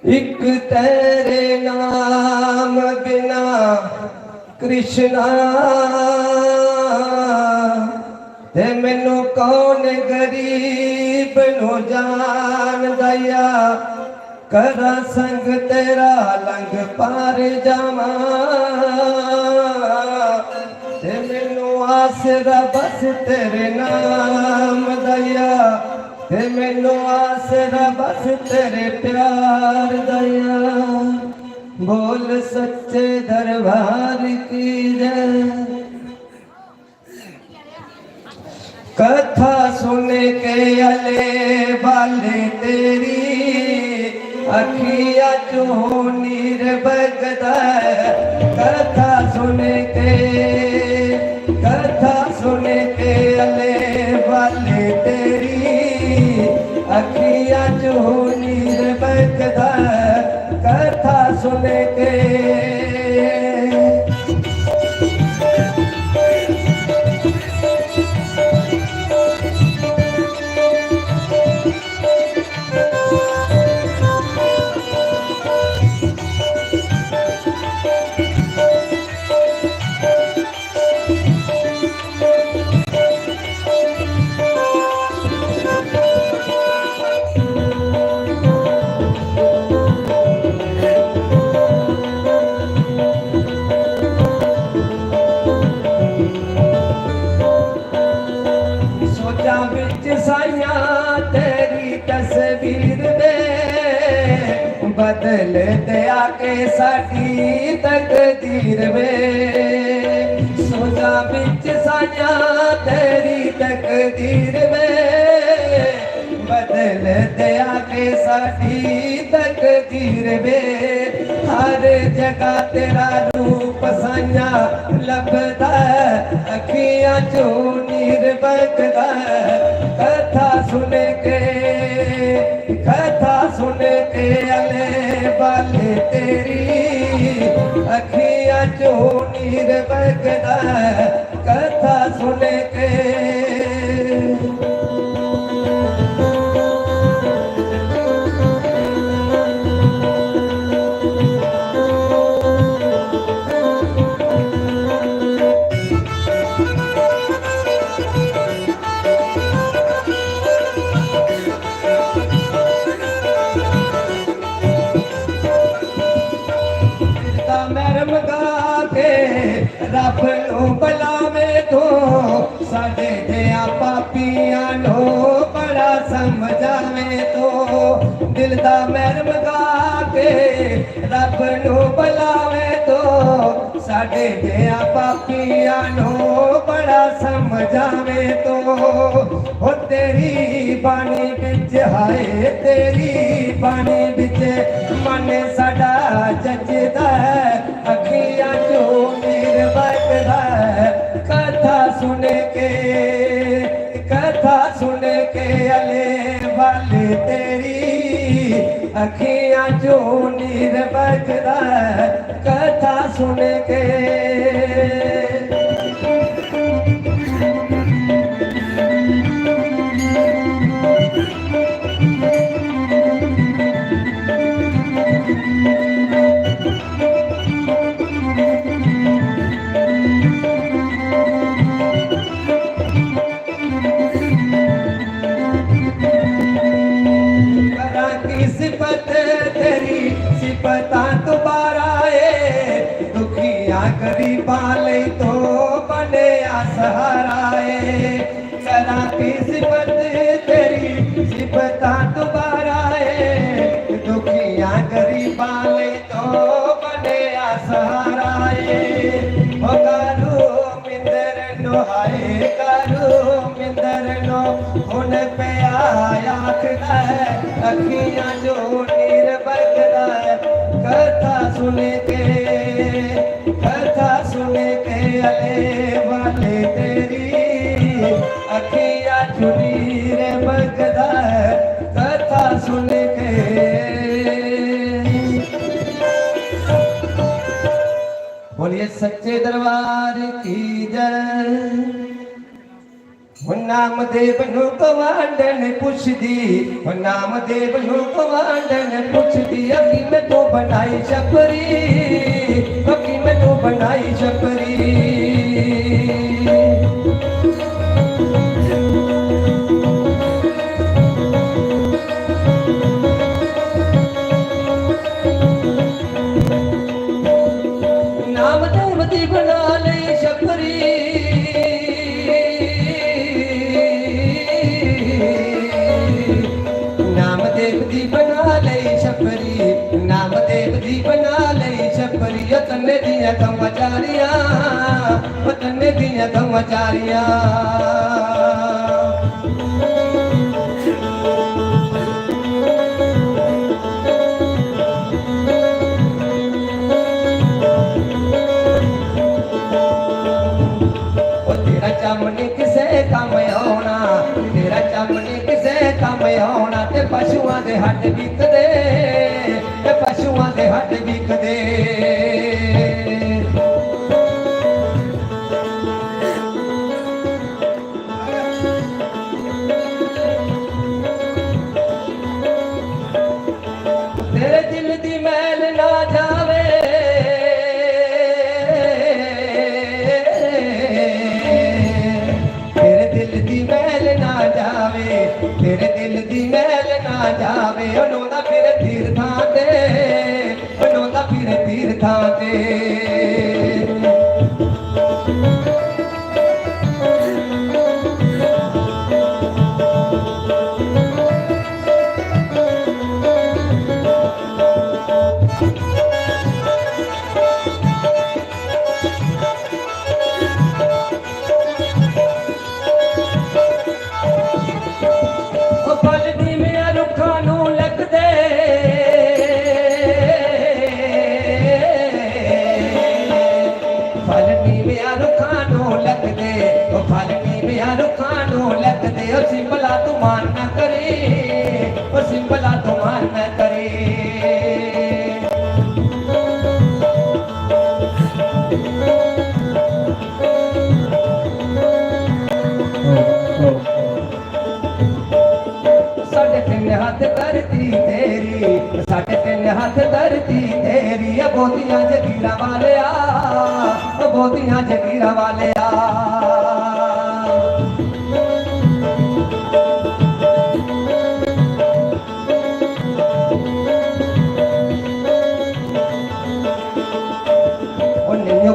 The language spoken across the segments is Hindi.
एक तेरे नाम बिना कृष्णा ते मैनू कौन गरीब नो जान दया करा संग तेरा लंग पार जावा ते मैनू आसरा बस तेरे नाम दया ते मैनू आसरा बस तेरे प्यार दया। बोल सच्चे दरबार की जय। कथा सुन के अले बाले तेरी अखिया चो नीर बगदा कथा सुन के अले बाले तेरी अखिया चो नीर बगदा कथा सुन के। तेरी तस्वीर दे बदल दया के साडी तकदीर में सोचा बिच साया तेरी तकदीर में बदल दया के साडी तकदीर में हर जगह तेरा रूप साया लभदा अखियां चो नीर बगदा कथा सुन के अले बाले तेरी अखियां चो नीर बगदा कथा सुन के। रब नो बुलावे तो साडे दिया पापियां नो बड़ा समझावे तो दिल दा मैर मगा के रब नो बुलावे तो साडे दिया पापियां नो बड़ा समझावे तो हो तेरी बाणी बिच हाय तेरी बाणी बिच मन साडा जजदा अखियां चो नीर बगदा कथा सुन के अले वाले तेरी अखियां चो नीर बगदा कथा सुन के। सिफत तेरी सिफता दोबारा दुखिया गरीबा ले तो बने सहाराए करा की सिफत तेरी सिफता दोबारा दुखिया गरीबा ले तो बने सहाराए हो करू मिंदर नो हाय करू मिंदर नो हुन पे आखदा अखियां जो नीर बगदा कथा सुन के अले वाले तेरी अखियां जो नीर बगदा कथा सुन के। बोलिए सच्चे दरबार की जय। नामदेव नु कवांडन पुछदी, नामदेव नु कवांडन पुछदी, अकी में तो बनाई छपरी, अकी में तो बनाई छपरी। नामदेव दी बना ले छपरी, नामदेव दी बना ले छपरी, नामदेव दी बना ले छपरी। तन्ने दिया कमचारिया, तन्ने दिया कमचारिया। तेरा चमने किसे काम आना, तेरा चमने किसे काम आना। ते पशुआं दे हड्ड बिकदे, ते पशुआं दे हड्ड बिकदे। तेरे दिल दी मैल ना जावे, तेरे दिल दी मैल ना जावे, तेरे दिल दी मैल ना जावे। उन्होंने फिर तीर्थां ते, उन्होंने फिर तीर्थां ते। सिंबला तू मान न करे, ओ सिंबला तू मान न करे। साढ़े तीन हाथ धरती तेरी, साढ़े तीन हाथ धरती तेरी। बोतियां जगीरा वाले आ, बोतियां जगीरा वाले आ।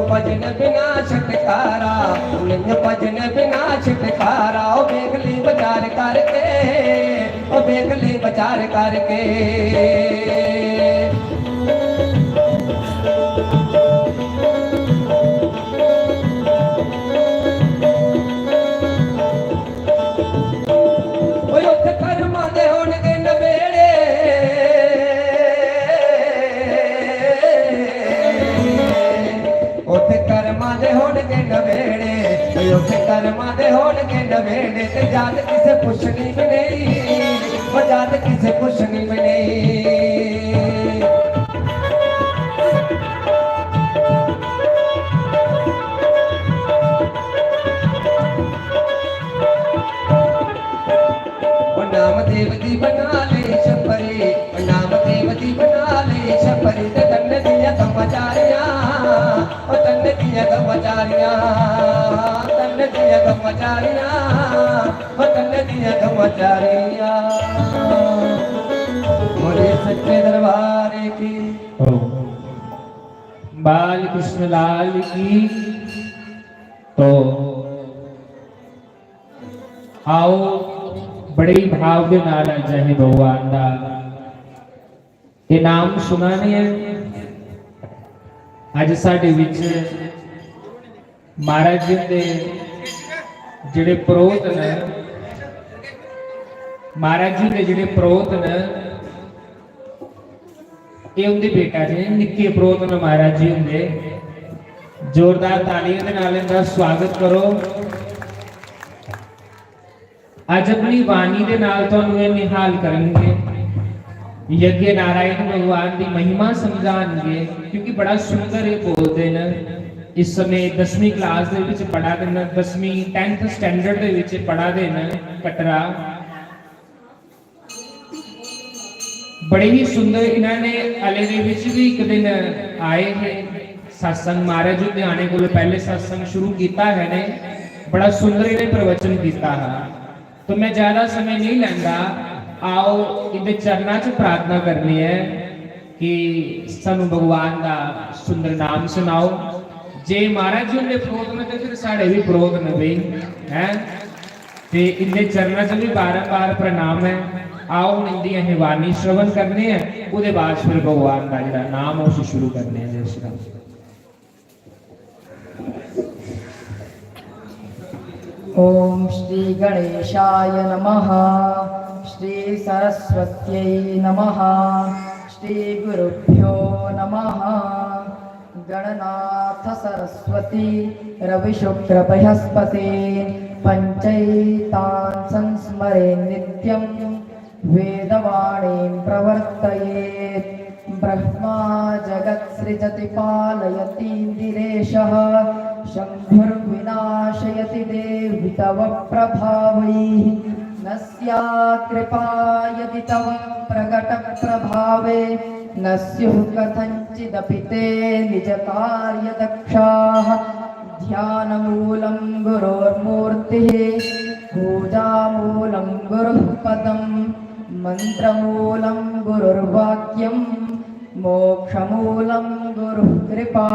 भजन बिना छटकारा, भजन बिना छटकारा। ओ बेगली बाजार करके, ओ बेगली बाजार करके। उत्थे कर्मां दे होणगे नवेड़े, उत्थे कर्मां दे होणगे नवेड़े, उत्थे कर्मां दे होणगे नवेड़े। ते जात किसे पुछनी भी नहीं, ओ जात किसे पुछनी भी नहीं। नामदेव दी बना ले छपरी, नामदेव दी बना ले छपरी। ते तन्ने दिया कमचारिया, ओ तन्ने दिया कमचारिया, तन्ने दिया कमचारिया, ओ तन्ने दिया कमचारिया। बोले सच्चे दरबार की। बाल कृष्ण लाल की। तो आओ बड़े ही भाव के नाल अजे भगवान का ये नाम सुनाने है। अज साडे विच महाराज जी दे जिहड़े परोत ने, महाराज जी दे जिहड़े परोत ने, ये उनके बेटा जी निक्के परोत ने महाराज जी होंगे। जोरदार तालियां दे नाल इनका स्वागत करो। अज अपनी वाणी के नाल तुहानू ये निहाल करेंगे, यज्ञ नारायण भगवान की महिमा समझाएंगे, क्योंकि बड़ा सुंदर ये बोलते हैं। इस समय 10वीं क्लास ਦੇ ਵਿੱਚ ਪੜ੍ਹਾ ਦੇਣ 10ਵੀਂ 10th ਸਟੈਂਡਰਡ ਦੇ ਵਿੱਚ ਪੜ੍ਹਾ ਦੇਣ ਕਟਰਾ बड़े ही सुंदर इन्होंने अले दे विच भी एक दिन आए हैं सत्संग महाराज लुधियाने को पहले सत्संग शुरू किया है ने बड़ा सुंदर इन्हें प्रवचन किया है। तो मैं ज्यादा समय नहीं लेंदा, आओ इनके चरणों च प्रार्थना करनी है कि सानू भगवान का सुंदर नाम सुनाओ। जे महाराज जी उनके प्रोध में तो फिर साढ़े भी प्रोध ने बई है ते इनके चरणों च भी बार-बार प्रणाम है। आओ इनकी असीं वाणी श्रवण करने हैं, उसके बाद फिर भगवान का जिहड़ा नाम है उसे शुरू करने हैं। जय श्री राम। ओम श्री गणेशाय नमः, श्री सरस्वत्यै नमः, श्री गुरुभ्यो नमः। गणनाथ सरस्वती रविशुक्र बृहस्पति पंचैतान् संस्मरे नित्यं वेदवाणीं प्रवर्तयेत्। ब्रह्मा जगत्सृजति पालयतीन्द्रिरेशः, शम्भुर्विनाशयति देवि तव प्रभावैः। न स्यात् कृपा यदि तव प्रकटप्रभावे, न स्युः कथञ्चिदपि ते निजकार्यदक्षाः। ध्यानमूलं गुरोर्मूर्तिः, पूजामूलं गुरुः पदम्, मंत्रमूलं गुरुर्वाक्यं, मोक्षमूलं गुरुः कृपा।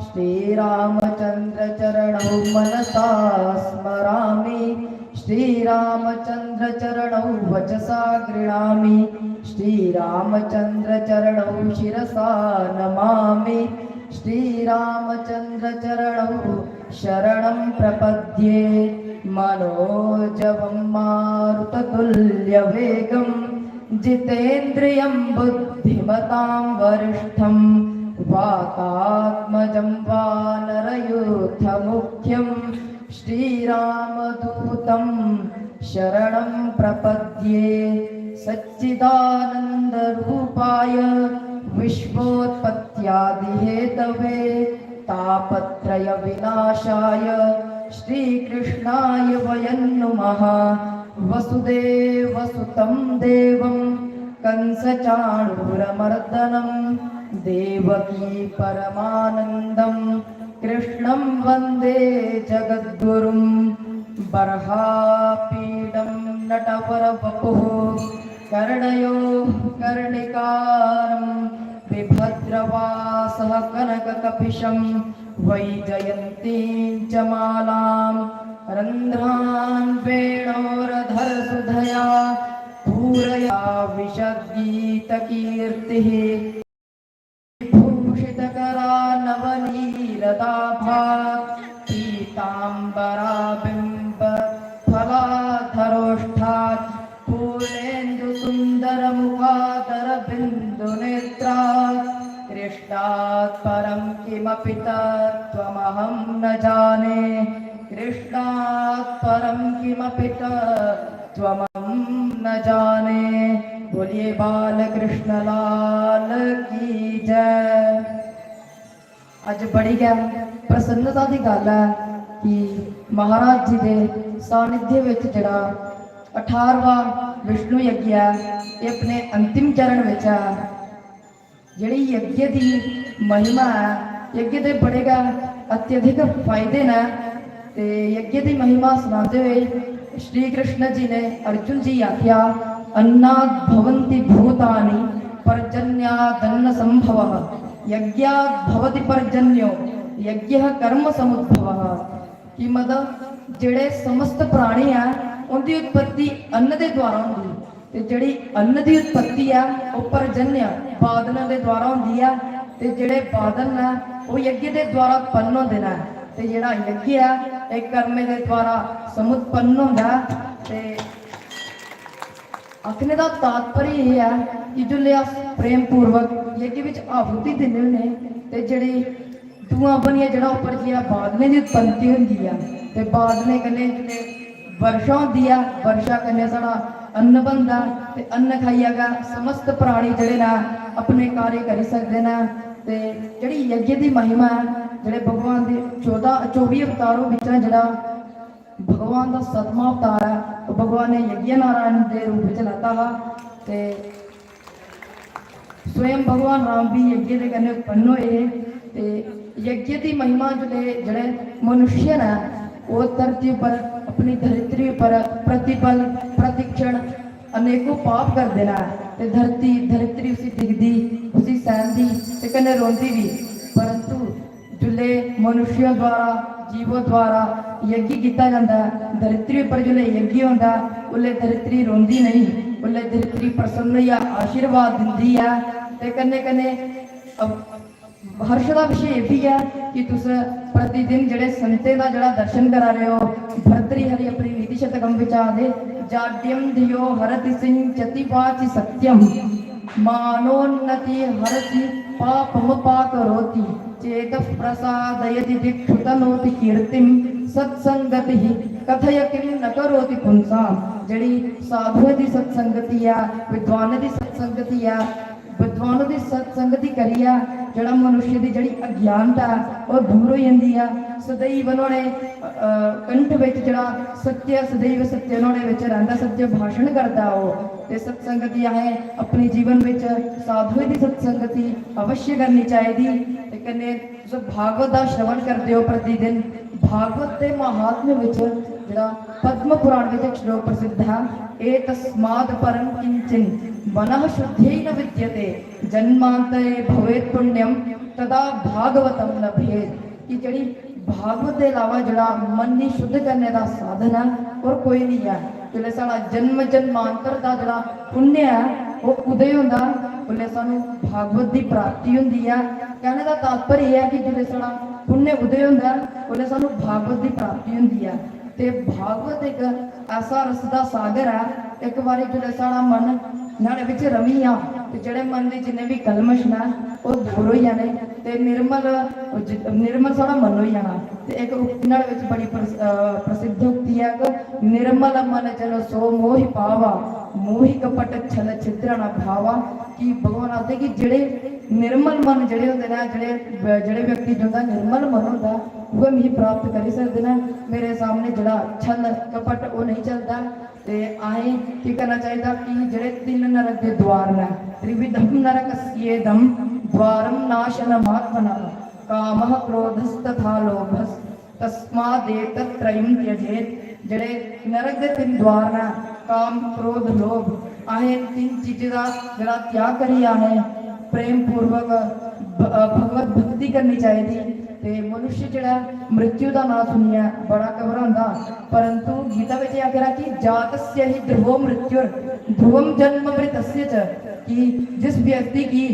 श्रीरामचंद्र चरणौ मनसा स्मरामि, श्रीरामचंद्र चरणौ वचसा गृह्णामि, श्रीरामचंद्र चरणौ शिरसा नमामि, श्रीरामचंद्र चरणौ शरणं प्रपद्ये। मनोजवं मारुततुल्यवेगं, जितेन्द्रियं बुद्धिमतां वरिष्ठं, वातात्मजं वानरयूथमुख्यं, श्रीरामदूतं शरणं प्रपद्ये। सच्चिदानन्दरूपाय विश्वोत्पत्त्यादिहेतवे, तापत्रय विनाशाय श्रीकृष्णाय वयं नुमः। वसुदेवसुतं देवं कंसचाणूरमर्दनं, देवकी परमानन्दं कृष्णं वन्दे जगद्गुरुं। बर्हापीडं नटवरवपुः, कर्णयो कर्णिकारं, विभद्रवासः कनककपिशं, वैजयन्तीं च मालां, रन्ध्रान् वेणोरधरसुधया पूरया विशद्गीतकीर्तिः। भूषितकरा नवनीरदाभा, पीताम्बराबिम्बफलाधरोष्ठात्, पूर्णेन्दुसुन्दरमुखादरबिन्दुनेत्रा। कृष्णात् परं किमपि तत्त्वमहं न जाने, कृष्णात् परं किमपि तत्त्वमहं न जाने। बोलिए बालकृष्ण लाल की जय। अज बड़ी गै प्रसन्नता की गल है कि महाराज जी के सानिध्य विच जिहड़ा 18वां विष्णु यज्ञ है ये अपने अंतिम चरण विच है। जिहड़ी यज्ञ की महिमा है, यज्ञ के बड़े गै अत्यधिक फायदे ने। ते यज्ञ की महिमा सुनाते हुए श्री कृष्ण जी ने अर्जुन जी आख्या, अन्नाद् भवन्ति भूतानि पर्जन्यादन्न संभवः, यज्ञाद् भवति पर्जन्यो यज्ञ कर्म समुद्भवः। कि मतलब जिहड़े समस्त प्राणी है उनकी उत्पत्ति अन्न के द्वारा होंगी, ते जिहड़ी अन्न की उत्पत्ति है वो पर्जन्य बादलों के द्वारा होंगी है, ते जिहड़े बादल है वो यज्ञ के द्वारा उत्पन्न होंदे ने, ते जिहड़ा यज्ञ है एक कर्म के द्वारा समुत्पन्न होंदा है। ते आखने का तात्पर्य यह है कि जो अस प्रेम पूर्वक यज्ञ विच आहुति देने ने, ते जिहड़ी धुआं बनिया जिहड़ा उपर जिहड़ा बादलें की उत्पत्ति होंदी है, ते बादलें कन्नै जिहड़े वर्षा होंदी है, वर्षा कन्नै साढ़ा अन्न बनता, ते अन्न खाइया गै समस्त प्राणी जिहड़े ने अपने कार्य करी सकते हैं। ते जिहड़ी यज्ञ की महिमा है ਜਿਹੜੇ ਭਗਵਾਨ ਦੇ 24 ਅਵਤਾਰੋਂ ਵਿੱਚੋਂ ਜਿਹੜਾ ਭਗਵਾਨ ਦਾ 7ਵਾਂ ਅਵਤਾਰ ਹੈ ਉਹ ਭਗਵਾਨ ਨੇ ਯज्ञ नारायण ਦੇ ਰੂਪ ਵਿੱਚ ਲੈਤਾ ਵਾ ਤੇ स्वयं भगवान राम भी यज्ञ के कन्ने उत्पन्न होए ते यज्ञ की महिमा जड़े मनुष्य ने वो धरती पर अपनी धरित्री पर प्रतिपल प्रतिक्षण अनेकों पाप कर देना है ते धरित्री उसी दिखदी उसी सहनदी ते कन्ने रोंदी भी परंतु जुले मनुष्यों द्वारा जीवों द्वारा यज्ञ किया जाता है धरित्री पर जुले यज्ञ होता उले धरित्री रोंदी नहीं उले धरित्री प्रसन्न या आशीर्वाद दिंदी है ते कन्ने कन्ने हर्ष का विषय ये भी है कि तुस प्रतिदिन जड़े संते का जड़ा दर्शन करा रहे हो भर्तरी हरि अपनी नीति शतकम विचा दे जाड्यम धियो हरति सिंह चतिपाचि सत्यम मानोन्नति हरति पापम पाकरोति चेत प्रसादयति दिक्षुतनोति कीर्तिम सत्संगति कथय किम न करोति पुंसाम जड़ी साधुओं की सत्संगति है विद्वानों की सत्संगति है विद्वानों की सत्संगति करिए जड़ा मनुष्य की जड़ी अज्ञानता है वो दूर हो जाती है सदैव उन्होंने कंठ विच जड़ा सत्य सदैव सत्य उन्होंने विच रहिंदा सत्य भाषण करता हो ते सत्संगति है अपने जीवन विच साधुओं की सत्संगति अवश्य करनी चाहिए ते कन्ने तुस भागवत का श्रवण करते हो प्रतिदिन भागवत के महात्म्य विच जड़ा पद्म पुराण विच एक श्लोक प्रसिद्ध है ए तस्माद् परं किंचिन मनः शुद्धेन विद्यते जन्मांतरे भवेत् पुण्यम तदा भागवतम लभेत कि जड़ी भागवत के अलावा जड़ा मन की शुद्ध करने का साधन है और कोई नहीं है जिसले साड़ा जन्म जन्मांतर का जड़ा पुण्य है वो उदय होंदा उल्ले सानू भागवत की प्राप्ति होंदी है कहने का तात्पर्य यह है कि जिसले साड़ा पुण्य उदय होंदा उल्ले सानू भागवत की प्राप्ति होंदी है ते भागवत एक ऐसा रस का सागर है एक बार जो साड़ा मन नाले विच रमी आ ते जेड़े मन दे जिन्ने भी कलमश ना वो दूर हो जाने ते निर्मल साड़ा मन हो जाना ते एक उक्ति नाले विच बड़ी प्रसिद्ध उक्ति है कि निर्मल मन जन सो मोहि पावा मोहि कपट छल छिद्र न भावा कि भगवान आखदे कि जेड़े निर्मल मन जेड़े होंदे ने जेड़े व्यक्ति जिंदा निर्मल मन होंदा वो मिगी प्राप्त करी सकदे ने मेरे सामने जड़ा छल कपट वो नहीं चलता ते आए की करना चाहिए कि जेड़े 3 नरक के द्वार ने त्रिविधम नरकस्येदम द्वारम नाशनमात्मना कामः क्रोधस्तथा लोभस् तस्मादेतत्रयं त्यजेत जेड़े नरक के 3 द्वार ने काम क्रोध लोभ आहे 3 चीज़ों का जड़ा त्याग करी आहे प्रेम पूर्वक भगवत भक्ति करनी चाहिए ते मनुष्य जड़ा मृत्यु का नाम सुनिया बड़ा घबरांदा परंतु गीता में आखिर कि जातस्य ही ध्रुवो मृत्यु ध्रुवम जन्म मृतस्य च कि जिस व्यक्ति की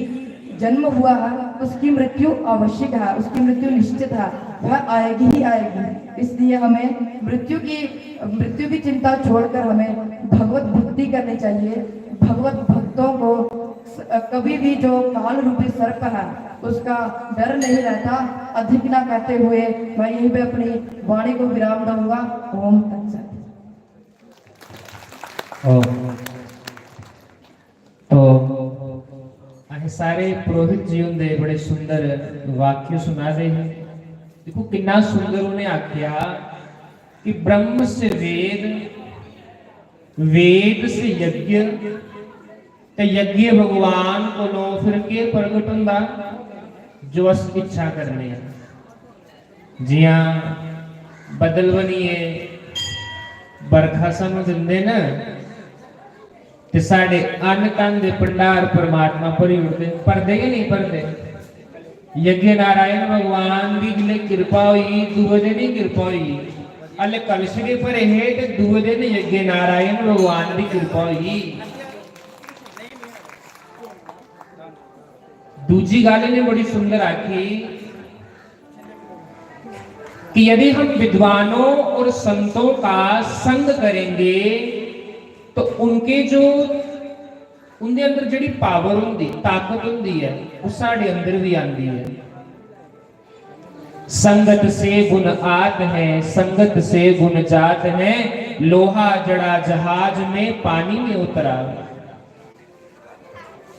जन्म हुआ है उसकी मृत्यु आवश्यक है उसकी मृत्यु निश्चित है वह आएगी ही आएगी इसलिए हमें मृत्यु की चिंता छोड़कर हमें भगवत भक्ति करनी चाहिए भगवत भक्तों को कभी भी जो काल रूपी सर्प है उसका डर नहीं रहता अधिक ना कहते हुए मैं यहीं पे अपनी वाणी को विराम दूंगा ओम तत्सत। तो सारे पुरोहित जी होंगे बड़े सुंदर वाक्य सुना रहे हैं देखो कितना सुंदर उन्हें आख्या कि ब्रह्म से वेद वेद से यज्ञ ते यज्ञ भगवान को लो फिर के प्रगट होंदा जो अस इच्छा करने जिया बदल बनीए बरखा सानू दिंदे ना ते साडे अन्न तन दे भंडार परमात्मा भरी उठदे भरदे कि नहीं भरदे यज्ञ नारायण भगवान की जिले कृपा हुई दूए दिन ही कृपा हुई अले कलश के भरे है ते दूए दिन यज्ञ नारायण भगवान की कृपा हुई दूजी गाली ने बड़ी सुंदर आखी कि यदि हम विद्वानों और संतों का संग करेंगे तो उनके अंदर जड़ी पावर होंगी ताकत होंगी है वो साढ़े अंदर भी आती है संगत से गुण आत है संगत से गुण जात है लोहा जड़ा जहाज में पानी में उतरा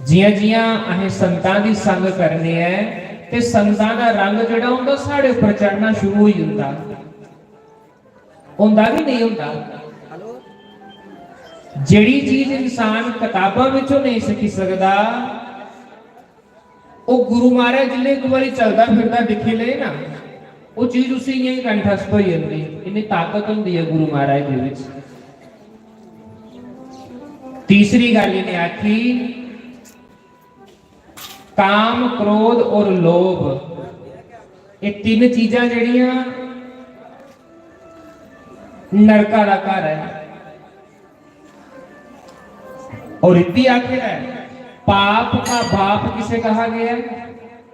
जिया जिया अहें संतां दी संग करनी है ਤੇ ਸੰਤਾਂ ਦਾ ਰੰਗ ਜਿਹੜਾ ਹੁੰਦਾ ਸਾਡੇ ਉੱਪਰ ਚੜਨਾ ਸ਼ੁਰੂ ਹੀ ਹੁੰਦਾ ਕਿ ਨਹੀਂ ਹੁੰਦਾ। ਜਿਹੜੀ ਚੀਜ਼ ਇਨਸਾਨ ਕਿਤਾਬਾਂ ਵਿੱਚੋਂ ਨਹੀਂ ਸਿੱਖ ਸਕਦਾ ਉਹ ਗੁਰੂ ਮਹਾਰਾਜ ਜਿਲੇ ਇੱਕ ਵਾਰੀ ਚੱਲਦਾ ਫਿਰਦਾ ਦਿਖੇ ਲਏ ਨਾ ਉਹ ਚੀਜ਼ ਉਸੇ ਹੀ ਕੰਠਸਥ ਹੋ ਜਾਂਦੀ। ਇੰਨੀ ਤਾਕਤ ਹੁੰਦੀ ਹੈ ਗੁਰੂ ਮਹਾਰਾਜ ਦੇ ਵਿੱਚ। ਤੀਸਰੀ ਗੱਲ ਇਹਨੇ ਆਖੀ ਕਾਮ ਕ੍ਰੋਧ ਔਰ ਲੋਭ ਇਹ ਤਿੰਨ ਚੀਜ਼ਾਂ ਜਿਹੜੀਆਂ नरका का घर है। और इतनी आखिर है पाप का बाप किसे कहा गया है?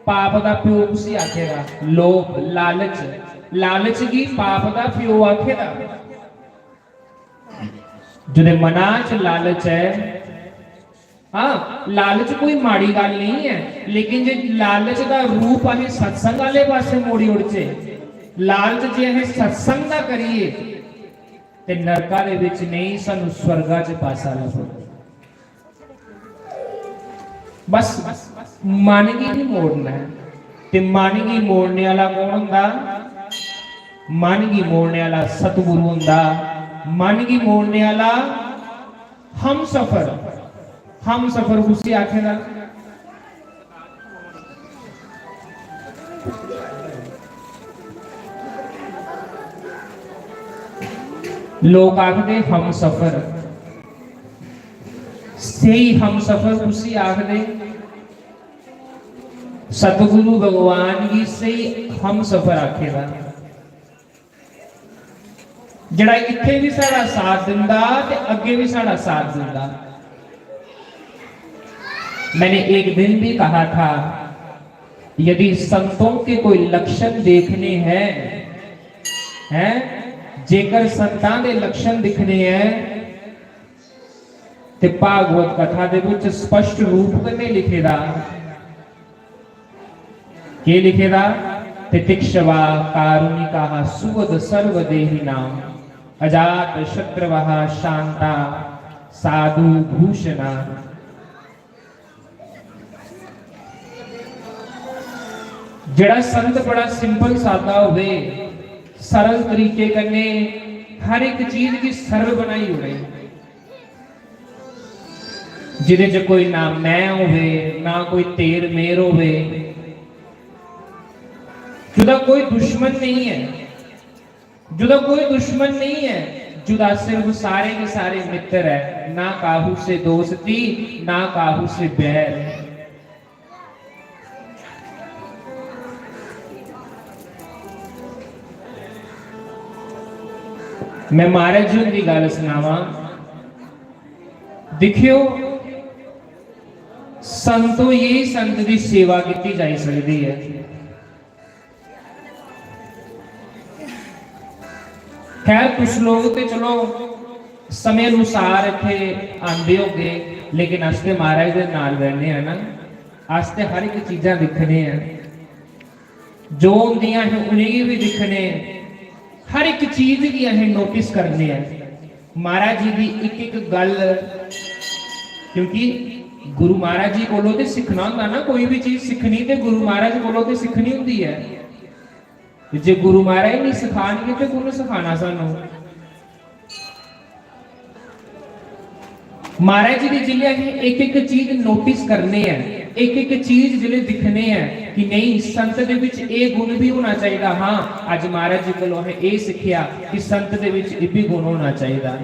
पाप का प्यो उसी आखेगा लोभ लालच। लालच की पाप का प्यो आखेगा। जो मना च लालच है हाँ लालच कोई माड़ी गल नहीं है लेकिन जे लालच का रूप अं सत्संग वाले पासे मोड़ी उड़चे लालच जे अं सत्संग का करिए ते नरका दे विच नहीं सानू स्वर्गा च पासा लभो। बस मन की नहीं मोड़ना है ते मन की मोड़ने वाला कौन हुंदा? मन की मोड़ने वाला सतगुरु हुंदा। मन की मोड़ने वाला हम सफर उसी आखेगा। लोग आखते हम सफर सही हम सफर उसी आखते सतगुरु भगवान की सही हम सफर आखेगा जड़ा इत्थे भी साड़ा साथ दिंदा ते अगे भी साड़ा साथ दिंदा। मैंने एक दिन भी कहा था यदि संतों के कोई लक्षण देखने हैं जेकर संतां दे लक्षण दिखने हैं ते भागवत कथा दे विच स्पष्ट रूप कने लिखेदा के लिखेदा तितिक्षवा कारुणिकाः सुवद सर्वदेहिनां अजात शत्रवः शांता साधु भूषणा। जड़ा संत बड़ा सिंपल सादा होवे सरल तरीके करने हर एक चीज की सरल बनाई हो रही जिदे च कोई ना मैं होवे ना कोई तेर मेर होवे जुदा कोई दुश्मन नहीं है जुदा सिर्फ सारे के सारे मित्र है ना काहू से दोस्ती ना काहू से बैर। मैं महाराज जी की गल सुनावा देखियो संतो यही संत की सेवा की जा सकती है। खैर कुछ लोग तो चलो समय अनुसार इतने आते होंगे लेकिन अस ते महाराज के नाल रहने हैं ना अस ते हर एक चीज़ां दिखने हैं जो होंदियां हैं उन्हें भी दिखने हर एक चीज की अं नोटिस करने हैं महाराज जी की एक गल क्योंकि गुरु महाराज जी कोलों तो सीखना होंदा ना कोई भी चीज सीखनी तो गुरु महाराज कोलों तो सीखनी होंदी है। जे गुरु महाराज नहीं सिखाएंगे तो कौन सिखाना सानू? महाराज जी की जिले एक एक चीज नोटिस करने हैं एक एक चीज जिले दिखने हैं कि नहीं संत दे विच ये गुण भी होना चाहिए। हाँ अज महाराज जी कोलों ये सीखिया कि संत दे विच ये भी गुण होना चाहिए।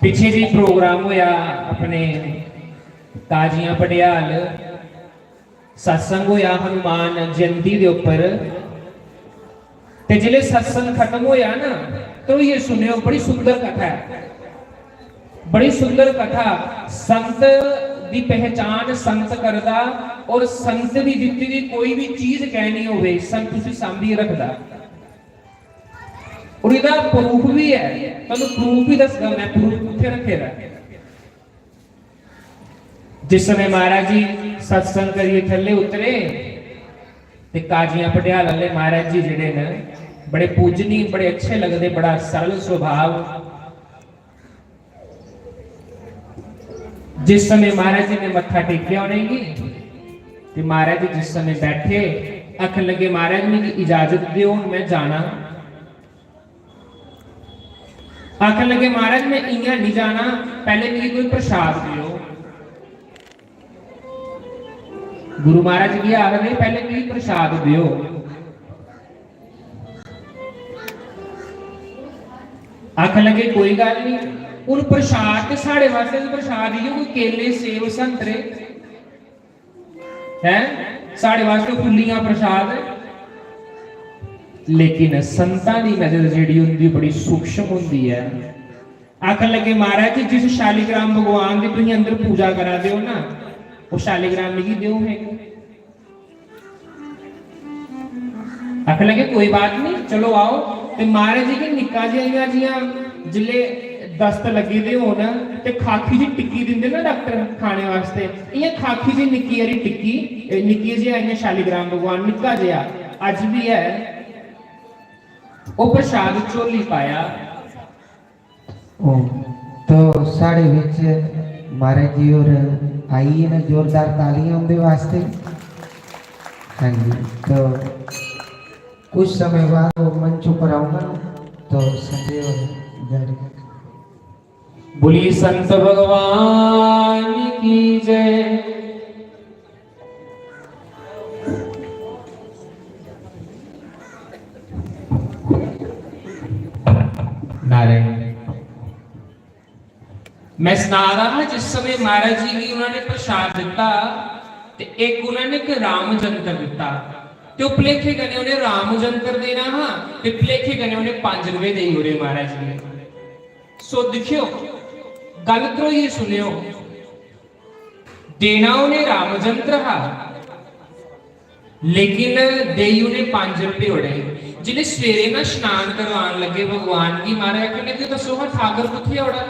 पिछे जी प्रोग्राम होया अपने काजियां पटियाल सत्संग होया हनुमान जयंती के उपर ते जिले सत्संग खत्म होया ना तो ये सुनियो बड़ी सुंदर कथा है बड़ी सुंदर कथा। संत की पहचान संत करदा और संत की दित्ती दी कोई भी चीज कहनी होवे संत उसे सांभी रखदा और इहदा प्रूफ भी है। तुहानूं प्रूफ भी दसदा मैं प्रूफ कित्थे रखेदा। जिस समय महाराज जी सत्संग करिए थल्ले उतरे ते काजियां पटियाल वाले महाराज जी जिहड़े ने बड़े पूजनी बड़े अच्छे लगदे बड़ा सरल स्वभाव। जिस समय महाराज जी ने मत्था टेकिया उन्हें ਤੇ महाराज जी जिस समय बैठे आखन लगे महाराज मेरी इजाजत दियो मैं जाना। आखन लगे महाराज मैं इयां नहीं जाना, पहले मेरी कोई प्रसाद दियो। गुरु महाराज जी आखदे पहले मेरी प्रसाद दियो। आखन लगे कोई गल नहीं, उन प्रसाद साढ़े वास्ते प्रसाद ही कोई केले सेब संतरे है, साढ़े वास्ते फुल्लियां प्रसाद। लेकिन संतां दी नजर जिहड़ी हुंदी बड़ी सूक्ष्म हुंदी है। आखन लगे महाराज जिस शालिग्राम भगवान की तुसीं अंदर पूजा करा दिओ ना, वो शालिग्राम मिगी दिओ है। आखन लगे कोई बात नहीं चलो आओ। ते महाराज जी के निक्का जिहा जिले दस्त लगी दे होन ते खाकी जी टिक्की दिंदे ना डॉक्टर खाने वास्ते, इयां खाकी जी निक्की हारी टिक्की निक्की जी शालिग्राम भगवान निक्का जिहा अज भी है, वो प्रसाद झोली पाया। तो साढ़े विच महाराज जी और आई है ना जोरदार तालियां उनके वास्ते। हाँ जी, तो कुछ समय बाद वो मंच ऊपर आऊंगा तो संजय जारी। बोलिए संत भगवान की जय। नारायण। मैं सुना रहा जिस समय महाराज जी की उन्होंने प्रसाद दिता ते एक उन्होंने एक राम जंतर दिता, तो भुलेखे कने उन्हें राम जंतर देना हाँ ते भुलेखे कने उन्हें 5 रुपए दे उड़े महाराज जी ने। सो देखियो गल करो ये सुनियो, देना उन्हें राम जंत्र हा लेकिन देई उन्हें 5 रुपए उड़े। जिले सवेरे ना स्नान करवान लगे भगवान की, महाराज कहने लगे दसो हाँ ठाकर कुत्थे उड़ा।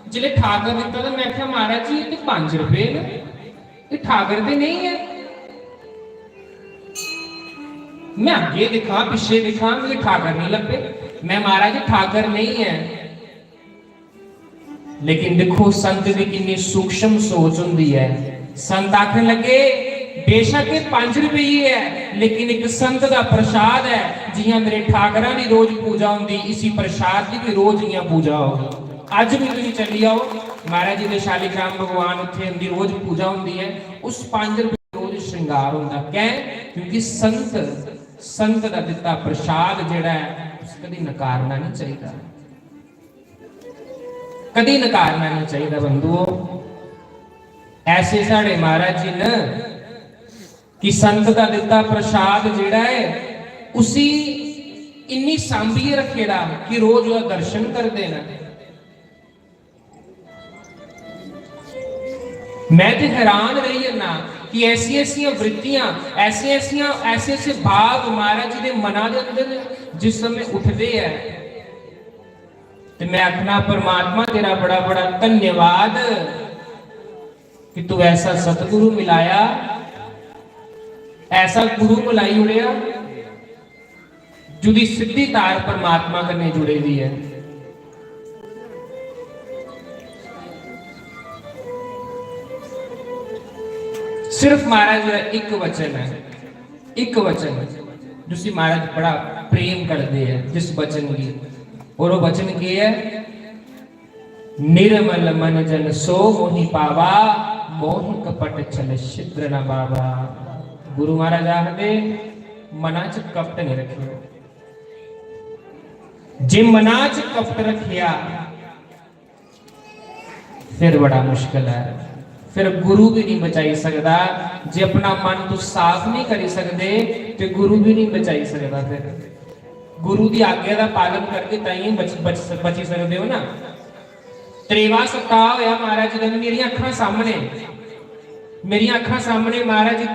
जिले ठाकर दिता तो मैं क्या महाराज जी ये 5 रुपए ने, ये ठाकर दे नहीं है। मैं आगे दिखा पीछे दिखा मुझे ठाकर नहीं लगे, मैं महाराज ठाकर नहीं है। लेकिन देखो संत की कितनी सूक्ष्म सोच होंदी है। संत आखने लगे बेशक 5 रुपये है लेकिन एक संत का प्रसाद है, जियां मेरे ठाकरा की रोज पूजा होंदी इसी प्रसाद की भी रोज इयां पूजा हो। अज भी तुम चली आओ महाराज जी के शालिग्राम भगवान उत्थे उनकी रोज पूजा होंदी है, उस 5 रुपये रोज श्रृंगार होंदा। क्या क्योंकि संत का दिता प्रसाद जिहड़ा है कभी नकारना नहीं चाहिए, कभी नकारना नहीं चाहिए बंधुओं। ऐसे साढ़े महाराज जी ने कि संत का दिता प्रसाद जिहड़ा है उसी इन्नी सांभिए रखेड़ा कि रोज वह दर्शन कर देना। मैं तो हैरान रही ना कि ऐसी ऐसी वृत्तियां ऐसे ऐसे भाव महाराज जी के मना के अंदर जिस समय उठते हैं, तो मैं आखना परमात्मा तेरा बड़ा बड़ा धन्यवाद कि तू ऐसा सतगुरु मिलाया, ऐसा गुरु मिलाई उड़िया जुदी सीधी तार परमात्मा कने जुड़े हुई है। सिर्फ महाराज एक वचन है, एक वचन जिसकी महाराज बड़ा प्रेम करते हैं जिस वचन की, और वो वचन की है निर्मल मन जन सो मोहि पावा मोह कपट छल छिद्र न बाबा। गुरु महाराज आखदे मना च कपट नहीं रखियो, जे मना च कपट रखिया फिर बड़ा मुश्किल है, फिर गुरु भी नहीं बचाई सकता। जे अपना मन तू साफ नहीं करी सकते तो गुरु भी नहीं बचाई सकता। फिर गुरु की आज्ञा का पालन करके ताई बची सकते हो ना। 13वां सप्ताह होया महाराज जी मेरी अखां सामने, मेरी अखां सामने महाराज जी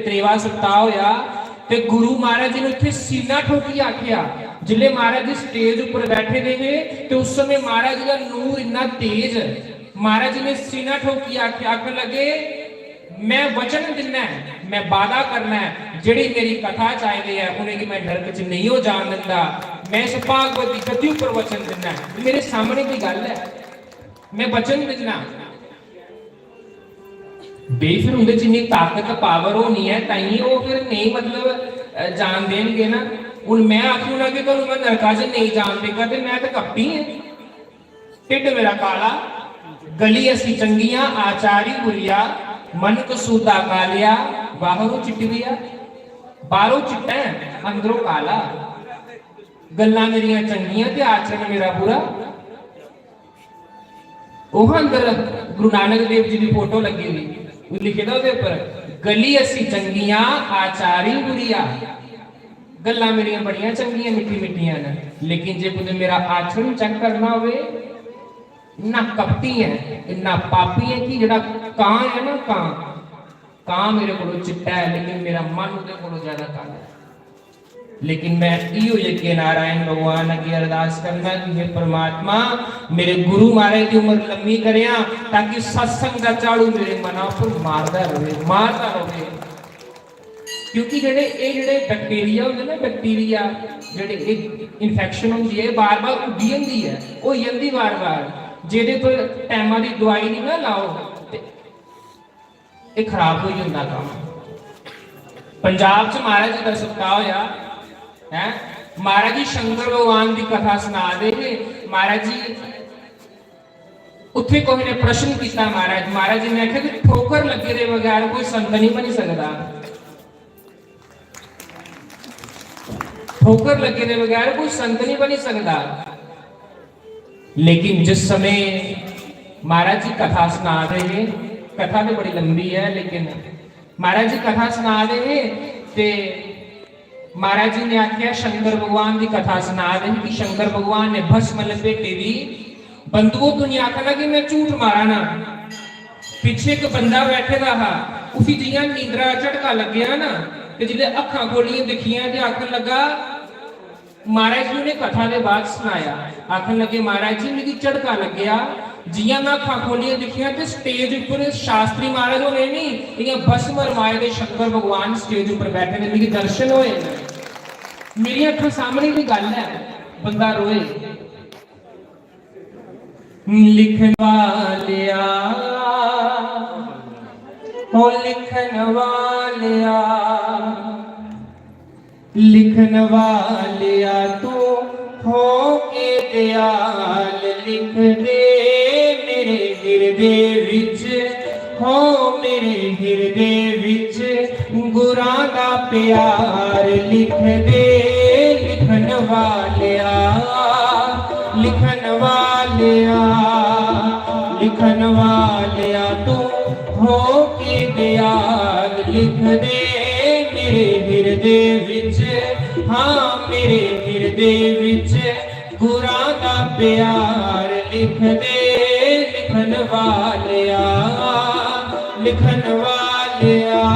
13वां सप्ताह होया ते गुरु महाराज जी ने उत्थे सीना ठोकी आखिया। जिले महाराज जी स्टेज ऊपर बैठे रहे तो उस समय महाराज जी का नूर इतना तेज, महाराज जी ने सीना ठोकी आखिया, आखन लगे मैं वचन देना है, मैं वादा करना है, जेड़ी मेरी कथा चाहिए है उन्हें कि मैं नरक च नहीं हो जान दिंदा, मैं इस भागवत की गति ऊपर वचन देना है। मेरे सामने कोई गल है, मैं वचन देना। ਬੇ ਫਿਰ ਉਹਦੇ ਚ ਇੰਨੀ ਤਾਕਤ ਪਾਵਰ ਹੋਣੀ ਹੈ ਤਾਂ ਹੀ ਉਹ ਫਿਰ ਨਹੀਂ ਮਤਲਬ ਜਾਣ ਦੇਣਗੇ ਨਾ। ਹੁਣ ਮੈਂ ਆਖੂ ਨਾ ਕਿ ਤੁਹਾਨੂੰ ਮੈਂ ਨਰਕਾਂ 'ਚ ਨਹੀਂ ਜਾਣ ਦੇਗਾ ਤੇ ਮੈਂ ਤਾਂ ਕਪਟੀ ਹਾਂ। ਢਿੱਡ ਮੇਰਾ ਕਾਲਾ, ਗਲੀ ਅਸੀਂ ਚੰਗੀਆਂ, ਆਚਾਰੀ ਬੁਰੀਆ, ਮਨ ਕਸੂਦਾ ਕਾਲਿਆ, ਬਾਹਰੋਂ ਚਿੱਟੀਆ, ਬਾਹਰੋਂ ਚਿੱਟਾ ਅੰਦਰੋਂ ਕਾਲਾ, ਗੱਲਾਂ ਮੇਰੀਆਂ ਚੰਗੀਆਂ ਤੇ ਆਚਰਣ ਮੇਰਾ ਬੁਰਾ। ਉਹ ਅੰਦਰ ਗੁਰੂ ਨਾਨਕ ਦੇਵ ਜੀ ਦੀ ਫੋਟੋ ਲੱਗੀ ਹੋਈ, ਉਹ ਲਿਖੇ ਦਾ ਉਹਦੇ ਉੱਪਰ, ਗਲੀ ਅਸੀਂ ਚੰਗੀਆਂ, ਆਚਾਰੀ ਬੁਰੀਆ, ਗੱਲਾਂ ਮੇਰੀਆਂ ਬੜੀਆਂ ਚੰਗੀਆਂ ਮਿੱਠੀ ਮਿੱਠੀਆਂ ਨੇ, ਲੇਕਿਨ ਜੇ ਕੋਈ ਮੇਰਾ ਆਚਰਣ ਚੈੱਕ ਕਰਨਾ ਹੋਵੇ, ਇੰਨਾ ਕਪਟੀ ਹੈ, ਇੰਨਾ ਪਾਪੀ ਹੈ ਕਿ ਜਿਹੜਾ ਕਾਂ ਹੈ ਨਾ, ਕਾਂ ਮੇਰੇ ਕੋਲੋਂ ਚਿੱਟਾ ਹੈ लेकिन मेरा मन ਉਹਦੇ ਕੋਲੋਂ ਜ਼ਿਆਦਾ ਕਾਲਾ ਹੈ। लेकिन मैं इहो यके नारायण भगवान अगे अरदास करना कि हे परमात्मा मेरे गुरु महाराज की उम्र लंबी करिया ताकि सत्संग का झाड़ू मेरे मना पर मारदा रहे। क्योंकि जेडे बैक्टीरिया होंदे ना, बैक्टीरिया जेडे एक इन्फेक्शन होंदी है बार बार उगी होंदी है, वो जल्दी बार बार जेदे पर टाइम की दवाई नहीं ना लाओ ते ये खराब हो जाता काम। पंजाब च महाराज जी का सप्ताह होया है, महाराज जी शंकर भगवान की कथा सुना दे। महाराज जी उत्थे कोई ने प्रश्न किया, महाराज जी ने आख्या कि ठोकर लगे दे बगैर कोई संत नहीं बनी सकता, ठोकर लगे दे बगैर कोई संत नहीं बनी सकता। लेकिन जिस समय महाराज जी कथा सुना रहे, कथा तो बड़ी लंबी है, लेकिन महाराज जी कथा सुना रहे थे, महाराज जी ने आख्या शंकर भगवान की कथा सुना रहे कि शंकर भगवान ने भस्म लपेटे दी। बंधुओं तो नहीं आखना कि मैं झूठ मारा ना, पीछे एक बंदा बैठे रहा, उसी जिया नींदरा झटका लग्या ना, ते जिले अखां खोलियां दिखियां ते आखन लगा, महाराज जी ने कथा के बाद सुनाया, आखन लगे महाराज जी मेरी झटका लग्या, जिया मैं अखां खोलियां दिखियां ते स्टेज ऊपर शास्त्री महाराज होने नहीं, इयां भस्म रमाए दे शंकर भगवान स्टेज ऊपर बैठे ने, मेरे दर्शन होए, मेरी अखां सामने की गल है। बंदा रोए, लिखन वालिया हो, लिखन वालिया, लिखन वालिया तू हो के दयाल, लिख दे मेरे हिरदे विच, हो मेरे हिरदे विच गुरां दा प्यार, लिख दे लिखन वालिया, लिखन वालिया, लिखन वालिया तू हो के दयाल, लिख दे मेरे हिरदे विच, हाँ मेरे हिरदे विच गुरां दा प्यार, लिख दे लिखन वालिया, लिखन वालिया।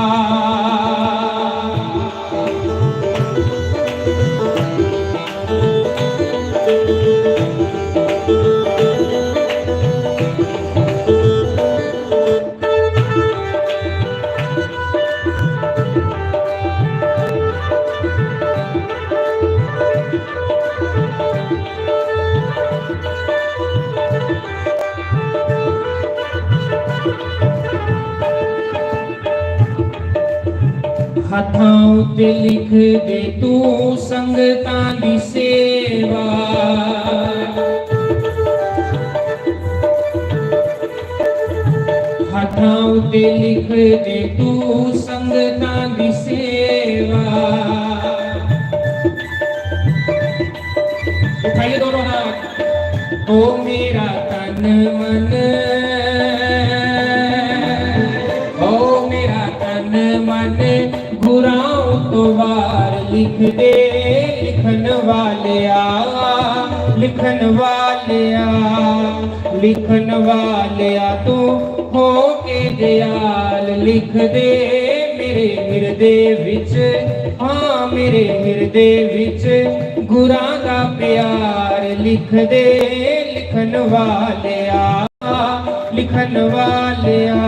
हथां उत्ते लिख दे तू संगतां दी सेवा, हथां उत्ते लिख दे तू संगतां दी सेवा। उठाइए दोनों हाथ, ओ मेरा तन मन, ओ मेरा तन मन गुरां तो वार, लिख दे लिखन वालिया, लिखन वालिया, लिखन वालिया तू हो के दयाल, लिख दे मेरे हिरदे विच, हाँ मेरे हिरदे विच गुरां दा प्यार, लिख दे लिखन वालिया, लिखन वालिया।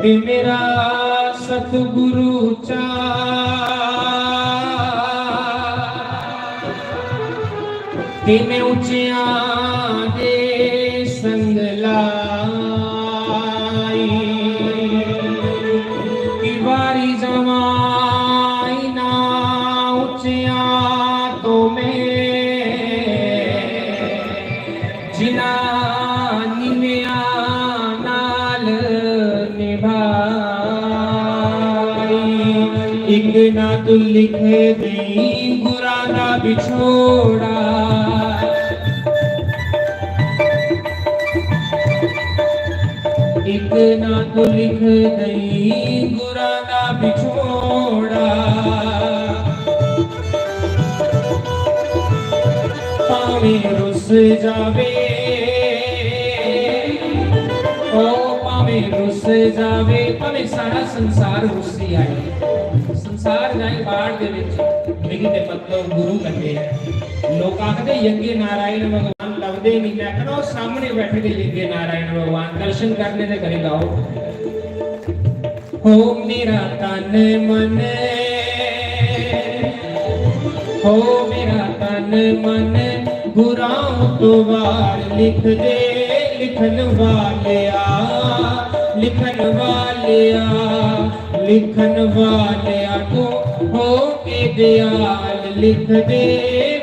ए मेरा सतगुरु चा तिने उचिया दे संग लाई कि बारी जमाई ना उचिया तो मैं जिना निमिया नाल निभाई एक ना तू लिख दी गुरा ना बिछोड़ा एक ना तो लिख दई गुरा ना बिछोड़ा पावे रुस जावे ओ पावे रुस जावे पावे सारा संसार रुसी आए संसार जाए बाढ़ दे विच लेकिन ते मतलब गुरु कहते हैं लोग आखते यज्ञ नारायण भगवान लभदे नहीं मैं कहना सामने बैठे के यज्ञ नारायण भगवान दर्शन करने दे करे गाओ हो मेरा तन मन हो मेरा तन मन गुरां तो वार लिख दे लिखन वालिया लिखन वालिया लिखन वालिया तू हो के दयाल लिख दे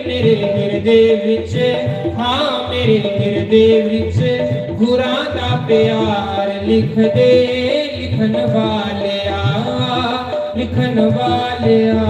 मेरे हिरदे विच हाँ मेरे हिरदे विच गुरां दा प्यार लिख दे लिखन वालिया लिखन वालिया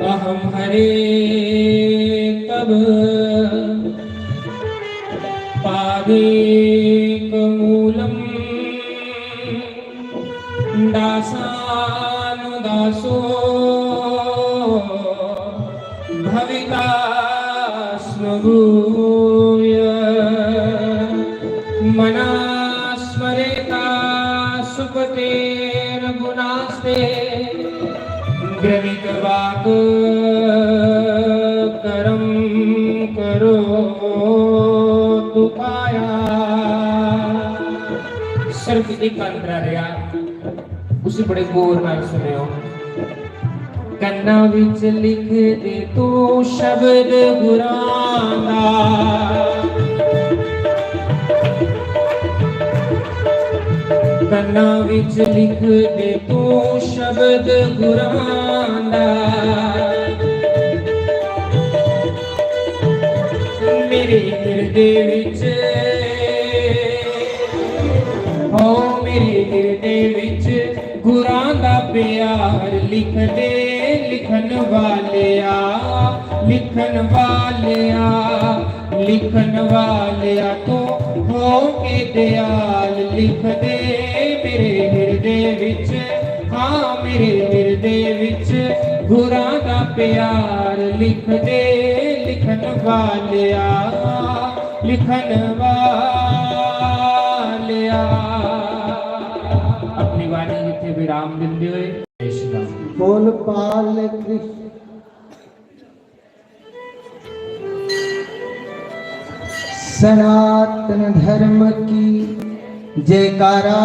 अहम हरे तब पादे कमूलम दासानुदासो भविता स्मभूय मना स्मरेता सुपतेर गुणास्ते ग्रवित वाक करम करो तु पाया सिर्फ एक अंतरा रहा उसे बड़े गौर नाल सुनियो कन्ना विच लिख दे तू शब्द गुरां दा कन्ना विच लिख दे तू शब्द गुरां दा मेरे हिरदे विच हो मेरे हिरदे विच गुरां दा प्यार लिख दे लिखन वालिया लिखन वालिया लिखन वालिया तू हो के दयाल लिख दे मेरे हिरदे विच हाँ मेरे हिरदे विच गुरां दा प्यार लिख दे लिखन वालिया लिखन वालिया अपनी वाणी जिथे विराम दिंदे होए जय श्री राम बोल पाल कृष्ण सनातन धर्म की जयकारा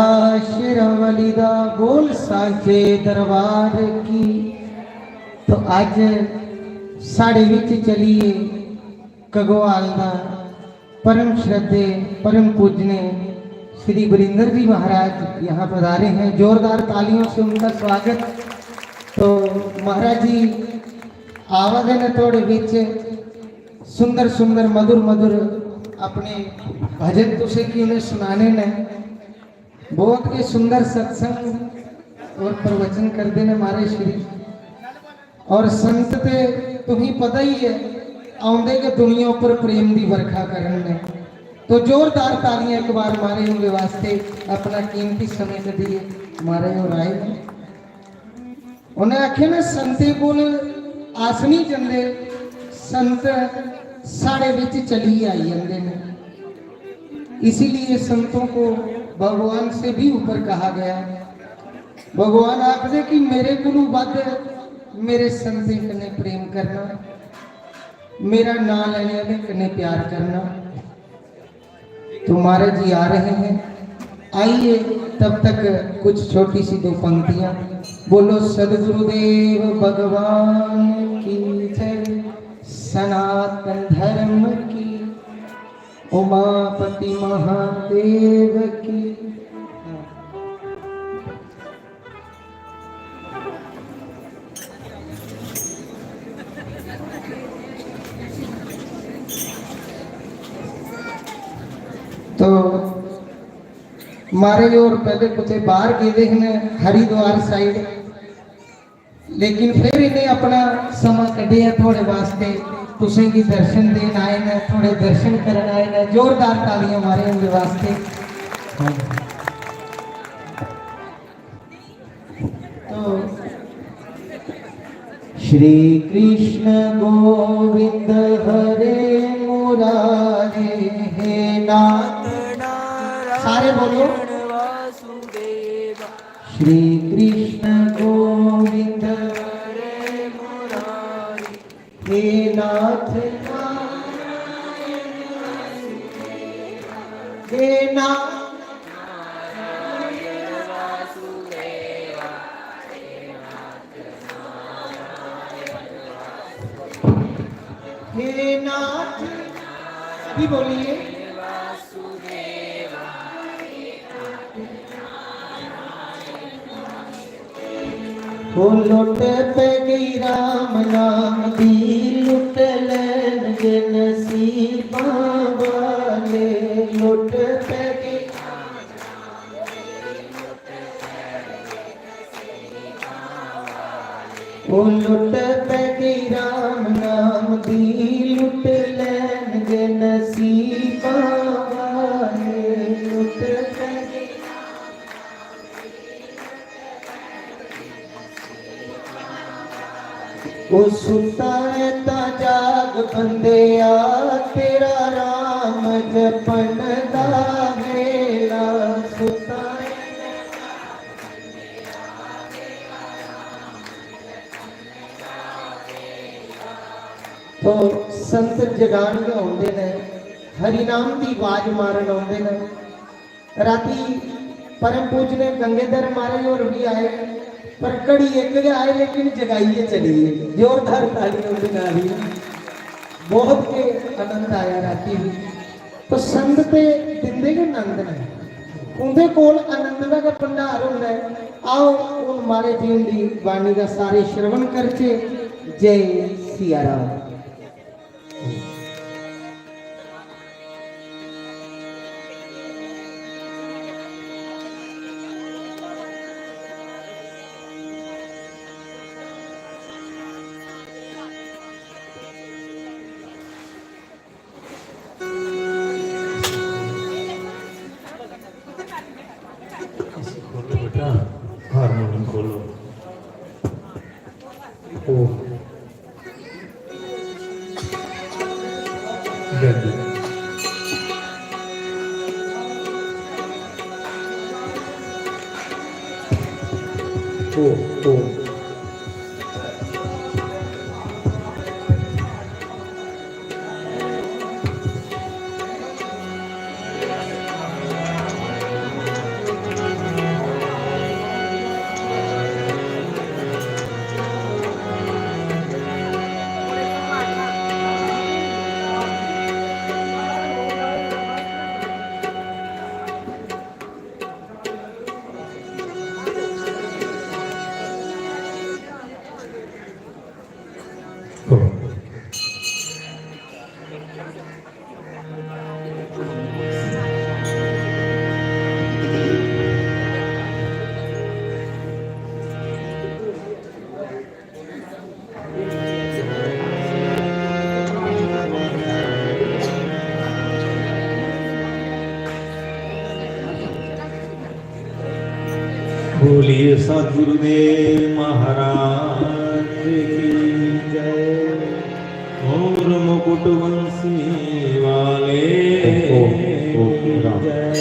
शिरवलिदा बोल सांचे दरबार की। तो आज साढ़े विच चलिए कगोवाल दा परम श्रद्धे परम पूजने श्री वरिंदर जी महाराज यहाँ पधारे हैं, जोरदार तालियों से उनका स्वागत। तो महाराज जी आवाज़ ने थोड़े बीच सुंदर सुंदर मधुर मधुर अपने भजन तुसे की उन्हें सुनाने ने बहुत के सुंदर सत्संग और प्रवचन कर देने मारे श्री और संत ते तुम्हें पता ही है आउंदे के दुनिया ऊपर प्रेम की वर्खा करन ने। तो जोरदार तालियां एक बार मारे उनके वास्ते, अपना कीमती समय कदिए मारे और आए ने। उन्हें आखे ना संते कोल आस नहीं चंदे, संत साढ़े विच चली आई जाते हैं। इसीलिए संतों को भगवान से भी ऊपर कहा गया। भगवान आखदे कि मेरे गुरु बद मेरे संते कने प्रेम करना, मेरा नाम लेने वाले कने प्यार करना। तो महाराज जी आ रहे हैं, आइए तब तक कुछ छोटी सी दो पंक्तियां। बोलो सदगुरुदेव भगवान की जय, सनातन धर्म की, उमापति महादेव की। तो मारे और पहले कुछ बाहर गए हैं हरिद्वार साइड, लेकिन फिर इन्हें अपना समा कढ़े थोड़े वास्ते तुसें की दर्शन देन आए ने, थोड़े दर्शन करन आए ने। जोरदार तालियां मारे उनके वास्ते। तो श्री कृष्ण गोविंद हरे मुरारे, हे नाथ सारे बोलो श्री कृष्ण गोविंद हरे मुरारी, हे नाथ हे नाथ हे नाथ, अभी बोलिए हो लुट पे गई राम नाम दी, लुट लैन के नसीबा वाले। लुट पे गई हो लुट पे गई राम नाम दी, लुट लैन के नसीबा वाले। लुट पे ओ सुता है ता जाग बंदिया, तेरा राम जपन दा वेला। सुता तो संत जगान के आउंदे ने, हरि नाम की आवाज मारन आउंदे ने। राती परम पूजने गंगेधर महाराज और भी आए, पर कड़ी एक आए लेकिन जगाइए चलिए। जोरदार तालियों के नाल ही बहुत के आनंद आया राती भी। तो संत ते दिंदे के आनंद ने, उनके कोल आनंद का भंडार होंदा है। आओ उन मारे जीवन की वाणी का सारे श्रवण करके। जय सिया राम। हारमोनियम खोलो। ओ ओ बोलिए सदगुरुदेव महाराज की जय। और मुकुट वंशी वाले जय।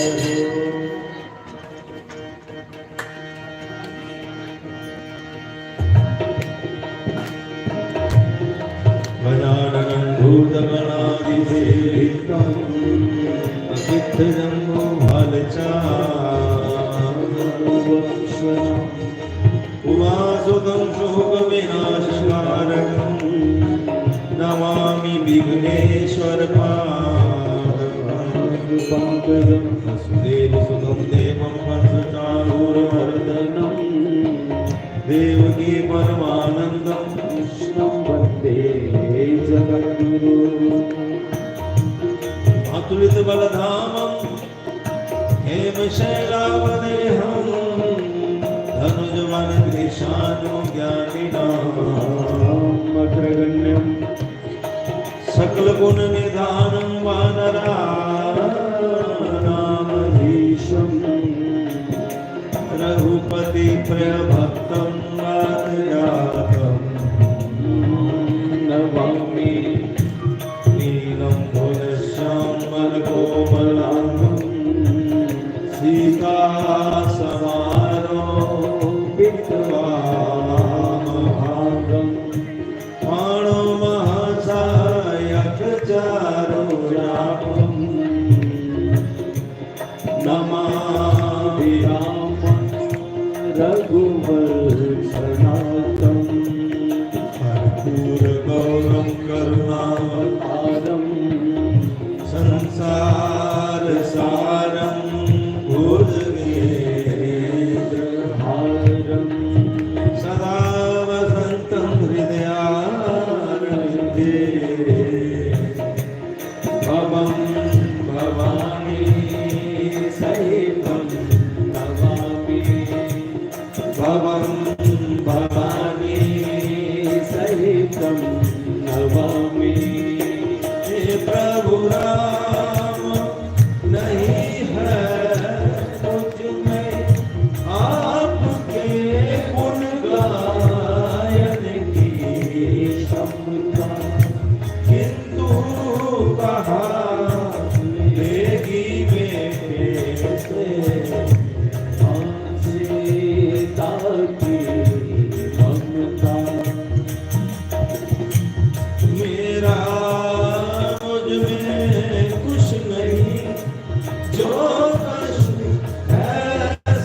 गजाननं भूतगणाधिसेवितं असिद्धजम्बो फलचारुवंशं उमासुतं शोकविनाशकारकं नमामि विघ्नेश्वरपादपङ्कजं वसुदेवसुतं देवं कंसचाणूरमर्दनं देवकी परमानन्दं कृष्णं वन्दे जगद्गुरु। अतुलित बलधामं हेमशैलावदेहं धनुजवन कृशानु ज्ञानिनाम् अग्रगण्यं सकलगुण निधानं वानराणामधीशं रघुपति प्रियभक्तं वानरातं नमामि नीलं भुजश्यामलकोमलाङ्गं सीतासमारोपितवामभागं बाणोमहासायकचारुरापं नमामि रामं रघुवंशनाथं कर्पूरगौरं करुणावतारं संसारसारं भुजगेन्द्रहारं सदा वसन्तं हृदयारविन्दे भवं भवानी सहितं नमामि भवं भवानी सहितं नमामि। हे प्रभु राम नहीं है मुझ में आपके गुण गायन की क्षमता, किंतु कहा लेगी बेटे से सीता की ममता। मेरा मुझ में कुछ नहीं, जो कष्ट है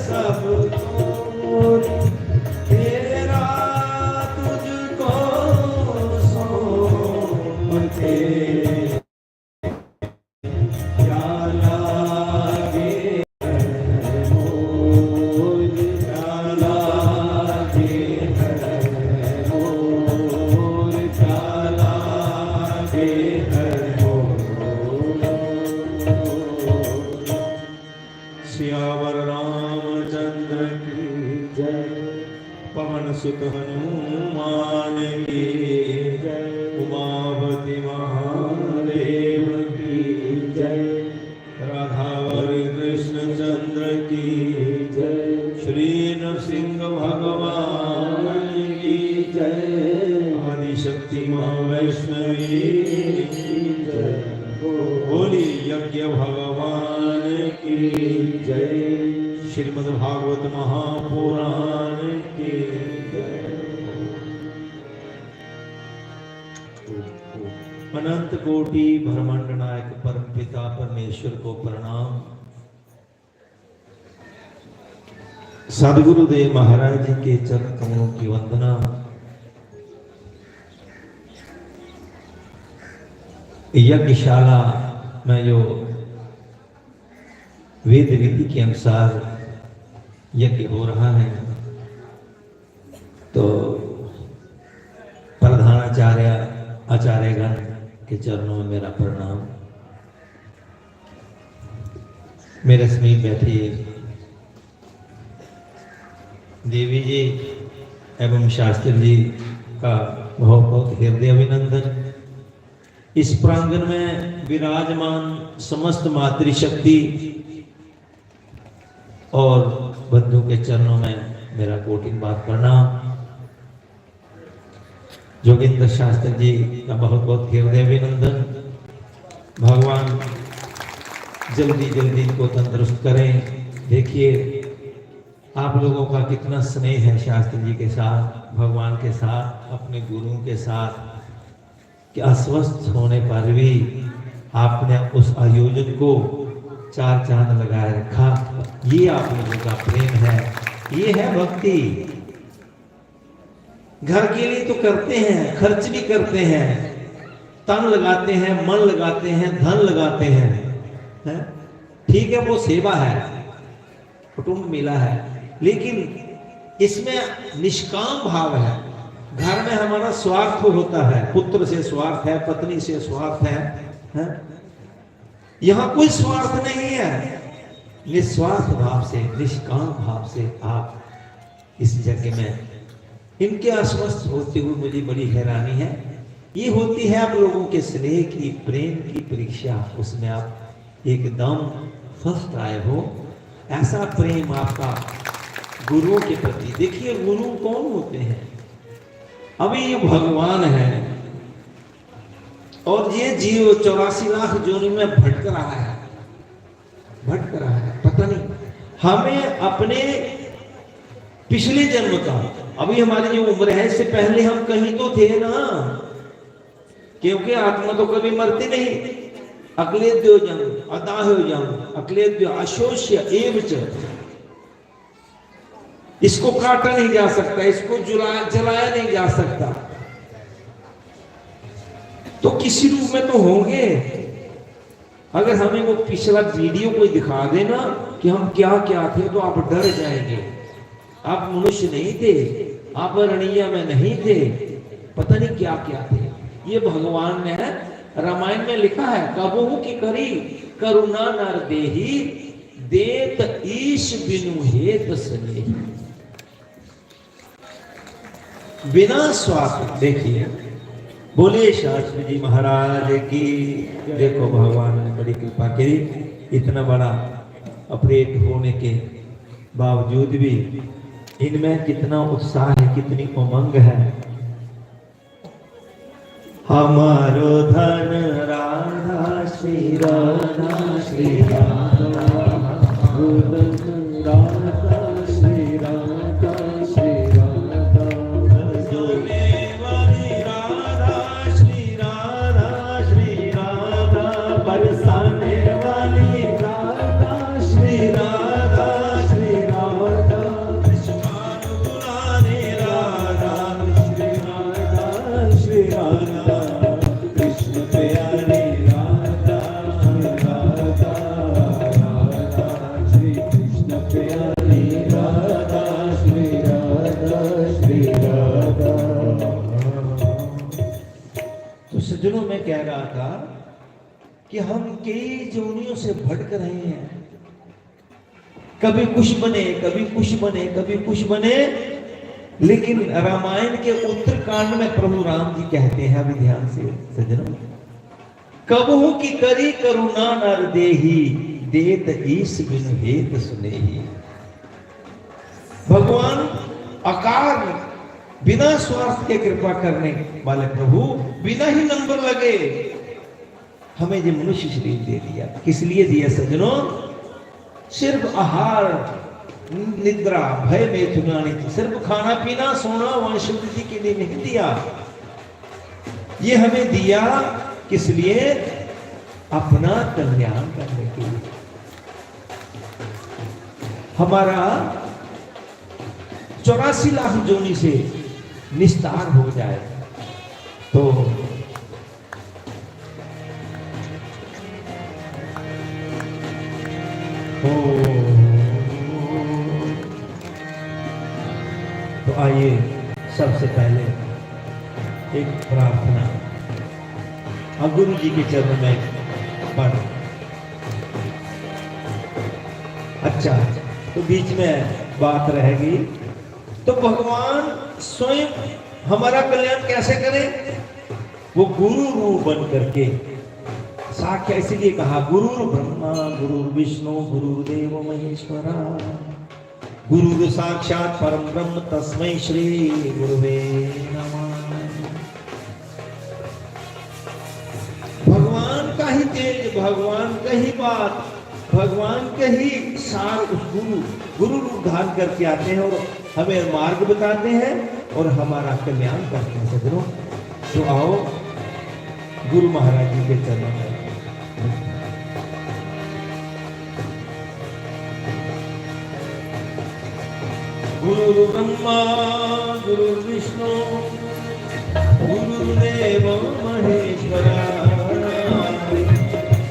सब तोरी, तेरा तुझको सौंप के क्या लागे मोर, क्या लागे मोर, क्या लागे मोर। सियावर रामचंद्र की जय। पवन सुत हनुमान की जय। उमावती महादेव की जय। राधावर कृष्ण चंद्र की जय। श्री नरसिंह भगवान की जय। आदिशक्ति माँ वैष्णवी की जय। बोली यज्ञ भगवान की जय। श्रीमद् भागवत महापुराण की जय। अनंत कोटि ब्रह्मांड नायक परम पिता परमेश्वर को प्रणाम। सदगुरुदेव महाराज जी के चरण कमलों की वंदना। यज्ञशाला में जो वेद विधि के अनुसार यज्ञ हो रहा है, तो प्रधानाचार्य आचार्यगण के चरणों में मेरा प्रणाम। मेरे समीप बैठी देवी जी एवं शास्त्री जी का बहुत बहुत हृदय अभिनंदन। इस प्रांगण में विराजमान समस्त मातृशक्ति और बंधु के चरणों में मेरा कोटिन बात प्रणाम। जोगिंद्र शास्त्री जी का बहुत बहुत हृदय अभिनंदन। भगवान जल्दी जल्दी इनको तंदुरुस्त करें। देखिए आप लोगों का कितना स्नेह है शास्त्री जी के साथ, भगवान के साथ, अपने गुरुओं के साथ, कि अस्वस्थ होने पर भी आपने उस आयोजन को 4 चांद लगाए रखा। ये आप लोगों का प्रेम है, ये है भक्ति। घर के लिए तो करते हैं, खर्च भी करते हैं, तन लगाते हैं, मन लगाते हैं, धन लगाते हैं, ठीक है, वो सेवा है, कुटुंब मिला है, लेकिन इसमें निष्काम भाव है। घर में हमारा स्वार्थ होता है, पुत्र से स्वार्थ है, पत्नी से स्वार्थ है? यहां कोई स्वार्थ नहीं है। निस्वार्थ भाव से, निष्काम भाव से आप इस जगह में, इनके अस्वस्थ होते हुए मुझे बड़ी हैरानी है। ये होती है आप लोगों के स्नेह की, प्रेम की परीक्षा, उसमें आप एकदम फर्स्ट आए हो। ऐसा प्रेम आपका गुरुओं के प्रति। देखिए गुरु कौन होते हैं? अभी ये भगवान है और ये जीव 84 लाख जोनी में भटक रहा है, पता नहीं हमें अपने पिछले जन्म का, अभी हमारी जो उम्र है इससे पहले हम कहीं तो थे ना, क्योंकि आत्मा तो कभी मरती नहीं। अक्लेद्यो जन्म अदाह्यो जन्म अक्लेद्यो अशोष्य एवच, इसको काटा नहीं जा सकता, इसको जलाया नहीं जा सकता, तो किसी रूप में तो होंगे। अगर हमें वो पिछला वीडियो कोई दिखा देना कि हम क्या क्या थे तो आप डर जाएंगे। आप मनुष्य नहीं थे, आप रणिया में नहीं थे, पता नहीं क्या क्या थे। ये भगवान ने रामायण में लिखा है, कबहू की करी करुणा नर देही, देत ईश बिनु हेत स्नेही। बिना स्वार्थ, देखिए बोले शास्त्री जी महाराज की। देखो भगवान ने बड़ी कृपा करी, इतना बड़ा ऑपरेट होने के बावजूद भी इनमें कितना उत्साह है, कितनी उमंग है। हमारो धन राधा श्री राधा श्री राधा, राधा श्री राधा श्री राधा, जोने वाली राधा श्री राधा श्री राधा, बरसाने वाली राधा श्री राधा श्री राधा, बुलाने राधा श्री राधा श्री राधा, कृष्ण प्यारी राधा राधा राधा, श्री कृष्ण प्यारी राधा श्री राधा श्री राधा। तो सज्जनों में कह रहा था कि हम कई जोनियों से भटक रहे हैं, कभी कुछ बने, कभी कुछ बने, कभी कुछ बने, लेकिन रामायण के उत्तरकांड में प्रभु राम जी कहते हैं, अभी ध्यान से सज्जनों, कबहू की करी करुणा नर देही, देत ईश बिनु हेत सुनेही। भगवान अकार बिना स्वार्थ के कृपा करने वाले प्रभु, बिना ही नंबर लगे हमें ये मनुष्य शरीर दे दिया। किस लिए दिया सज्जनों? सिर्फ आहार निद्रा भय मैथुनानि, सिर्फ खाना पीना सोना वंश वृद्धि के लिए नहीं दिया। ये हमें दिया किस लिए? अपना कल्याण करने के लिए। हमारा 84 लाख जोनी से निस्तार हो जाए तो आइए सबसे पहले एक प्रार्थना अब गुरु जी के चरणों में पढ़। अच्छा, तो बीच में बात रहेगी, तो भगवान स्वयं हमारा कल्याण कैसे करें? वो गुरु रूप बन करके साख्या, इसीलिए कहा गुरु ब्रह्मा गुरु विष्णु गुरुदेव महेश्वरा। गुरु साक्षात परम ब्रह्म तस्मै श्री गुरुवे नमः। भगवान का ही तेज, भगवान का ही बात, भगवान के ही सार उस गुरु रूप धारण करके आते हैं और हमें मार्ग बताते हैं और हमारा कल्याण करते हैं। सज्जनों, तो आओ गुरु महाराज जी के चरणों में। गुरु ब्रह्मा गुरु विष्णु गुरुदेव महेश्वरा,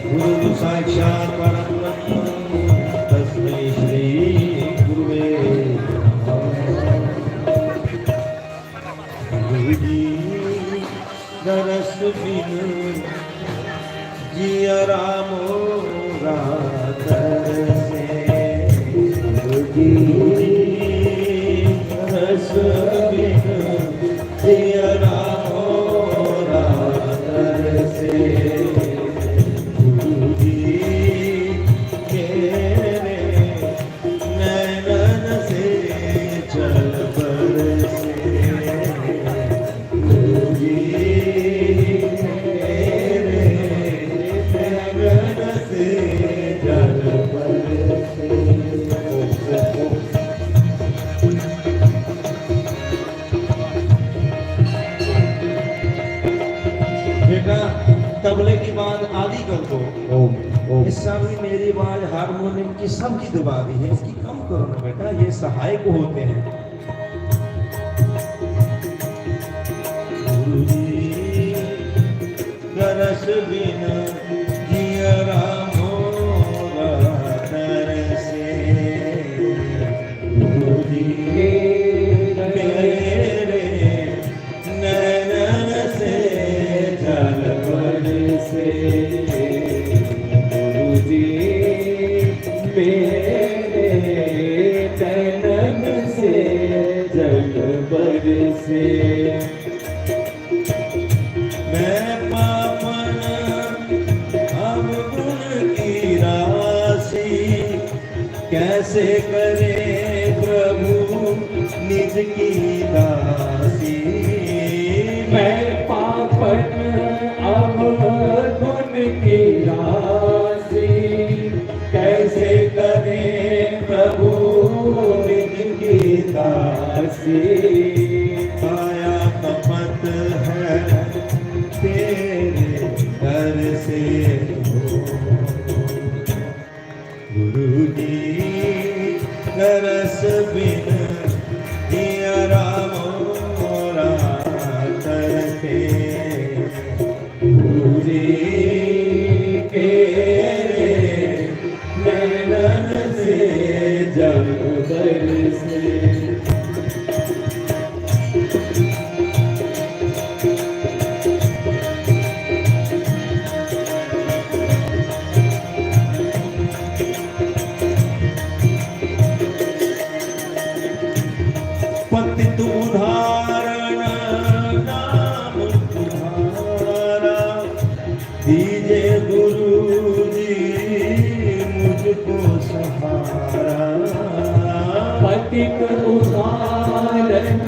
गुरु साक्षात परम ब्रह्म तस्मै श्री गुरुवे नमः। गुरुजी दरस बिन जिया मोरा तरसे, गुरुजी दरस बिन जिया मोरा तरसे, गुरुजी मेरे नैनन से चल बरसे, गुरुजी मेरे नैनन से चल बरसे। बेटा तबले की बात आदि कर दो, इस समय मेरी आवाज हारमोनियम की सबकी दबा दी है, इसकी कम करो ना बेटा, ये सहायक होते हैं। गुरुजी दरस बिन जिया मोरा तरसे, गुरुजी मेरे नैनन से जल बरसे, गुरुजी मेरे नैनन से जल बरसे। मैं पापन अवगुण की राशि, कैसे करे प्रभु निज की दासी। मैं पापन अवगुण की राशि, कैसे करे प्रभु निज की दासी। आया कपट है तेरे घर से गुरुजी दरस बिन जिया मोरा तरसे, गुरुजी तेरे नैनन से जल बरसे। पतित उदाहरण नाम तुम्हारा, दीजे गुरु जी मुझको सहारा। पतित उदाहरण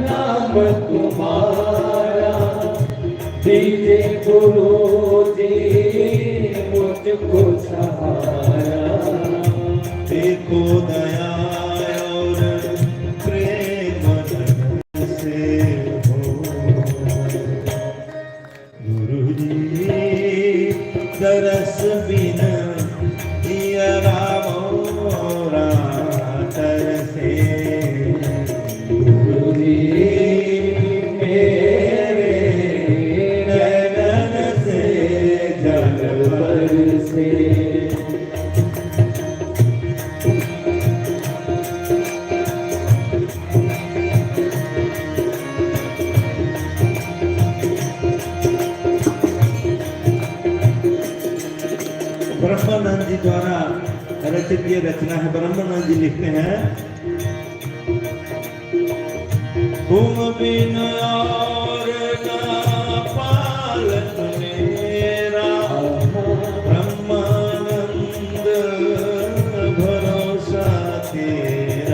नाम तुम्हारा, दीजे गुरु जी मुझको सहारा। देखो दया दरस बिन जिया मोरा तरसे, गुरुजी मेरे नैनन से जल बरसे। ब्रह्मानंद जी द्वारा रचित ये रचना है। ब्रह्मानंद जी लिखते हैं, तुम बिन और ना पालक मेरा, ब्रह्मानंद भरोसा तेरा।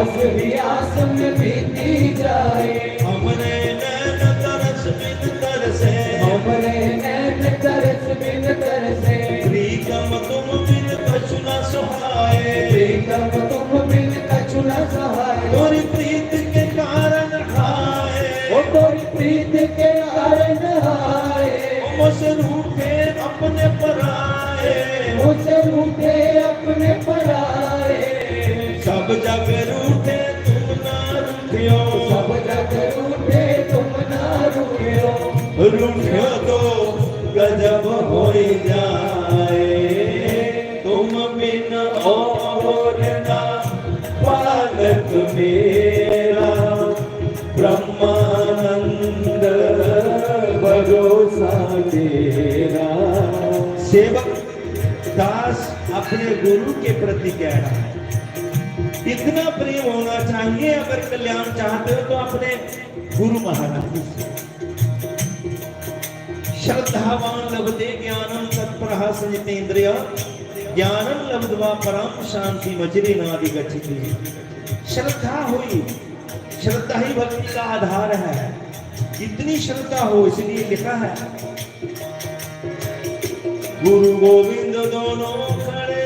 आस ही आस में बीती जाए, हमरे नैन तरस बिन तरसे, हमरे नैन तरस बिन तरसे, प्रीतम तुम बिन कछु न सुहाए, प्रीतम तुम बिन कछु न सहाय, तोरी प्रीत के कारण हाय, ओ तोरी प्रीत के कारण हाय, मुझसे रूठे अपने पराए, मुझसे रूठे अपने पराए, सब जग रूठे तुम ना रूठियो, सब जग रूठे तुम ना रूठियो, रूठियो तो गजब हो जाए, तुम बिन और ना पालक मेरा, ब्रह्मानंद भरोसा तेरा। सेवक दास अपने गुरु के प्रति कह रहा है, इतना प्रेम होना चाहिए, अगर कल्याण चाहते हो तो अपने गुरु महाराज से। श्रद्धावान लभते ज्ञानम तत्परः संजितेन्द्रिय, ज्ञानम लब्ध्वा परम शांति मजरे नादि गच्छति। श्रद्धा हुई, श्रद्धा ही भक्ति का आधार है। जितनी श्रद्धा हो, इसलिए लिखा है गुरु गोविंद दोनों खड़े,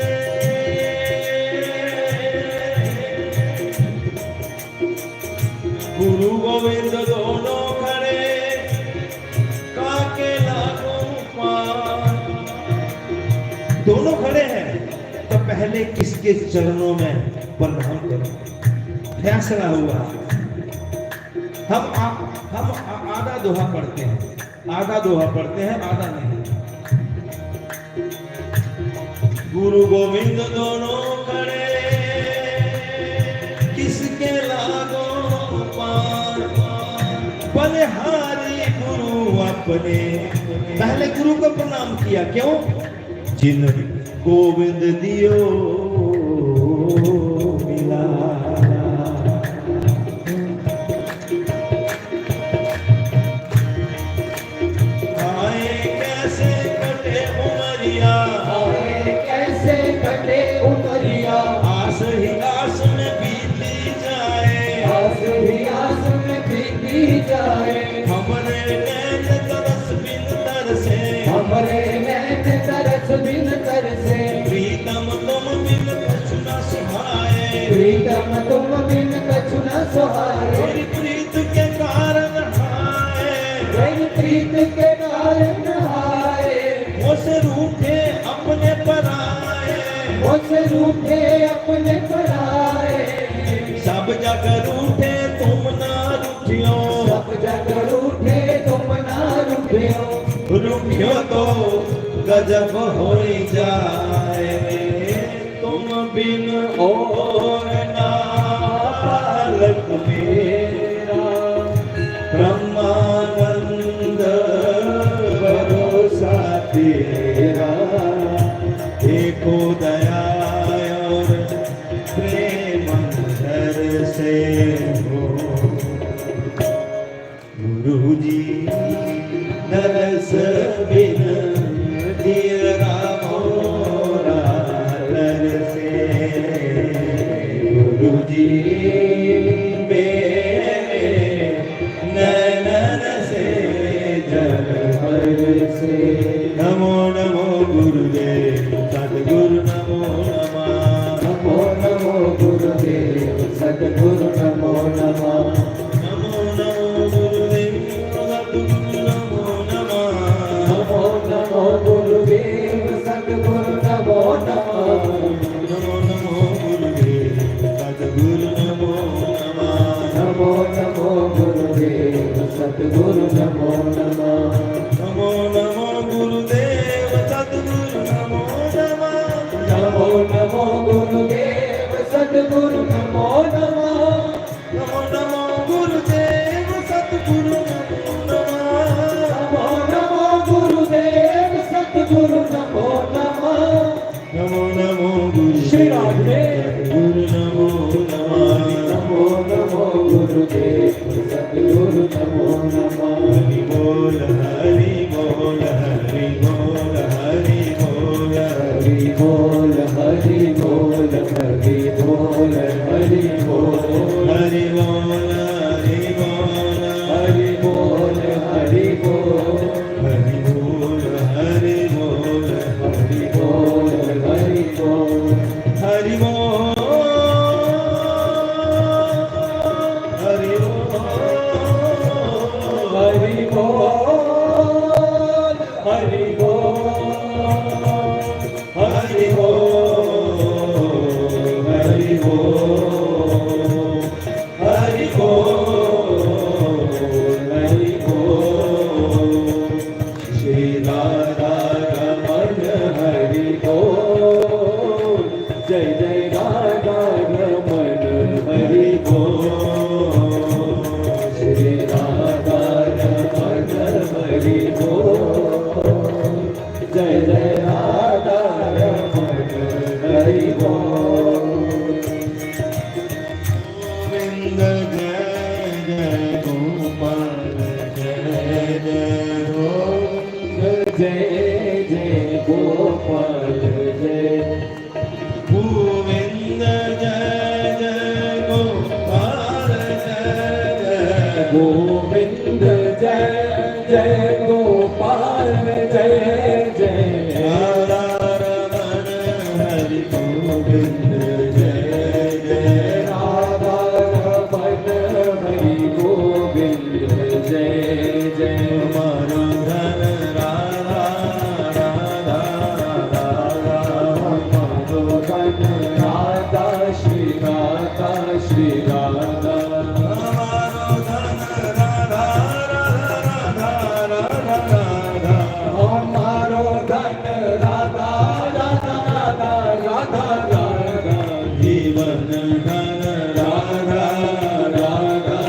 गुरु गोविंद दोनों खड़े, काके लागू पार। दोनों खड़े हैं तो पहले किसके चरणों में प्रणाम करो। फैसला हुआ। हम आधा दोहा पढ़ते हैं, आधा दोहा पढ़ते हैं, आधा नहीं। गुरु गोविंद दोनों खड़े, किसके लागो पार, बलिहारी गुरु अपने। पहले गुरु को प्रणाम किया, क्यों? जिन गोविंद दियो मिला। आए कैसे कटे उमरिया, आए कैसे कटे उमरिया, आस ही आस में बीती जाए, आस ही आस में बीती जाए, हमरे नैन तरस बिन तरसे, हमरे नैन तरस बिन तरसे, प्रीतम तुम बिन कछु न सुहाए, प्रीतम तुम बिन कछु न सहाय, तेरी प्रीत के कारण हाय, तेरी प्रीत के कारण हाय, मुझसे रूठे अपने पराए, मुझसे रूठे अपने पराए, सब जग रूठे तुम ना रूठियो, सब जग रूठे तुम ना रूठियो, रूठियो तो गजब हो जाए, तुम बिन और ना पालक मेरा, ब्रह्मानंद भरोसा तेरा। एको दया और प्रेम अंदर से हो, गुरु जी दरस बिन दियरा मोरा तरसे, गुरु जी मेरे नैनन से जल बरसे। नमो नमो गुरुदेव सद्गुरु नमो नमः, नमो नमो गुरुदेव सद्गुरु नमो नमः, नमो नमो गुरुदेव सद्गुरु नमो नमः, नमो नमो गुरुदेव सद्गुरु नमो नमः, नमो नमो गुरुदेव सद्गुरु नमो नमः, नमो नमो गुरुदेव सद्गुरु नमो नमः, नमो नमो गुरुदेव सद्गुरु नमो नमः, नमो नमो गुरुदेव सद्गुरु नमो नमः, नमो नमो गुरुदेव सद्गुरु नमो नमः, नमो नमो गुरुदेव सद्गुरु नमो नमः, नमो नमो गुरु श्री राधे गुरु नमो नमः, नमो नमो गुरुदेव सद्गुरु नमो नमः, हरि बोल हरि बोल हरि बोल हरि बोल हरि बोल हरि बोल हरि बोल हरि बोल जय गोविंद जय जय गोपाल जय जय गोविंद जय जय गोपाल जय जय राधा रमण हरि गोविंद जय जय राधा रमण हरि गोविंद जय जय हमारा धन राधा राधा राधा हमारो धन राधा श्री राधा श्री राधा हमारो धन राधा राधा राधा राधा हमारो धन राधा राधा राधा राधा राधा जीवन धन राधा राधा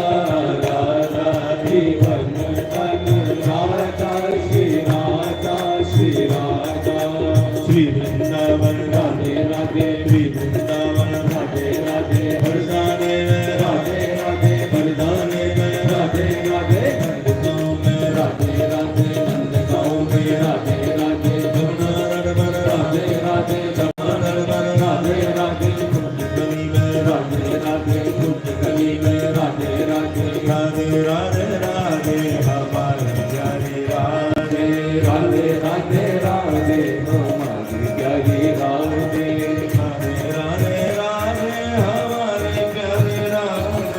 राधा जीवन धन राधा श्री राधा श्री राधा श्री वृंदावन राधे राधे श्री वृंदावन राधे राधे बरसाने में राधे राधे बरदाने में राधे राधे गाँव में राधे राधे नंदगांव में राधे राधे जमुना नर्मदा राधे राधे नर्मदा राधे राधे गली में राधे राधे कुछ गली में राधे राधे राधे राधे राधे हमारे प्यारे राधे राधे राधे राधे हमारी प्यारी राधे राधे राधे राधे हमारे प्यारे राधे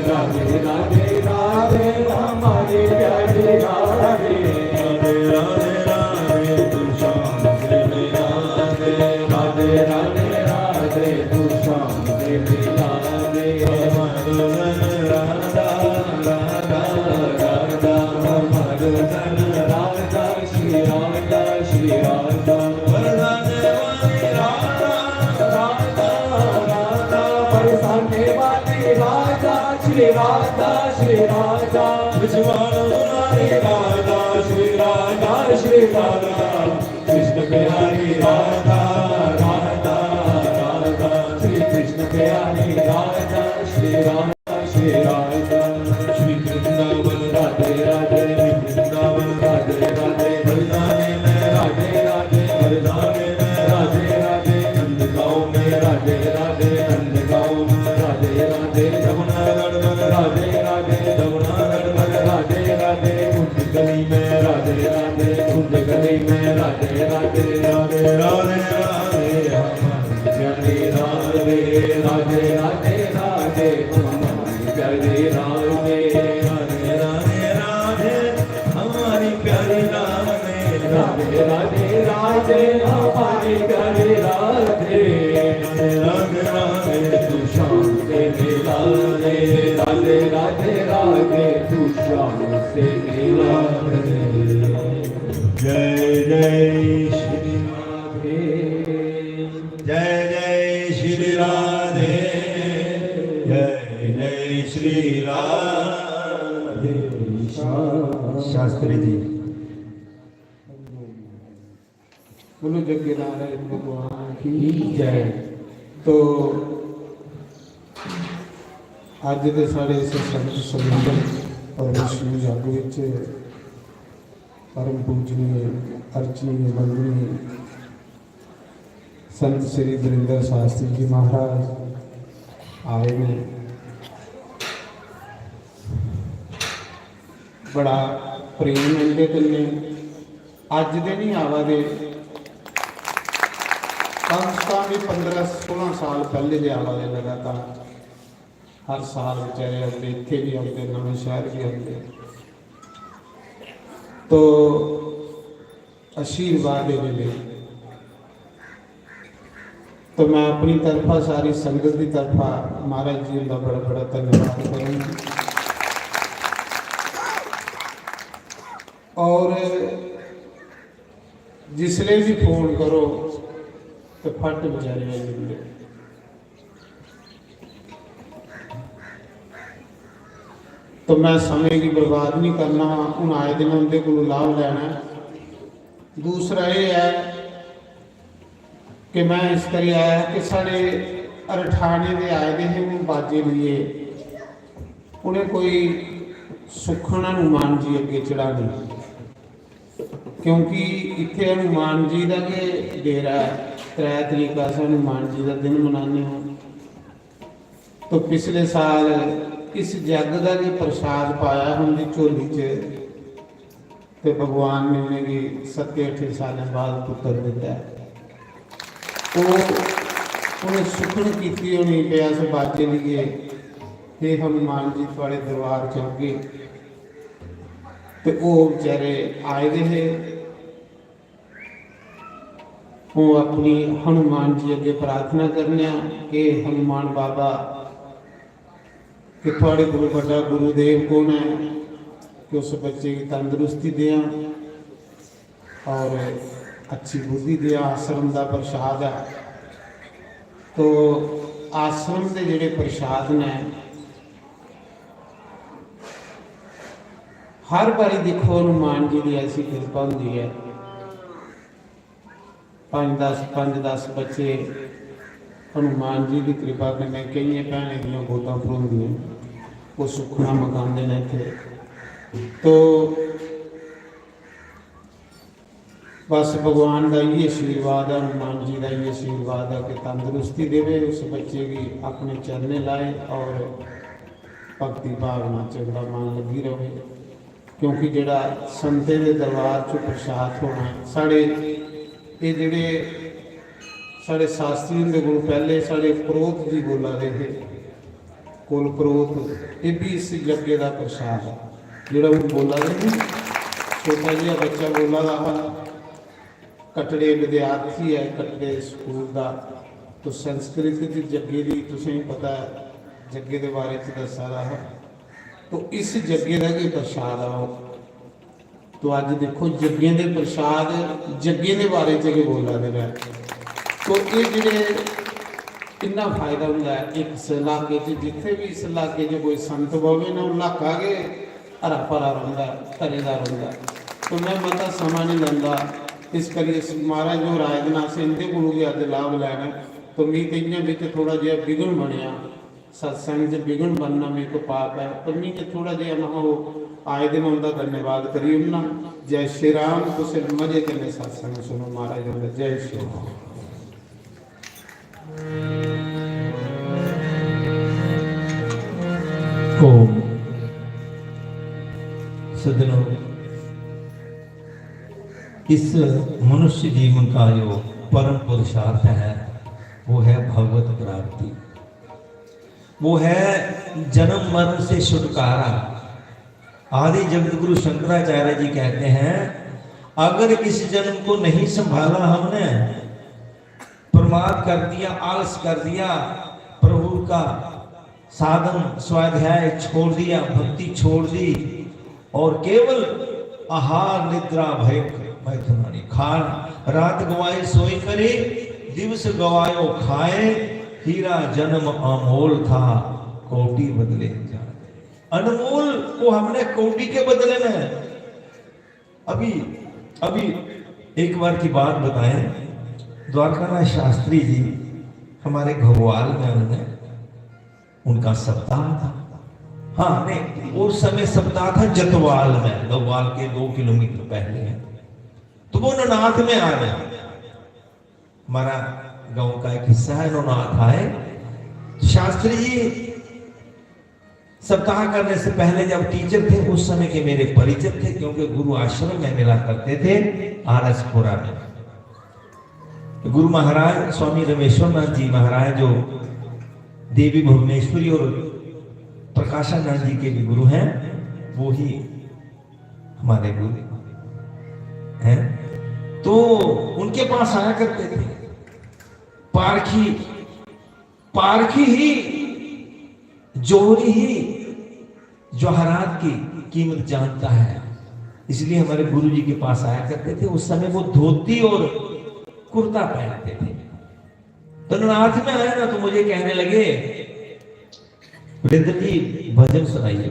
राधे राधे राधे हमारी प्यारी राधे राधे राधे राधे तू शाम से मेरा दे राधे राधे राधे तू शाम से मिला दे हमारो धन राधा राधा राधा हमारो धन राधा श्री राधा श्री राधा बरसाने वाली राधा राधा राधा बरसाने वाली राधा श्री राधा श्री राधा बिछवाड़ों वाली राधा श्री राधा श्री राधा कृष्ण प्यारी राधा राधा राधा श्री कृष्ण प्यारी राधा श्री राधा श्री राधा श्री वृंदावन राधे राधे वृंदावन राधे राधे बरसाने में राधे राधे बरसाने में राधे राधे नंदगांव में राधे राधे नंदगांव में राधे राधे जमुना नर्मदा राधे राधे जमुना नर्मदा राधे राधे कुंज गली में राधे राधे कुंज गली में राधे राधे राधे राधे राधे हमारे प्यारे राधे राधे राधे राधे हमारी प्यारे राधे राधे राधे राधे हमारी प्यारी राधे राधे राधे राधे हमारी प्यारे राधे राधे राधे तू शाम से मिला दे राधे राधे राधे तू शाम से मिला दे जय जय श्री राधे जय जय श्री राधे जय जय श्री राधे शास्त्री जी बोलो जगह नारायण भगवान की जय। तो ਅੱਜ ਦੇ ਸਾਡੇ ਇਸ ਸੰਤ ਸਮੂਹ ਪਰਮੇਸ਼ਵਰ ਜਗ ਵਿੱਚ परम पूजनीय अर्चनीय वंदनीय संत श्री धीरेन्द्र शास्त्री जी महाराज आए ने बड़ा प्रेम मिलते कन्ने अज दे नहीं आवा दे कम से कम भी 15-16 साल पहले दे आवा दे लगातार हर साल बेचारे आते इत्थे भी आते नवे शहर भी आते तो आशीर्वाद देने लिए तो मैं अपनी तरफा सारी संगत की तरफा महाराज जी का बड़ा बड़ा धन्यवाद करूँगा। और जिसले भी फोन करो तो फट बेचारे मिले तो मैं समय की बर्बाद नहीं करना हूँ आए दिन उनके को लाभ लेना। दूसरा ये है कि मैं इस करी आया कि साढ़े अरठाने के आए दे हैं वो बाजे लिए उन्हें कोई सुखना मान जी अगे चढ़ानी क्योंकि इतने हनुमान जी का कि डेरा है, 3 तरीक अस हनुमान जी का दिन मनाने हो। तो पिछले साल इस जग का जो प्रसाद पाया उनकी झोली च, तो भगवान ने उन्हें 7-8 साल बाद पुत्र दिता है। तो उन्हें सुखन की होनी पे अस बाजे लिए हे हनुमान जी थोड़े दरबार च आगे, तो वो बेचारे आए दे है। वो अपनी हनुमान जी अगे प्रार्थना करने कि हनुमान बाबा कि थोड़े गुरु बड़ा गुरुदेव कौन है कि उस बच्चे की तंदुरुस्ती दें और अच्छी बुद्धि दें। आश्रम का प्रसाद है, तो आश्रम के जोड़े प्रसाद ने हर बारी देखो हनुमान जी की ऐसी कृपा होती है। 5-10 बच्चे हनुमान जी की कृपा करने कई भैन दियाँ गोदा भरोंदियाँ, वो सुखना मकाते हैं इतने। तो बस भगवान का ये आशीर्वाद है, हनुमान जी का ये आशीर्वाद है कि तंदुरुस्ती देवे, उस बच्चे की अपने चरने लाए और भक्ति भावना च मन लगी रहे। क्योंकि जोड़ा संते के दरबार चो प्रसाद होना है, साढ़े ये जोड़े साढ़े शास्त्री के गुरु पहले साढ़े प्रोत जी बोला रहे थे, कुल प्रोत ये भी इस यज्ञ का प्रसाद है। जोड़ा वो बोला रहे छोटा जिहा बच्चा बोला रहा, कटड़े विद्यार्थी है कटड़े स्कूल का। तो संस्कृत की जग्गे की तुसें पता है, जग्गे के बारे में दसा रहा। तो इस जग्गे का भी प्रसाद आओ। तो अज देखो जग्गे के प्रसाद जग्गे के बारे में बोला दे रहा। तो ये जोड़े कितना फायदा होंगे एक इलाके जिथे भी इस इलाके कोई संत बोवे ना इलाका के हरा भरा रहा धरेदार रहा। तो मैं मता समा नहीं लेंदा, इस करिए महाराज जो राय देना से इनके को भी अज लाभ लैना। तो मी तो इन्हें थोड़ा जहा विघन बनया, सत्संग च विघन बनना मेरे को पाप है। पर मी थोड़ा जहा ना हो आए दिन उनका धन्यवाद करिए ना। जय श्री राम। तो सिर्फ मजे के सत्संग सुनो महाराज। जय श्री राम। ओम सज्जनों, इस मनुष्य जीवन का जो परम पुरुषार्थ है वो है भगवत प्राप्ति, वो है जन्म मरण से छुटकारा। आदि जगत गुरु शंकराचार्य जी कहते हैं अगर इस जन्म को नहीं संभाला हमने, प्रमाद कर दिया, आलस कर दिया, प्रभु का साधन स्वाध्याय छोड़ दिया, भक्ति छोड़ दी और केवल आहार निद्रा भय मैथुनानी खान, रात गवाए सोई करे, दिवस गवायो खाए, हीरा जन्म अमोल था कोटि बदले जाए। अनमोल को हमने कोटि के बदले में। अभी एक बार की बात बताएं, द्वारकानाथ शास्त्री जी हमारे घगवाल में उन्होंने उनका सप्ताह था। हाँ नहीं, उस समय सप्ताह था जतवाल में, घगवाल के 2 किलोमीटर पहले है। तो वो नौनाथ में आ गए, हमारा गांव का एक हिस्सा है नौनाथ आए। शास्त्री जी सप्ताह करने से पहले जब टीचर थे उस समय के मेरे परिचित थे, क्योंकि गुरु आश्रम में मिला करते थे आरसपुरा में। गुरु महाराज स्वामी रमेश्वरनाथ जी महाराज जो देवी भुवनेश्वरी और प्रकाशानंद जी के भी गुरु हैं, वो ही हमारे गुरु हैं। तो उनके पास आया करते थे। पारखी ही जोहरी ही जवाहरात की कीमत जानता है, इसलिए हमारे गुरु जी के पास आया करते थे। उस समय वो धोती और कुर्ता पहनते थे। तो नाथ में आए ना तो मुझे कहने लगे वीरेंद्र जी भजन सुनाइए।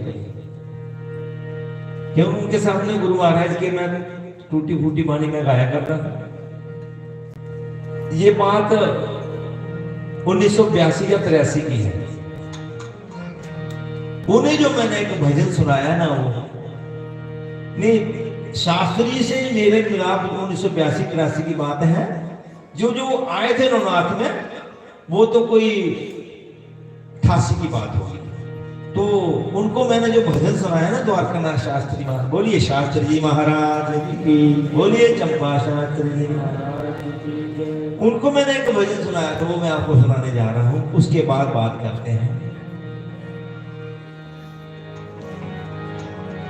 क्यों? उनके सामने गुरु महाराज के मैं टूटी फूटी बानी में गाया करता था। ये बात 1982 या 83 की है। उन्हें जो मैंने एक भजन सुनाया ना, वो नहीं शास्त्री से मेरे मिलाप 1982-83 की बात है। जो आए थे नवनाथ में वो तो कोई 88 की बात होगी। तो उनको मैंने जो भजन सुनाया ना द्वारकानाथ शास्त्री महाराज, बोलिए शास्त्री जी महाराज की, बोलिए चंपा शास्त्री जी महाराज की। उनको मैंने एक भजन सुनाया था, वो मैं आपको सुनाने जा रहा हूं, उसके बाद बात करते हैं।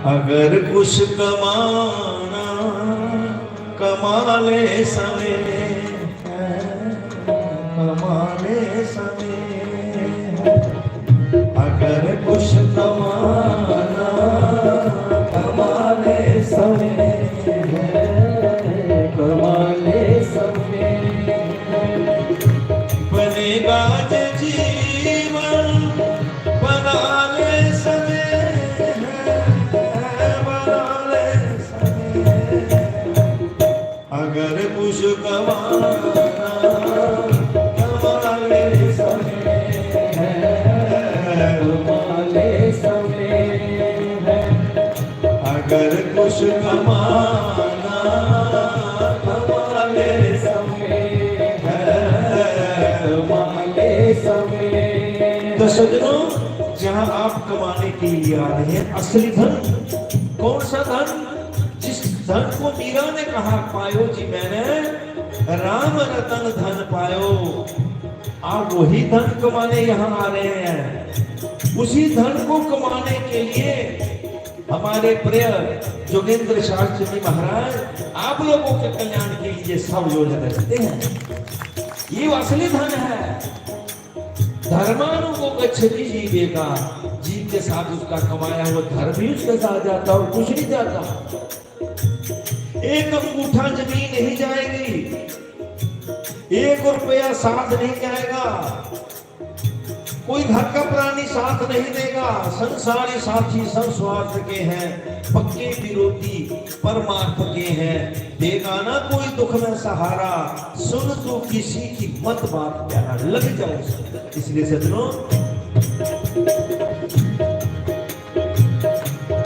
अगर कुछ कमाना कमाले समय, कमाले समय, अगर कुछ कमाना कमाले समय, कमाले समय, बनेगा जो जीवन बना ले समय, बना ले समय, अगर कुछ कमाना कमाले समय, कमाले समय, अगर कुछ कमाना कमाले समय, कमाले समय। तो सज्जनों, जहां आप कमाने के लिए आ रहे हैं, असली धन कौन सा धन? जिस धन को मीरा ने कहा, पायो जी मैंने राम रतन धन पायो। आप वही धन कमाने यहाँ आ रहे हैं। उसी धन को कमाने के लिए हमारे प्रिय जोगेंद्र शास्त्री जी महाराज आप लोगों के कल्याण के लिए सब योजना रखते हैं। ये असली धन है। धर्मानु को गच्छति जीवेगा, जीव के साथ उसका कमाया हुआ धर्म भी उसके साथ जाता और कुछ नहीं जाता। एक अंगूठा जमीन नहीं जाएगी, 1 रुपया साथ नहीं जाएगा, कोई घर का प्राणी साथ नहीं देगा। संसारी साथी संस्वार्थ के हैं, पक्के विरोधी परमार्थ के हैं। देगा ना कोई दुख में सहारा, सुन तो किसी की मत बात प्यारा, लग जाओ। इसलिए सज्जनों,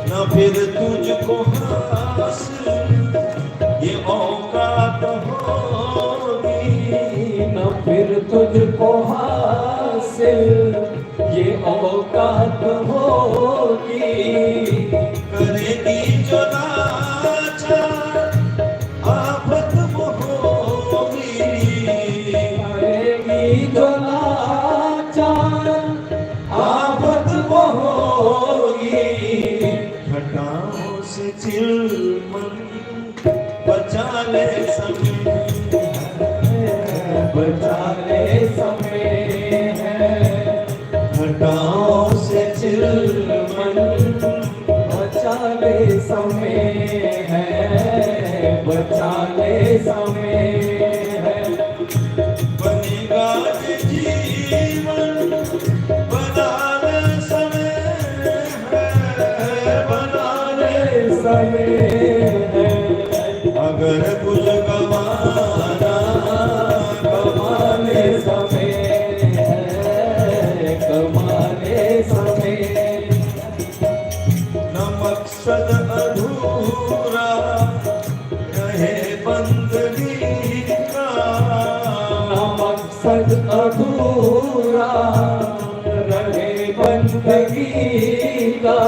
न फिर तुझको हासिल ये औकात होगी, न फिर तुझको हासिल ये औकात होगी, करेगी जो लाचार आफत होगी, करेगी जो लाचार आफत होगी। घटाओं से चिलमन बचा ले समय, बचा ले समय है। घटाओं से चिलमन बचा ले समय है, बचा ले समय है। बनेगा जो जीवन बना ले समय है, बना ले समय है। अगर कुछ कमाना कमाले समय है, कमाले समय। न मकसद अधूरा रहे बंदगी का, न मकसद अधूरा रहे बंदगी का।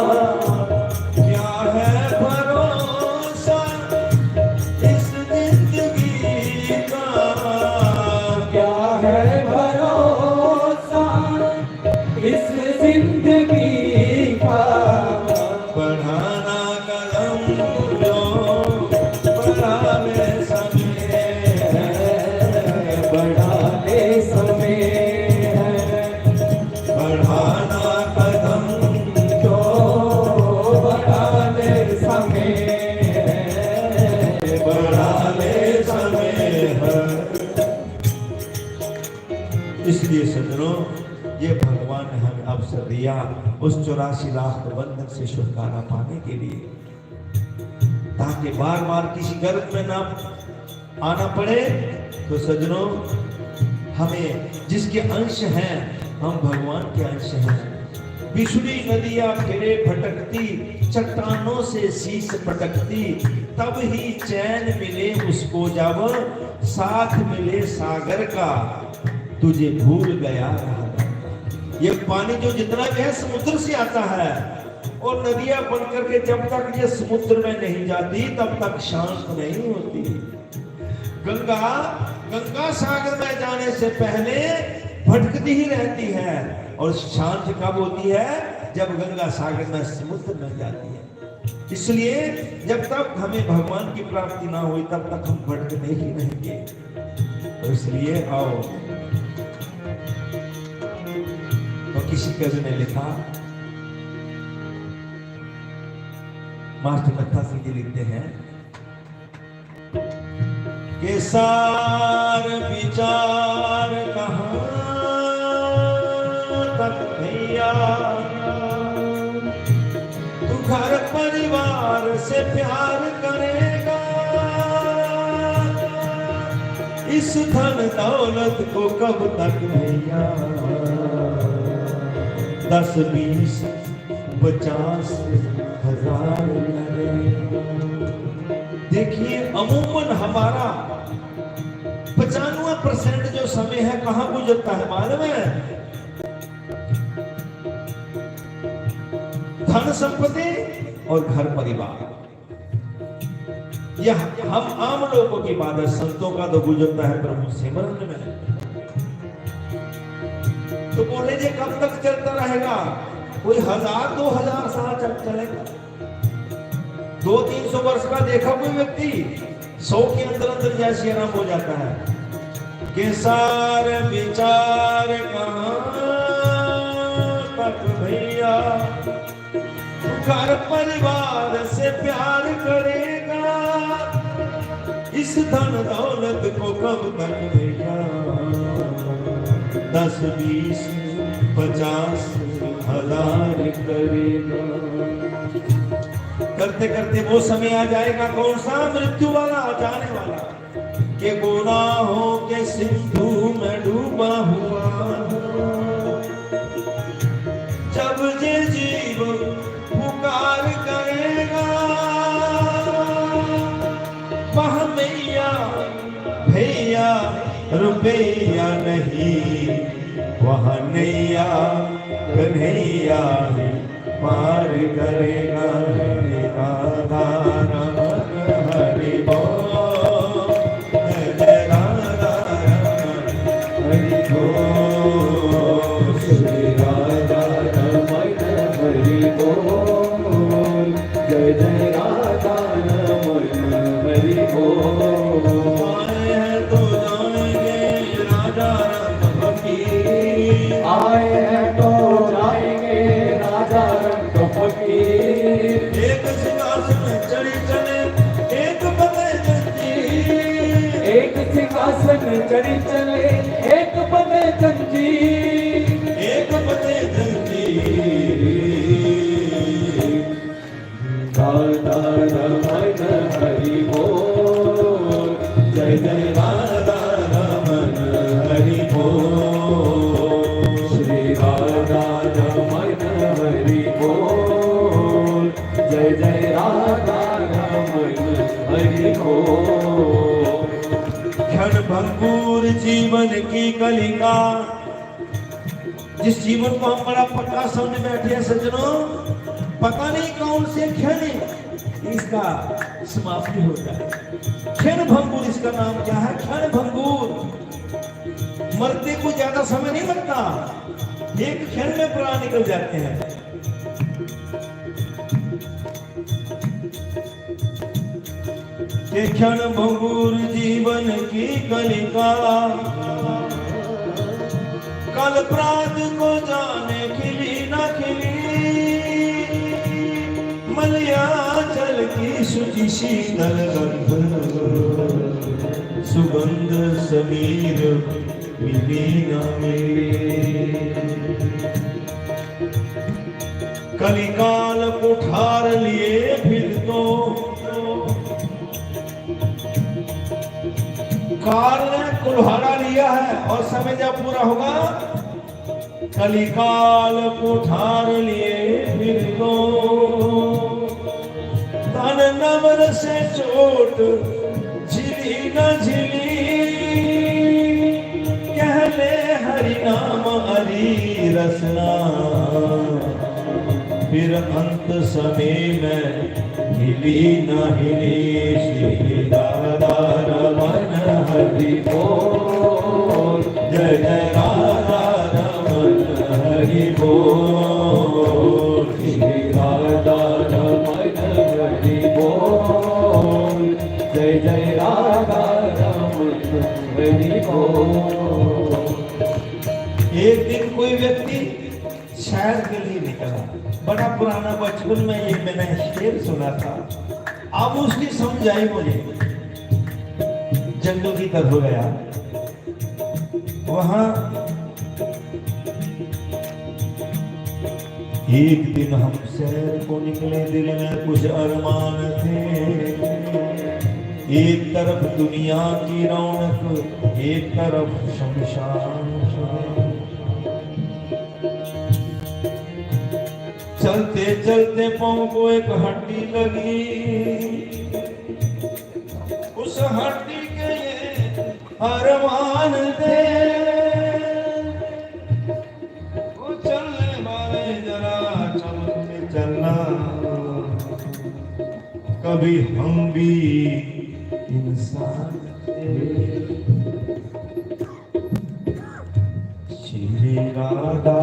क्या है भरोसा इस जिंदगी का, क्या है भरोसा इस जिंदगी का। बढ़ाना कदम जो बढ़ा ले समय है, बढ़ा ले समय है। बढ़ाना कदम जो बढ़ा ले समय है, बढ़ा ले समय है। इसलिए सज्जनों, ये भगवान ने हमें अवसर दिया उस 84 लाख बंधन से छुटकारा पाने के लिए, ताकि बार बार किसी गर्भ में ना आना पड़े। तो सज्जनों, हमें जिसके अंश हैं, हम भगवान के अंश हैं। बिछड़ी नदियां फिरे भटकती, चट्टानों से शीश पटकती, तब ही चैन मिले उसको जब साथ मिले सागर का, तुझे भूल गया राधा। ये पानी जो जितना भी है समुद्र से आता है, और नदियां बनकर के जब तक ये समुद्र में नहीं जाती तब तक शांत नहीं होती। गंगा सागर में जाने से पहले भटकती ही रहती है, और शांत कब होती है? जब गंगा सागर में समुद्र में जाती है। इसलिए जब तक हमें भगवान की प्राप्ति ना हुई तब तक हम भटकते ही रहेंगे। तो इसलिए आओ। तो किसी कवि ने लिखा, मास्टर कथा सिंह जी लिखते हैं कि सार विचार कहाँ तक भैया, तू घर परिवार से प्यार करेगा, इस धन दौलत को कब तक भैया, 10, 20, 50 हजार लगेगा। देखिए अमूमन हमारा 95% जो समय है कहां गुजरता है मालूम है? धन संपत्ति और घर परिवार। यह हम आम लोगों की बात है, संतों का तो गुजरता है प्रभु सिमरन में। तो बोले जी कब तक चलता रहेगा? कोई 1000, 2000 साल चलेगा। 200-300 वर्ष का देखा कोई व्यक्ति 100 के अंदर अंदर जैसे आराम हो जाता है। के सार विचार कहाँ तक भैया, घर परिवार से प्यार करेगा, इस धन दौलत को कब तक भैया, 10, 20, 50 हजार करेगा। करते करते वो समय आ जाएगा, कौन सा? मृत्यु वाला, जाने वाला, के गुनाहों के सिंधु में डूबा हुआ हूं, जब ये जीव पुकार करेगा, वह मैया भैया रुपया नहीं, वह नैया कन्हैया पार करेगा। राधा रमन हरि बोल, जय राधा रमन हरि बोल, श्री राधा रमन हरि बोल, जय जय राधा रमन हरि बोल। आए हैं तो जाएंगे राधा रंग फकीर, आए हैं तो जाएंगे राधा रंग फकीर, एक सिंहासन चढ़ी चले एक बने जंजीर, एक सिंहासन चढ़ी चले एक बने जंजीर, एक बने जंजीर। राधा रमन हरि बोल, जय जय राधा रमन हरि बोल, श्री राधा रमन हरि बोल, जय जय राधा रमन हरि बोल। क्षण भंगुर जीवन की कलिका, जिस जीवन को हम बड़ा पक्का समझ बैठे हैं सज्जनों, पता नहीं कौन से क्षण इसका समाप्ति होता है। क्षण भंगुर इसका नाम क्या है? क्षण भंगुर। मरते को ज्यादा समय नहीं लगता, एक क्षण में प्राण निकल जाते हैं। क्षण भंगुर जीवन की कलिका, कल प्रात को जाने खिली न खिली, मलयाचल की शुचि शीतल गंध, सुगंध समीर मिली न मिली। कलिकाल कुठार लिए फिर तो काल ने कुल्हाड़ा लिया है, और समय जब पूरा होगा कलिकाल कुठार लिए फिर तो तन नमन से चोट झिली न झिली, कह ले हरि नाम हरि रसना, फिर अंत समय में हिली न हिली। श्री राधा रमन हरि बोल, जय जय राधा रमन हरि बोल। श्री राधा रमन हरि बोल, जय जय राधा रमन हरि बोल। एक दिन कोई व्यक्ति शायद गली निकला, बड़ा पुराना, बचपन में ये मैंने शेर सुना था, अब उसकी समझ आई मुझे। जंगल की तरफ गया, वहां एक दिन हम सैर को निकले, दिल में कुछ अरमान थे। एक तरफ दुनिया की रौनक, एक तरफ शमशान। चलते चलते पाँव को एक हड्डी लगी, उस हड्डी के ये अरमान थे। वो चलने वाले जरा चमक के चलना, कभी हम भी इंसान थे। श्री राधा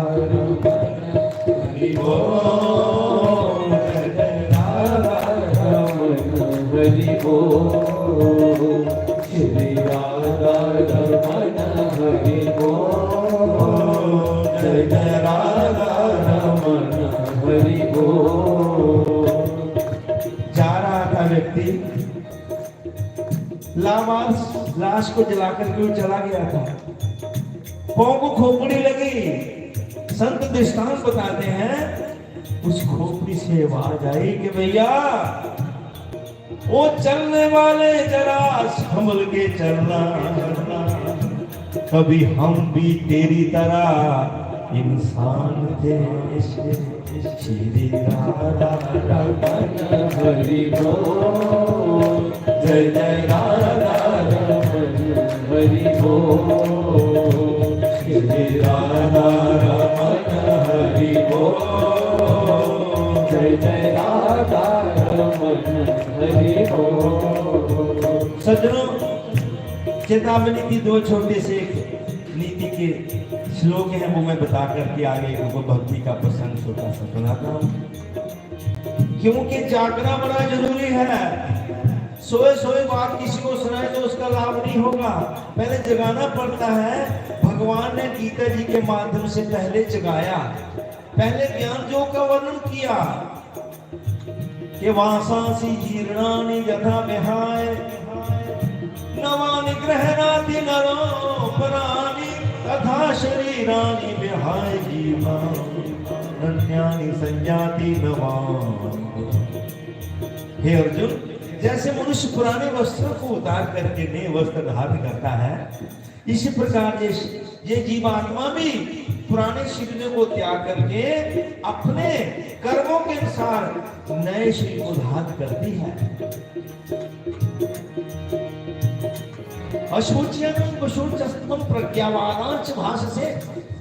हरि बोल, राधा रमन हरि बोल। श्री राधा रमन हरि बोल, जय जय राधा रमन हरि बोल। जा रहा था व्यक्ति, लाश को जलाकर के चला गया था। पाँव को खोपड़ी लगी। संत दृष्टांत बताते हैं, उस खोपड़ी से आवाज आई कि भैया वो चलने वाले जरा संभल के चलना, कभी हम भी तेरी तरह इंसान थे। श्री राधा रमन हरि बोल, जय जय राधा रमन हरि बोल। श्री राधा रमन हरि बोल, जय जय राधा रमन हरि बोल। सज्जनों, चेतावनी की दो छोटे से नीति के श्लोक हैं, वो मैं बता करके आगे उनको भक्ति का प्रसंग छोटा सा सुनाता हूँ, क्योंकि जागना बड़ा जरूरी है। सोए सोए बात किसी को सुनाए तो उसका लाभ नहीं होगा, पहले जगाना पड़ता है। भगवान ने गीता जी के माध्यम से पहले जगाया, पहले ज्ञान योग का वर्णन किया कि वासांसी जीर्णानि यथा विहाय, नवानि गृह्णाति नरो पराणि, तथा शरीराणि विहाय जीवानि, अन्यानि संजाति नवानि। हे अर्जुन, जैसे मनुष्य पुराने वस्त्रों को उतार करके नए वस्त्र धारण करता है, इसी प्रकार ये जीवात्मा भी पुराने शरीर को त्याग करके अपने कर्मों के अनुसार नए शरीर को धारण करती है। अशोच्यम प्रज्ञावानांच भाषसे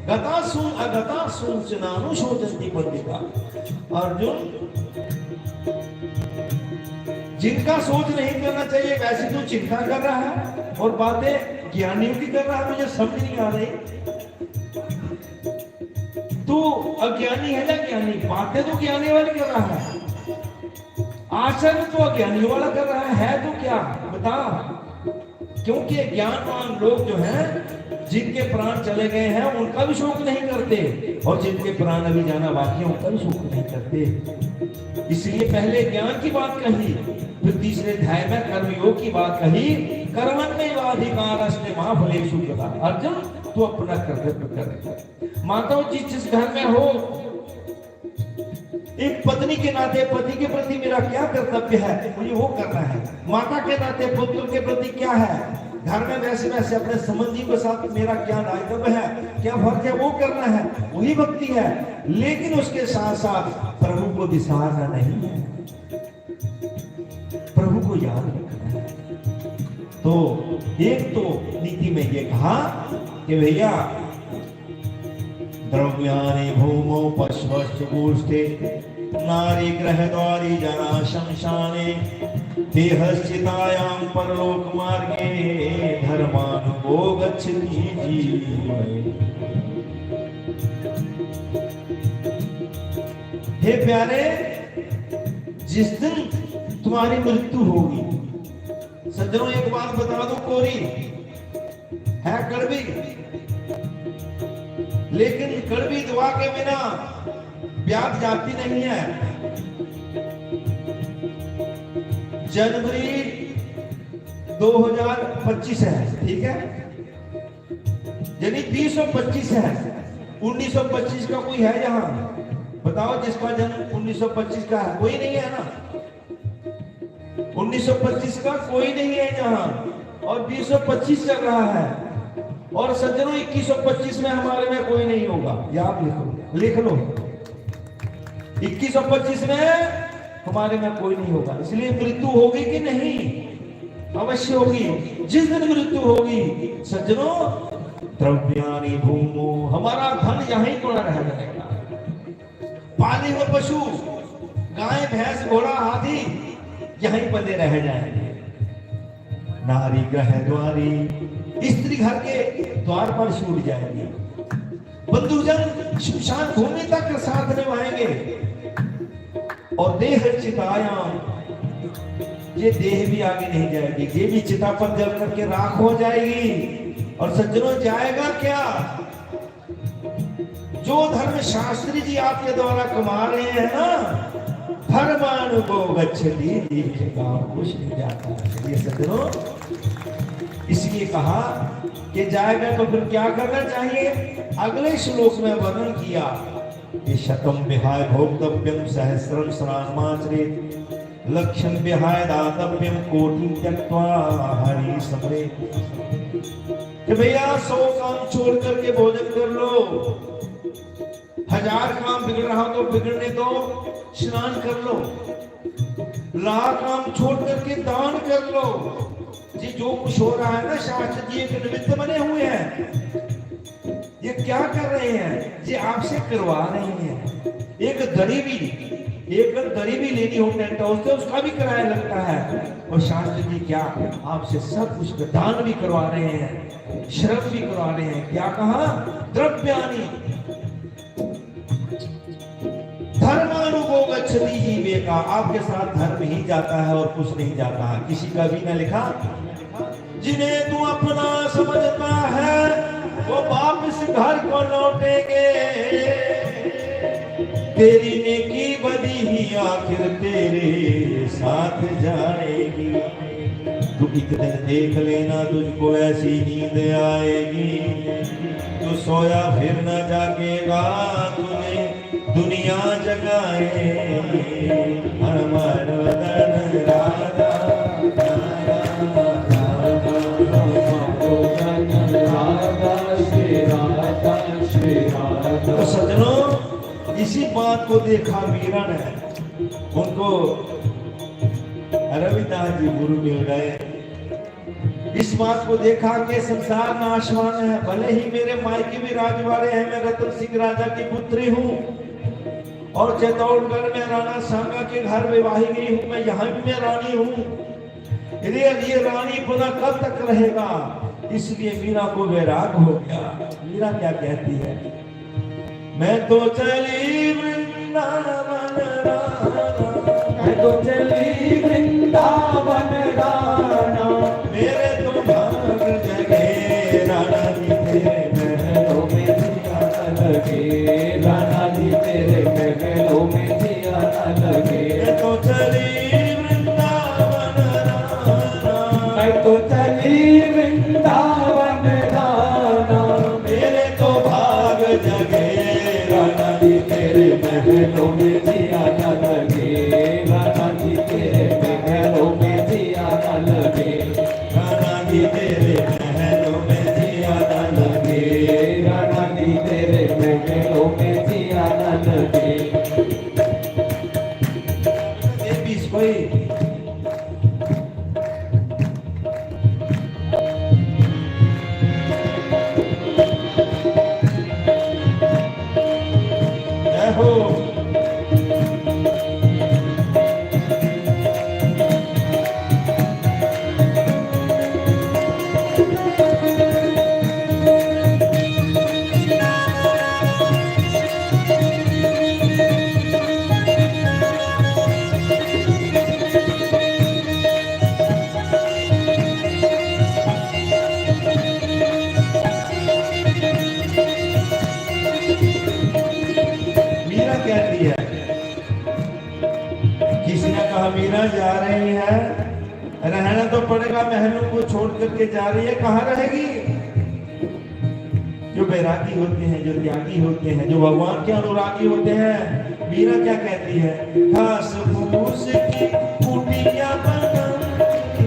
गतासुन अगतासुन नानुशोचन्ति पंडिता। अर्जुन, जिनका सोच नहीं करना चाहिए वैसे तो चिंता कर रहा है, और बातें ज्ञानियों की कर रहा है, मुझे समझ नहीं आ रही। तू अज्ञानी है ना ज्ञानी? बातें तो ज्ञानी वाली कर रहा है, आचरण तो अज्ञानियों वाला कर रहा है तो क्या बता? क्योंकि ज्ञानवान लोग जो हैं, जिनके प्राण चले गए हैं उनका भी शोक नहीं करते, और जिनके प्राण अभी जाना बाकी है उनका भी शोक नहीं करते। इसलिए पहले ज्ञान की बात कही, फिर तीसरे अध्याय में कर्मयोग की बात कही। कर्मण्येवाधिकारस्ते मा फलेषु कदा। अर्जुन, तू अपना कर्तव्य कर। माताओं जी, जिस घर में हो, एक पत्नी के नाते पति के प्रति मेरा क्या कर्तव्य है, मुझे वो करना है। माता के नाते पुत्र के प्रति क्या है, घर में वैसे वैसे अपने संबंधी के साथ मेरा क्या दायित्व है, क्या फर्ज है, वो करना है, वही भक्ति है। लेकिन उसके साथ साथ प्रभु को बिसारना नहीं है। तो एक तो नीति में ये कहा कि भैया द्रव्यानि भूमौ पश्वश्च गोष्ठे नारी ग्रह द्वारी जना शमशाने देहश्चितायां परलोक मार्गे धर्मानुगो गच्छति जीवे। हे प्यारे, जिस दिन तुम्हारी मृत्यु होगी, सज्जनों एक बात बता दो, कोरी है कड़वी, लेकिन कड़वी दवा के बिना प्यास जाती नहीं है। जनवरी 2025 है, ठीक है, यानी 2025 है। 1925 का कोई है यहाँ? बताओ, जिसका जन्म 1925 का है, कोई नहीं है ना? 1925 का कोई नहीं है यहाँ, और 2025 चल रहा है। और सज्जनों 2125 में हमारे में कोई नहीं होगा, याद लिख लो 2125 में हमारे में कोई नहीं होगा। इसलिए मृत्यु होगी कि नहीं? अवश्य होगी। जिस दिन मृत्यु होगी सज्जनों, द्रव्यानि भूमो, हमारा धन यहीं पड़ा रह जाएगा। पाले हुए पशु, गाय भैंस घोड़ा हाथी यहीं पले रह जाएंगे। नारी ग्रह द्वारी, स्त्री घर के द्वार पर छूट जाएंगे। बंधुजन शमशान भूमि तक साथ निभाएंगे। और देह चितायां, ये देह भी आगे नहीं जाएगी, ये भी चिता पर जल करके राख हो जाएगी। और सज्जनों जाएगा क्या? जो धर्म शास्त्री जी आपके द्वारा कमा रहे हैं ना, धर्मानुगो गच्छति, कुछ नहीं जाता है। ये सज्जनों, इसलिए कहा कि जाएगा तो फिर क्या करना चाहिए? अगले श्लोक में वर्णन किया कि शतम विहाय भोक्तव्यम सहस्रम स्नानमाचरेत् लक्षम विहाय दातव्यम कोटि त्यक्त्वा हरि स्मरेत्। कि भैया 100 काम छोड़ करके भोजन कर लो, 1000 काम बिगड़ रहा तो बिगड़ने दो, स्नान कर लो, 1,00,000 काम छोड़ करके दान कर लो। जी जो कुछ हो रहा है ना, शास्त्र जी एक निमित्त बने हुए हैं। ये क्या कर रहे हैं? ये आपसे करवा रहे हैं। एक दरी भी लेनी हो टेंट हाउस से, उसका भी किराया लगता है। और शास्त्र जी क्या आपसे सब कुछ दान भी करवा रहे हैं, श्रम भी करवा रहे हैं। क्या कहा? द्रव्यानि धर्मानुगो गच्छति जीवे का, आपके साथ धर्म ही जाता है और कुछ नहीं जाता है। किसी का भी ना लिखा, जिन्हें तू अपना समझता है वो वापस घर को लौटेंगे। तेरी नेकी बदी ही आखिर तेरे साथ जाएगी। तू एक दिन देख लेना, तुझको ऐसी नींद आएगी, तू सोया फिर न जागेगा, तुझे दुनिया जगाएगी। हमारा वतन राधा तो सज्जनों, इसी बात को देखा मीरा ने, उनको रविदास जी गुरु मिल गए। इस बात को देखा कि संसार नाशवान है, भले ही मेरे मायके भी राजवाड़े हैं, मैं रतन सिंह राजा की पुत्री हूँ और चित्तौड़गढ़ में राणा सांगा के घर विवाही गई हूँ, मैं यहाँ भी मैं रानी हूँ। ये रानी पुनः कब तक रहेगा? इसलिए मीरा को वैराग हो गया। मीरा क्या कहती है? मैं तो चली वृंदावन राना, मैं तो चली वृंदावन राना, मेरे तो भाग जगे राना जी तेरे महलों में जिया लगे, राना जी तेरे महलों में जिया लगे। मैं तो चली वृंदावन राना, मैं तो चली वृंदावन राना, मेरे तो भाग जगे राना जी तेरे महलों में जिया न लगे, राना जी तेरे महलों में जिया न लगे, राना जी तेरे महलों में जिया न लगे। हो। मीरा कहती है, किसी ने कहा मीरा जा रही है, रहना तो पड़ेगा, महलों को छोड़ करके जा रही है, कहाँ रहेगी? जो बैरागी होते हैं, जो त्यागी होते हैं, जो भगवान के अनुरागी होते हैं, मीरा क्या कहती है? घास फूस की कुटिया बनाऊंगी,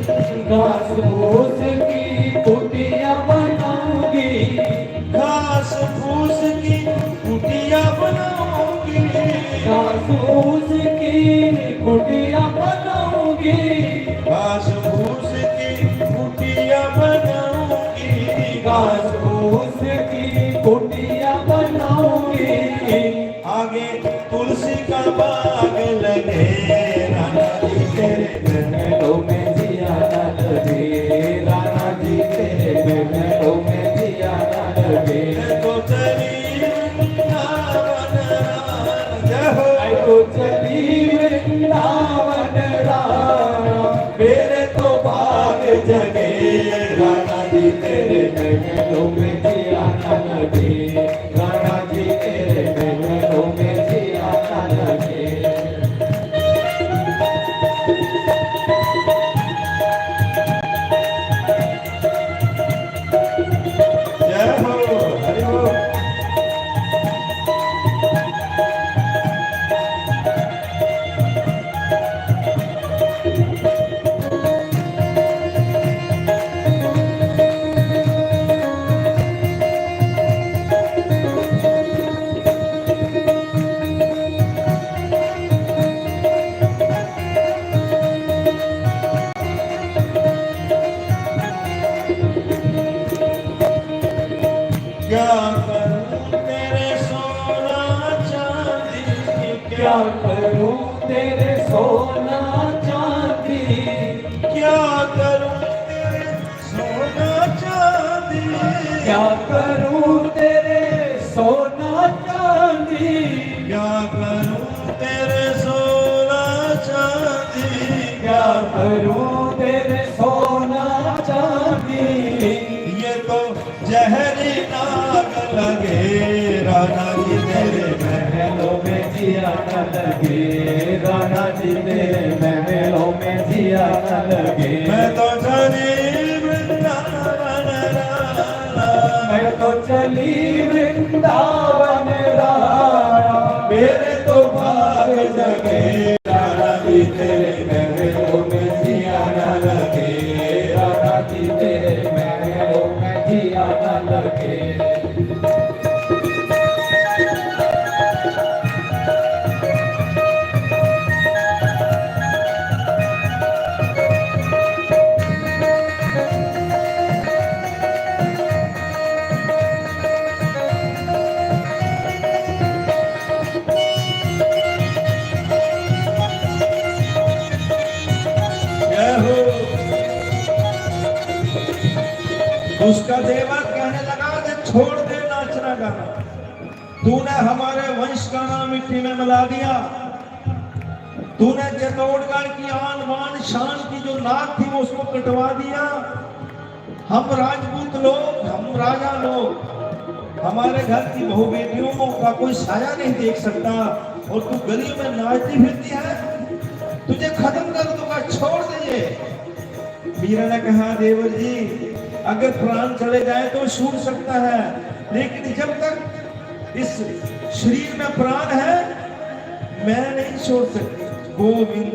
घास फूस की कुटिया बनाऊंगी, घास फूस की कुटिया बनाऊंगी, घास फूस की कुटिया बनाऊंगी, घास फूस की कुटिया बनाऊंगी, घास फूस की कुटिया बनाऊंगी। आगे तुलसी का बाग लगे, राना जी तेरे महलों में जिया न लगे, राणा जी तेरे महलों में जिया न लगे। को चली वृंदावन जय हो। तो चली वृंदावन राणा, मेरे तो भाग जगे, राणा जी तेरे महलों में जिया न लगे, राणा जी तेरे महलों में जिया न लगे। जय हो, हरि बोल। क्या करूं तेरे सोना चांदी, क्या करूं तेरे सोना चांदी, क्या करूं तेरे सोना चांदी, क्या करूं तेरे सोना चांदी, क्या करूं तेरे सोना चांदी, क्या करूं तेरे सोना चांदी। ये तो जहरी नाग लगे, राना जी तेरे महलों में जिया न लगे, राणा जी तेरे महलों में जिया न लगे। मैं तो चली वृंदावन राना, मैं तो चली वृंदावन राणा, मेरे तो भाग जगे, राणा जी तेरे महलों में जिया न लगे, राणा जी तेरे महलों में जिया न लगे। जय हो। उसका देवर कहने लगा कि छोड़ दे नाचना गाना, तूने हमारे वंश का नाम मिट्टी में मिला दिया, तूने चित्तौड़गढ़ की आन बान शान की जो नाक थी वो उसको कटवा दिया। हम राजपूत लोग, हम राजा लोग, हमारे घर की बहू बेटियों का कोई साया नहीं देख सकता, और तू गलियों में नाचती फिरती है, तुझे खत्म कर दूंगा, छोड़ दे ये। मीरा ने कहा, देवर जी अगर प्राण चले जाए तो छूट सकता है, लेकिन जब तक इस शरीर में प्राण है मैं नहीं छोड़ सकती। गोविंद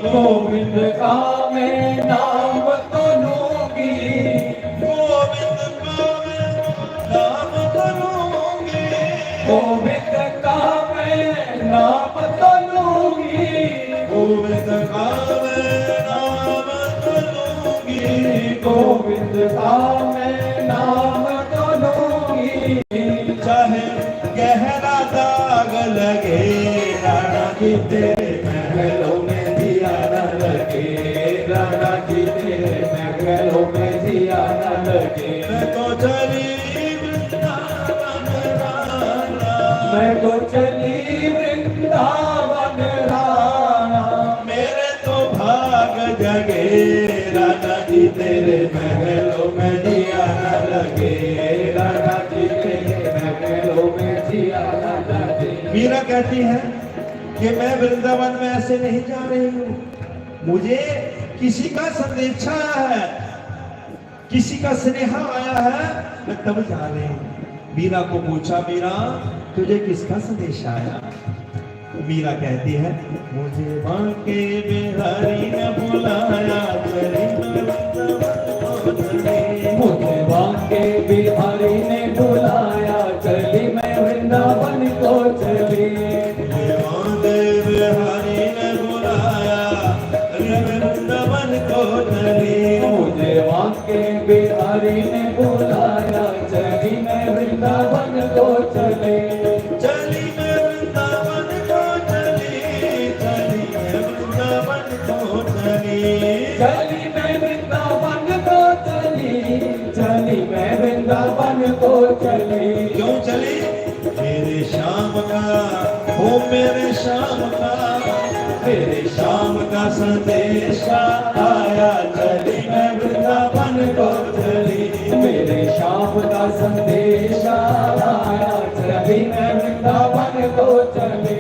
गोविंद का मैं नाम तो लूंगी, गोविंद का मैं नाम तो लूंगी, गोविंद का जिसका मैं नाम तो लूंगी, चाहे गहरा दाग लगे राणा जी तेरे महलों में दिया न लगे, राणा जी तेरे महलों में दिया न लगे। मैं तो चली वृंदावन राणा, मैं तो चली वृंदावन राणा, मेरे तो भाग जगे राणा जी तेरे महलों में दिया न लगे, राणा जी तेरे महलों में दिया न लगे। मीरा कहती है कि मैं वृंदावन में ऐसे नहीं जा रही हूँ, मुझे किसी का संदेशा आया है, किसी का स्नेहा आया है, मैं तब जा रही हूँ। मीरा को पूछा, मीरा तुझे किसका संदेश आया? मीरा कहती है, मुझे बांके बिहारी ने बुलाया, मुझे बांके बिहारी ने बुलाया, चली मैं वृंदावन को चली, बिहारी ने बुलाया वृंदावन को चली, मुझे बांके बिहारी ने बुलाया, चली मैं वृंदावन को चली, चली मैं वृंदावन को चली, चली मैं वृंदावन को चली, चली मैं वृंदावन को चली, चली मैं वृंदावन को चली। क्यों चली? मेरे श्याम का, ओ मेरे श्याम का, मेरे श्याम का संदेशा आया, चली मैं वृंदावन को चली, मेरे श्याम का संदेशा आया, चली मैं वृंदावन को चली।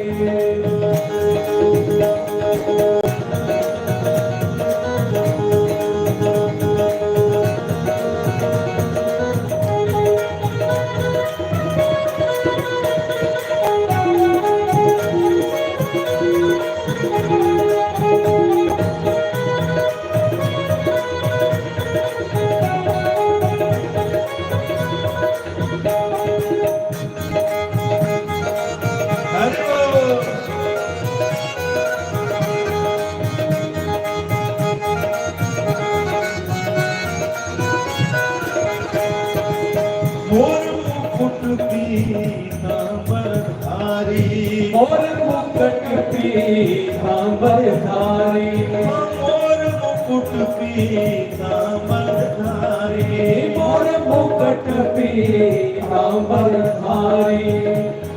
मोर मुकुट पीतांबरधारी, मोर मुकुट पीतांबरधारी, मोर मुकुट पीतांबरधारी, मोर मुकुट पीतांबरधारी,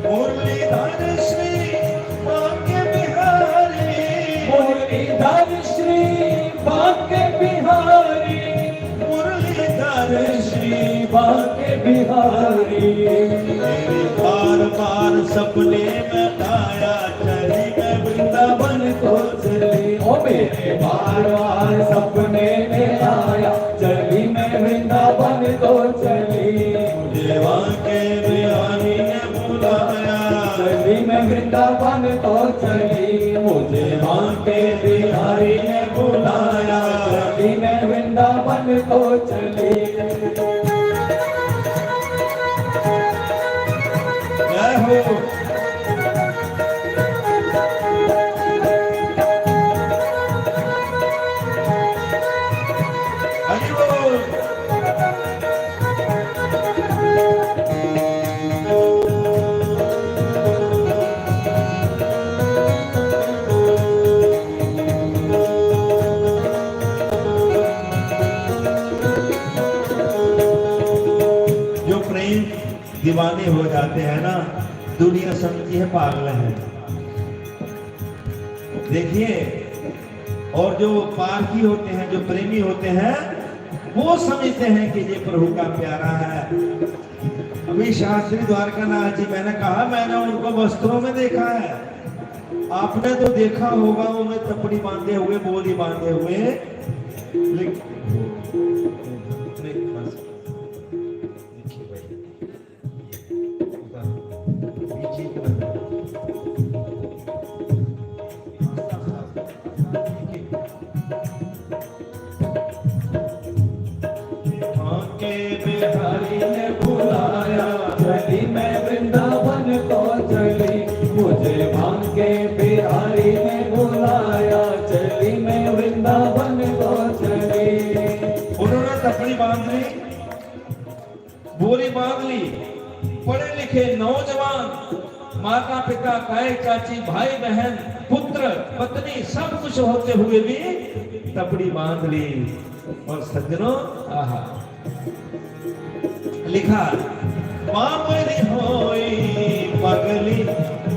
मुरलीधर श्री बांके बिहारी, मुरलीधर श्री बांके बिहारी, मुरलीधर श्री बांके बिहारी, मेरे बार बार सपने में आया, चली मैं वृंदावन को चली, ओ मेरे बार बार सपने में आया, चली मैं वृंदावन को चली, मुझे बांके बिहारी ने बुलाया, चली मैं वृंदावन को चली, मुझे बांके बिहारी ने बुलाया, चली मैं वृंदावन को चली। जय हो। हरि बोल। जो प्रेम दीवाने हो जाते हैं ना, दुनिया समझती है पागल है। देखिए, और जो पारखी होते हैं, जो प्रेमी होते हैं, वो समझते हैं कि ये प्रभु का प्यारा है। अभी शास्त्री द्वारकानाथ जी, मैंने कहा मैंने उनको वस्त्रों में देखा है, आपने तो देखा होगा उन्हें तपड़ी बांधे हुए, बोली बांधे हुए, बिहारी ने बुलाया, चली मैं वृंदावन को चली, मुझे बांके बिहारी ने बुलाया, चली मैं वृंदावन को चली। उन्होंने बोली बांध ली। पढ़े लिखे नौजवान, माता पिता, ताए चाची, भाई बहन, पुत्र पत्नी सब कुछ होते हुए भी तपड़ी बांध ली। और सज्जनों, आहा, लिखा बावरी होई पगली,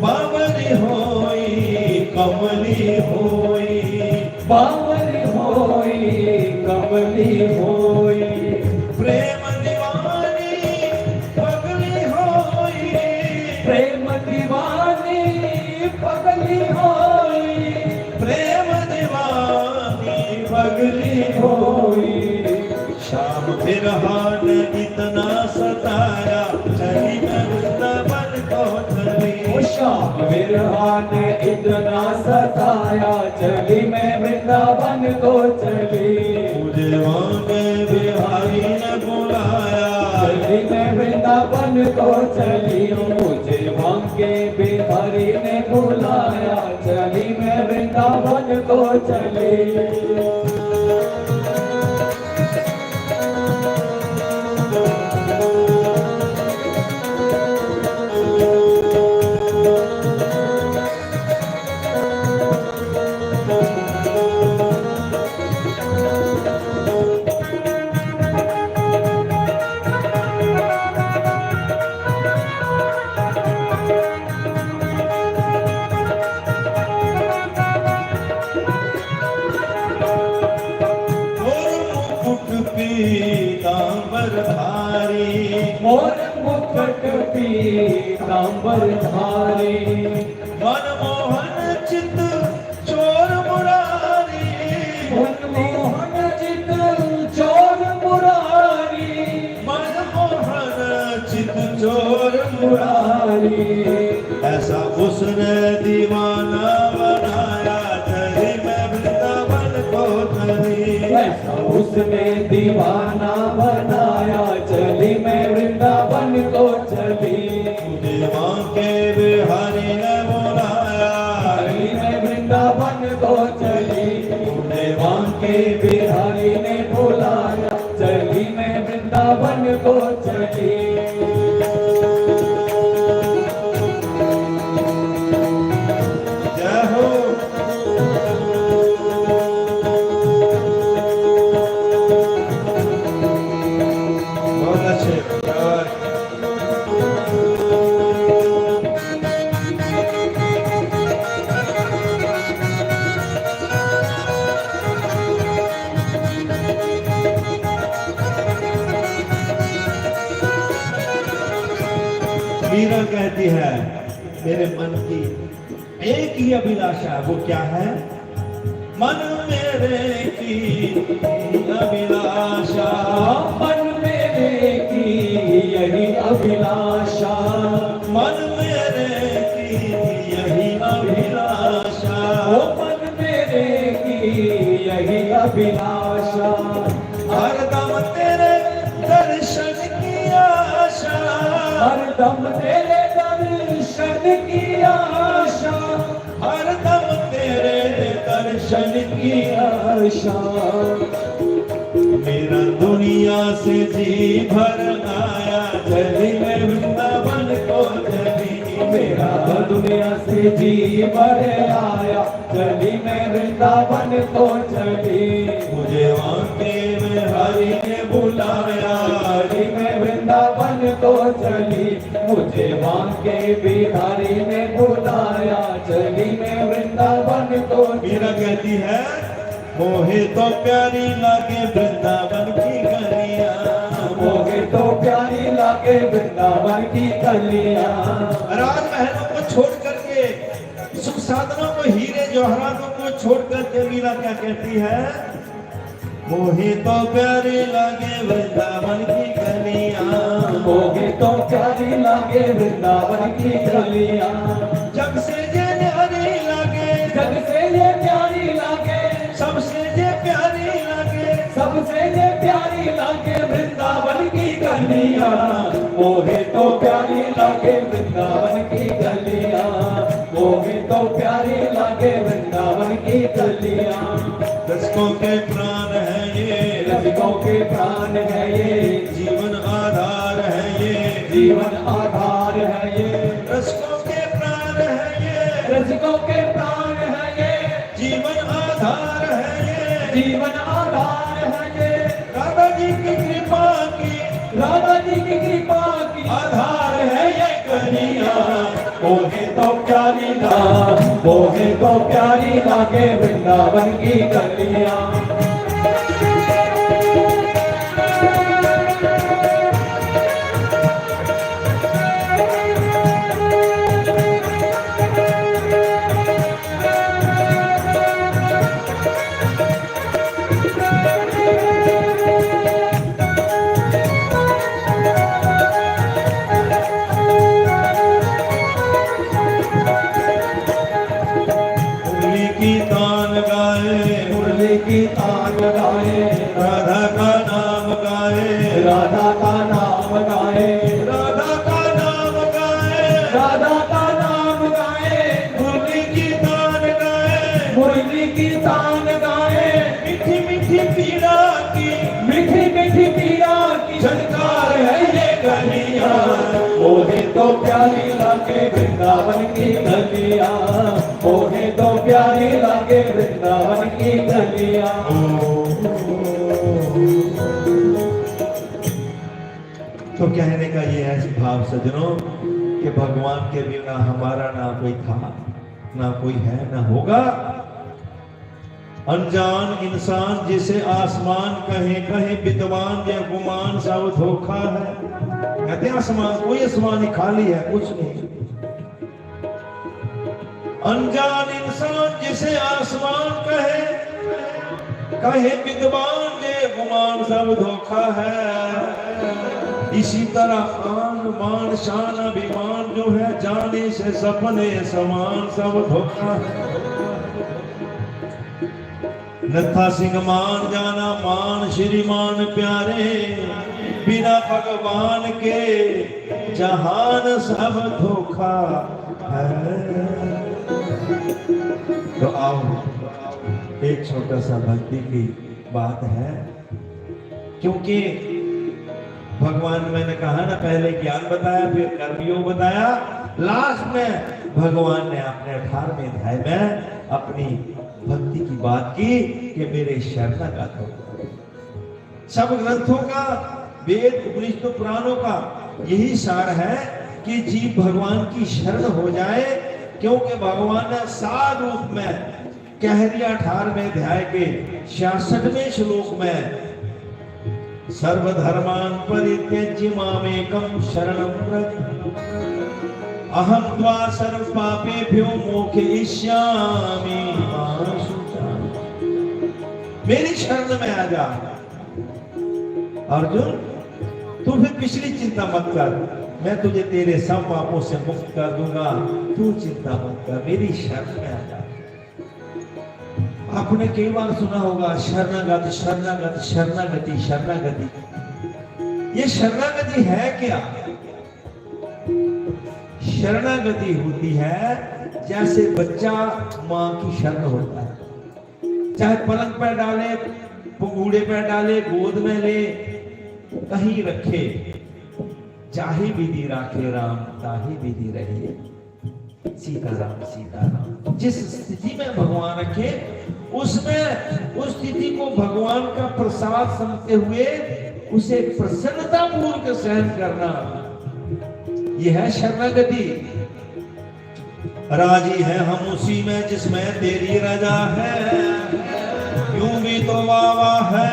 बावरी होई कमली होई, बावरी होई कमली होई, प्रेम दीवानी पगली होई, प्रेम दीवानी पगली होई, प्रेम दीवानी पगली होई। शाम बिरहान इतना सताया, चली मैं वृंदावन को चली। शाम विरहा ने इतना सताया, चली मैं वृंदावन को चली। मुझे वांगे बिहारी ने बुलाया, चली मैं वृंदावन को चली, मुझे वांगे बिहारी ने बुलाया, चली मैं वृंदावन को चली। पीतांबर धारी, मोर मुकुट पीतांबर धारी, मनमोहन चित चोर मुरारी, मनमोहन चित चोर मुरारी, मनमोहन चित चोर मुरारी। ऐसा उसने दीवाना बनाया, चली मैं वृंदावन को चली। ऐसा उसने दीवाना बनाया, चली मैं वृंदावन को चली। मुझे वांके बिहारी ने बुलाया, चली मैं वृंदावन को चली, मुझे वांके बिहारी ने बुलाया, चली मैं वृंदावन को चली। जय हो। बहुत अच्छे। मीरा कहती है, मेरे मन की एक ही अभिलाषा है, वो क्या है? मन मेरे की अभिलाषा, मन मेरे की यही अभिलाषा, मन मेरे की यही अभिलाषा, ओ मन मेरे की यही अभिलाषा। हरदम तेरे दर्शन की आशा, हरदम तेरे दर्शन की आशा, हरदम तेरे दर्शन की आशा। मेरा दुनिया से जी भर आया, चली मैं वृंदावन को चली। मेरा दुनिया से जी भर आया, चली मैं वृंदावन को चली। मुझे वांके बिहारी ने बुलाया, चली मैं वृंदावन को चली, मुझे वांके बिहारी ने बुलाया, चली मैं वृंदावन को मीरा कहती है, मोहे तो प्यारी लागे वृंदावन की गलियां, मोहे तो प्यारी लागे वृंदावन की गलियां। राजमहलों को छोड़ करके, सुख साधनों को, हीरे जवाहरातों को छोड़ करके मीरा क्या कहती है? मोहे तो प्यारी लागे वृंदावन की गलियां, मोहे तो प्यारी लागे वृंदावन की गलियां। जग से ये न्यारी लागे, जग से ये प्यारी लागे, सबसे ये प्यारी लागे, सबसे ये प्यारी लागे वृंदावन की गलियां। मोहे तो प्यारी लागे वृंदावन की गलियां, मोहे तो प्यारी लागे वृंदावन की गलियां। रसिकों के प्राण है ये, रसिकों के प्राण है ये, जीवन आधार है जीवन आधार है ये, रसिकों के प्राण है ये, रसिकों के प्राण है ये, जीवन आधार है ये, जीवन आधार है ये, राधा जी की कृपा की, राधा जी की कृपा की आधार है ये कन्हैया। मोहे तो प्यारी ना, मोहे तो प्यारी लागे वृंदावन की गलियां। की तान गाए, राधा का नाम गाए, राधा का नाम गाए, राधा का नाम गाए, राधा का नाम गाए, मुरली की तान गाए, मुरली की तान गाए, मीठी मीठी पीड़ा की, मीठी मीठी पीड़ा की झनकार है ये गलियां। मोहे तो प्यारी लागे वृंदावन की गलियां, मोहे तो प्यारी लागे वृंदावन की गलियां। तो कहने का ये है भाव सज्जनों कि भगवान के बिना हमारा ना कोई था, ना कोई है, ना होगा। अनजान इंसान जिसे आसमान कहे, कहे विद्वान या गुमान सब धोखा है। कहते हैं आसमान, कोई आसमान ही खाली है, कुछ नहीं। अनजान इंसान जिसे आसमान कहे, कहे विद्वान ये गुमान सब धोखा है। इसी तरह आन मान शान अभिमान जो है जाने से सपने समान सब धोखा है। नथा सिंह मान जाना मान श्रीमान प्यारे, बिना भगवान के जहान सब धोखा है। तो आओ एक छोटा सा भक्ति की बात है, क्योंकि भगवान, मैंने कहा ना पहले ज्ञान बताया फिर कर्मयोग बताया, लास्ट में भगवान ने अपने 18वें अध्याय में अपनी भक्ति की बात की कि मेरे शरणागत हो। सब ग्रंथों का, वेद उपनिषद पुराणों का यही सार है कि जीव भगवान की शरण हो जाए, क्योंकि भगवान ने सार रूप में कह दिया 18वें अध्याय के 66वें श्लोक में, सर्वधर्मान परित्यज्य मामेकं शरणं व्रज, अहं त्वा सर्व पापेभ्यो मोक्षयिष्यामि मा शुचा। मेरी शरण में आ जा अर्जुन, तू फिर पिछली चिंता मत कर, मैं तुझे तेरे सब पापों से मुक्त कर दूंगा, तू चिंता मत कर, मेरी शरण में आ जा। आपने कई बार सुना होगा शरणागत शरणागत शरणागति शरणागति। ये शरणागति है क्या? शरणागति होती है जैसे बच्चा मां की शरण होता है, चाहे पलंग पर डाले, पुगूड़े पर डाले, गोद में ले, कहीं रखे, चाहे विधि राखे राम ताही विधि रहिए, सीताराम सीताराम। जिस स्थिति में भगवान रखे उसमें, उस स्थिति को भगवान का प्रसाद समझते हुए उसे प्रसन्नता पूर्वक सहन करना, यह है शरणागति। राजी है हम उसी में जिसमें तेरी रजा है, यूं भी तो वावा है,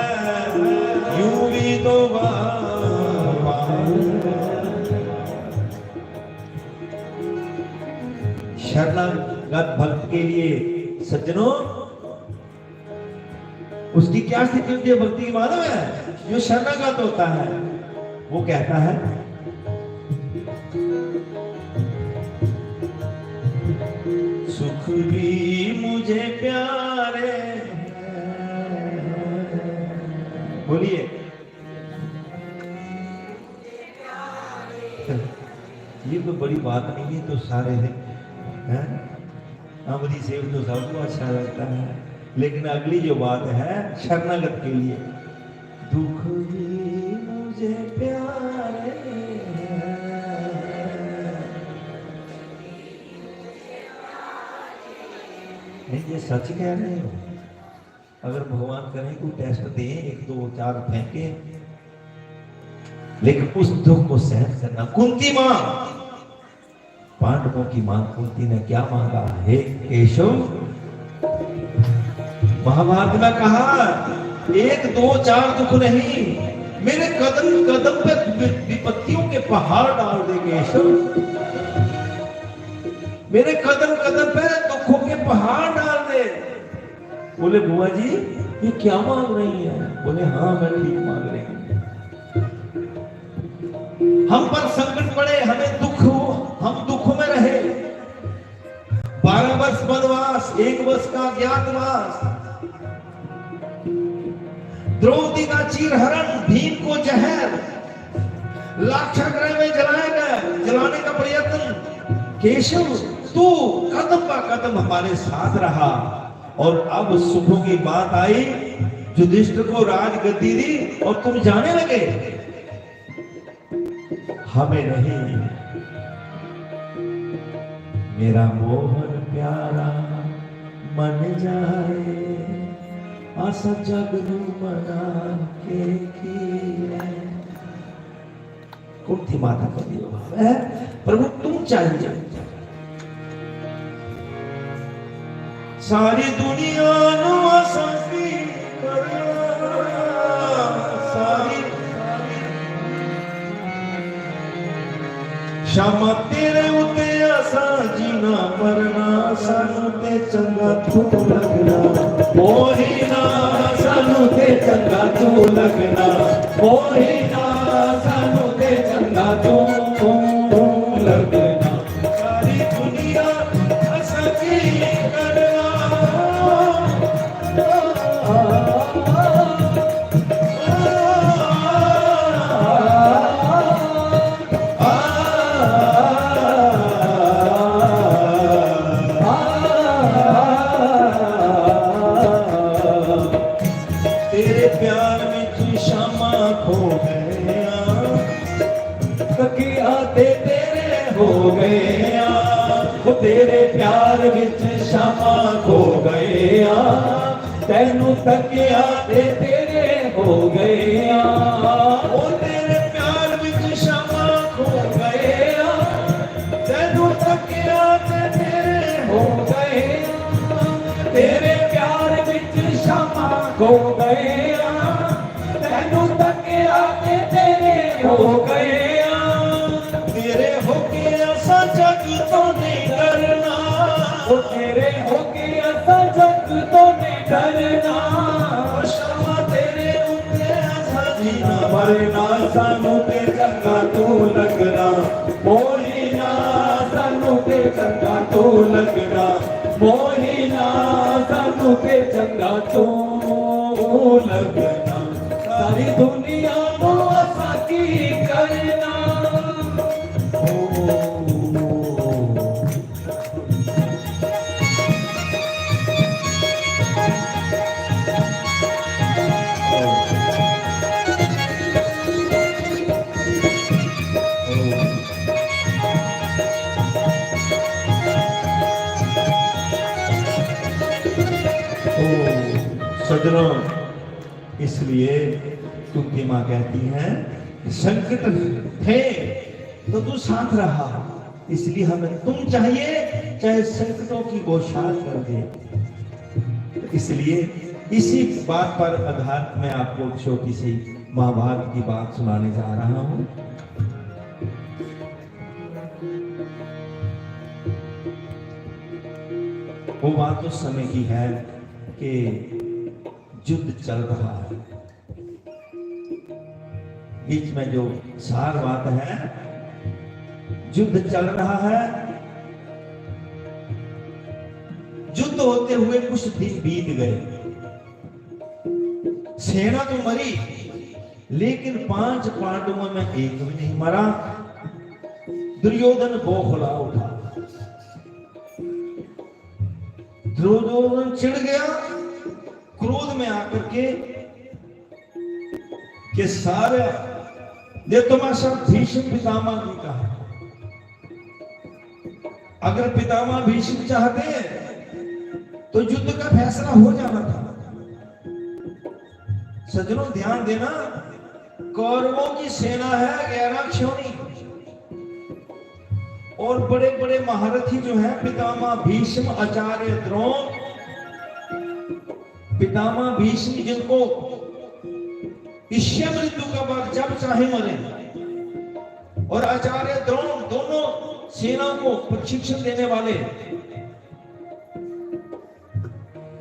यूं भी तो वावा। शरणागत भक्त के लिए सज्जनों उसकी क्या स्थिति होती है? भक्ति की मालूम है? जो शरणागत होता है वो कहता है, सुख भी मुझे प्यारे, बोलिए, ये तो बड़ी बात नहीं है, तो सारे हैं अमरी सेव तो सबको अच्छा लगता है, लेकिन अगली जो बात है शरणागत के लिए, दुख भी मुझे प्यारे, नहीं ये सच कह रहे हो। अगर भगवान करें कोई टेस्ट दे 1 2 4 फेंके, लेकिन उस दुख को सहन करना। कुंती मां, पांडवों की मां कुंती ने क्या मांगा? हे केशव, महाभारत में कहा 1 2 4 दुख नहीं, मेरे कदम कदम पे विपत्तियों के पहाड़ डाल दे केशव। मेरे कदम कदम पे दुखों के पहाड़ डाल दे। बोले बुआ जी ये क्या मांग रही है? बोले हाँ मैं ठीक मांग रही हूँ। हम पर संकट पड़े, हमें दुख हो, हम दुखों में रहे। 12 वर्ष वनवास, 1 वर्ष का अज्ञातवास, द्रौपदी का चीरहरण, भीम को जहर, लाक्षागृह में जलाया गया, जलाने का प्रयत्न। केशव तू कदम पर कदम हमारे साथ रहा, और अब सुखों की बात आई, युधिष्ठिर को राजगद्दी दी और तुम जाने लगे। हमें नहीं, मेरा मोहन प्यारा मन जाए, आशा जगनू मना के कुंती माता का भाव है, प्रभु तुम चाहिए। सारी दुनिया नु आसानी सारी क्षमा तेरे उते आसा जीना मरना, सानू ते चंगा तू लगना, मोही ना सानू ते चंगा तू लगना, मोही ना सानू ते चंगा तू लगना। सारी दुनिया आसा की करना, तेरे प्यार में शामा खो गया, तकिया ते तेरे हो गया, वो तेरे प्यार विच शामा खो गया, तेनू तकिया ते तेरे हो गया, वो तेरे प्यार विच शामा खो गया, तेनू तकिया ते तेरे हो गया, तेरे प्यार विच शामा खो गया, तेनू तकिया ते तेरे हो गया, तेरे हो के असा जग तो नहीं डरना, वो तेरे हो के असा जग तो नहीं डरना, क्षमा तेरे उते असा जीना मरना, सानू ते चंगा तू लगना, मोही ना सानू ते चंगा तू लगना, मोही ना सानू ते चंगा तू लगना। सारी दुनिया को असा की करना। सजनों, इसलिए कुंती मां कहती है संकट थे तो तू साथ रहा, इसलिए हमें तुम चाहिए, चाहे संकटों की बौछार कर दे। इसलिए इसी बात पर आधार मैं आपको छोटी सी महाभारत की बात सुनाने जा रहा हूं। वो बात उस समय की है कि युद्ध चल रहा है, बीच में जो सार बात है, युद्ध चल रहा है। युद्ध होते हुए कुछ दिन बीत गए, सेना तो मरी, लेकिन 5 पांडवों में एक भी नहीं मरा। दुर्योधन बौखला उठा, दुर्योधन चिढ़ गया, क्रोध में आकर के सारे ये तमाशा भीष्म पितामह जी का है। अगर पितामह भीष्म चाहते तो युद्ध का फैसला हो जाना था। सज्जनों ध्यान देना, कौरवों की सेना है 11 क्षोणी और बड़े बड़े महारथी जो हैं पितामह भीष्म, आचार्य द्रोण, पितामह भीष्म जिनको ईश्वर मृत्यु का बाद जब चाहे मरे, और आचार्य द्रोण दोनों सेना को प्रशिक्षण देने वाले,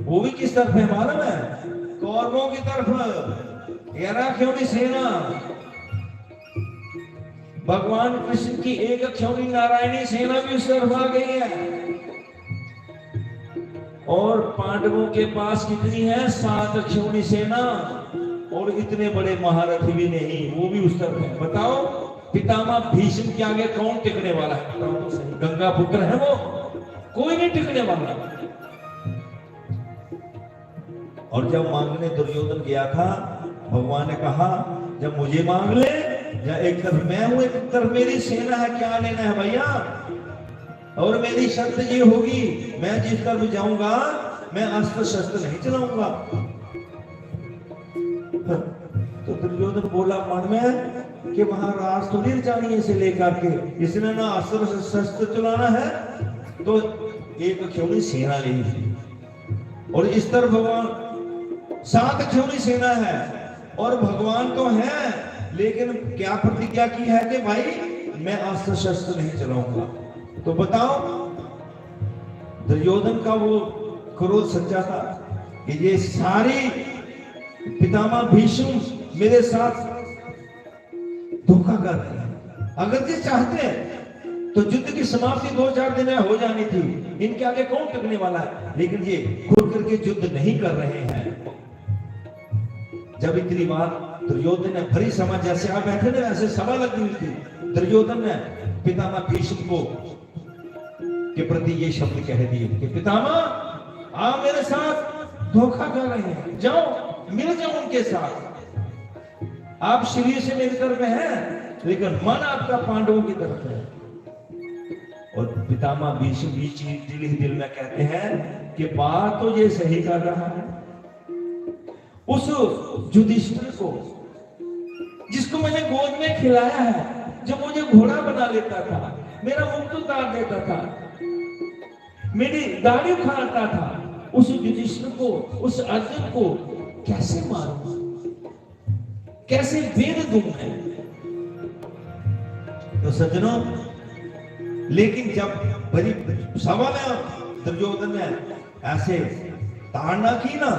वो भी किस तरफ है मालूम है? कौरवों की तरफ 11 क्षोणी सेना। भगवान कृष्ण की 1 क्षोणी नारायणी सेना भी उस तरफ आ गई है। और पांडवों के पास कितनी है? 7 क्षोणी सेना, और इतने बड़े महारथी भी नहीं, वो भी उस तरफ है। बताओ पितामह भीष्म के आगे कौन टिकने वाला है? बताओ तो सही। गंगा पुत्र है वो, कोई नहीं टिकने वाला। और जब मांगने दुर्योधन गया था, भगवान ने कहा जब मुझे मांग ले, या एक तरफ मैं हूं एक तरफ मेरी सेना है, क्या लेना है भैया? और मेरी शर्त ये होगी, मैं जिस तरफ जाऊंगा मैं अस्त्र शस्त्र नहीं चलाऊंगा। तो दुर्योधन बोला मन में कि महाराज तो निर्जानी इसे लेकर के, इसने ना अस्त्र शस्त्र चलाना है, तो 1 क्षोणी सेना ली थी। और इस तरफ भगवान 7 क्षोणी सेना है, और भगवान तो है, लेकिन क्या प्रतिज्ञा की है कि भाई मैं अस्त्र शस्त्र नहीं चलाऊंगा। तो बताओ दुर्योधन का वो क्रोध सच्चा था कि ये सारी पितामह भीष्म मेरे साथ धोखा कर रहे हैं। अगर ये चाहते तो युद्ध की समाप्ति 2-4 दिन में हो जानी थी, इनके आगे कौन टिकने वाला है? लेकिन ये खुद करके युद्ध नहीं कर रहे हैं। जब इतनी बात दुर्योधन ने भरी समझ, जैसे आप बैठे ना वैसे सभा लगी हुई थी, दुर्योधन ने पितामह भीष्म को के प्रति ये शब्द कह दिए कि पितामह आप मेरे साथ धोखा कर रहे हैं, जाओ मिल जाओ उनके साथ। आप शरीर से मेरी तरफ हैं, लेकिन मन आपका पांडवों की तरफ है। और पितामह भीष्म बीच दिल में कहते हैं कि बात तो ये सही कर रहा है। उस युधिष्ठिर को जिसको मैंने गोद में खिलाया है, जो मुझे घोड़ा बना लेता था, मेरा मुकुट उतार देता था, मेरी दाढ़ी उखाड़ता था, उस युधिष्ठिर को, उस अर्जुन को कैसे मारूं, कैसे वेद दूं मैं? तो सज्जनों, लेकिन जब बड़ी सभा में दुर्योधन ने ऐसे ताड़ना की ना,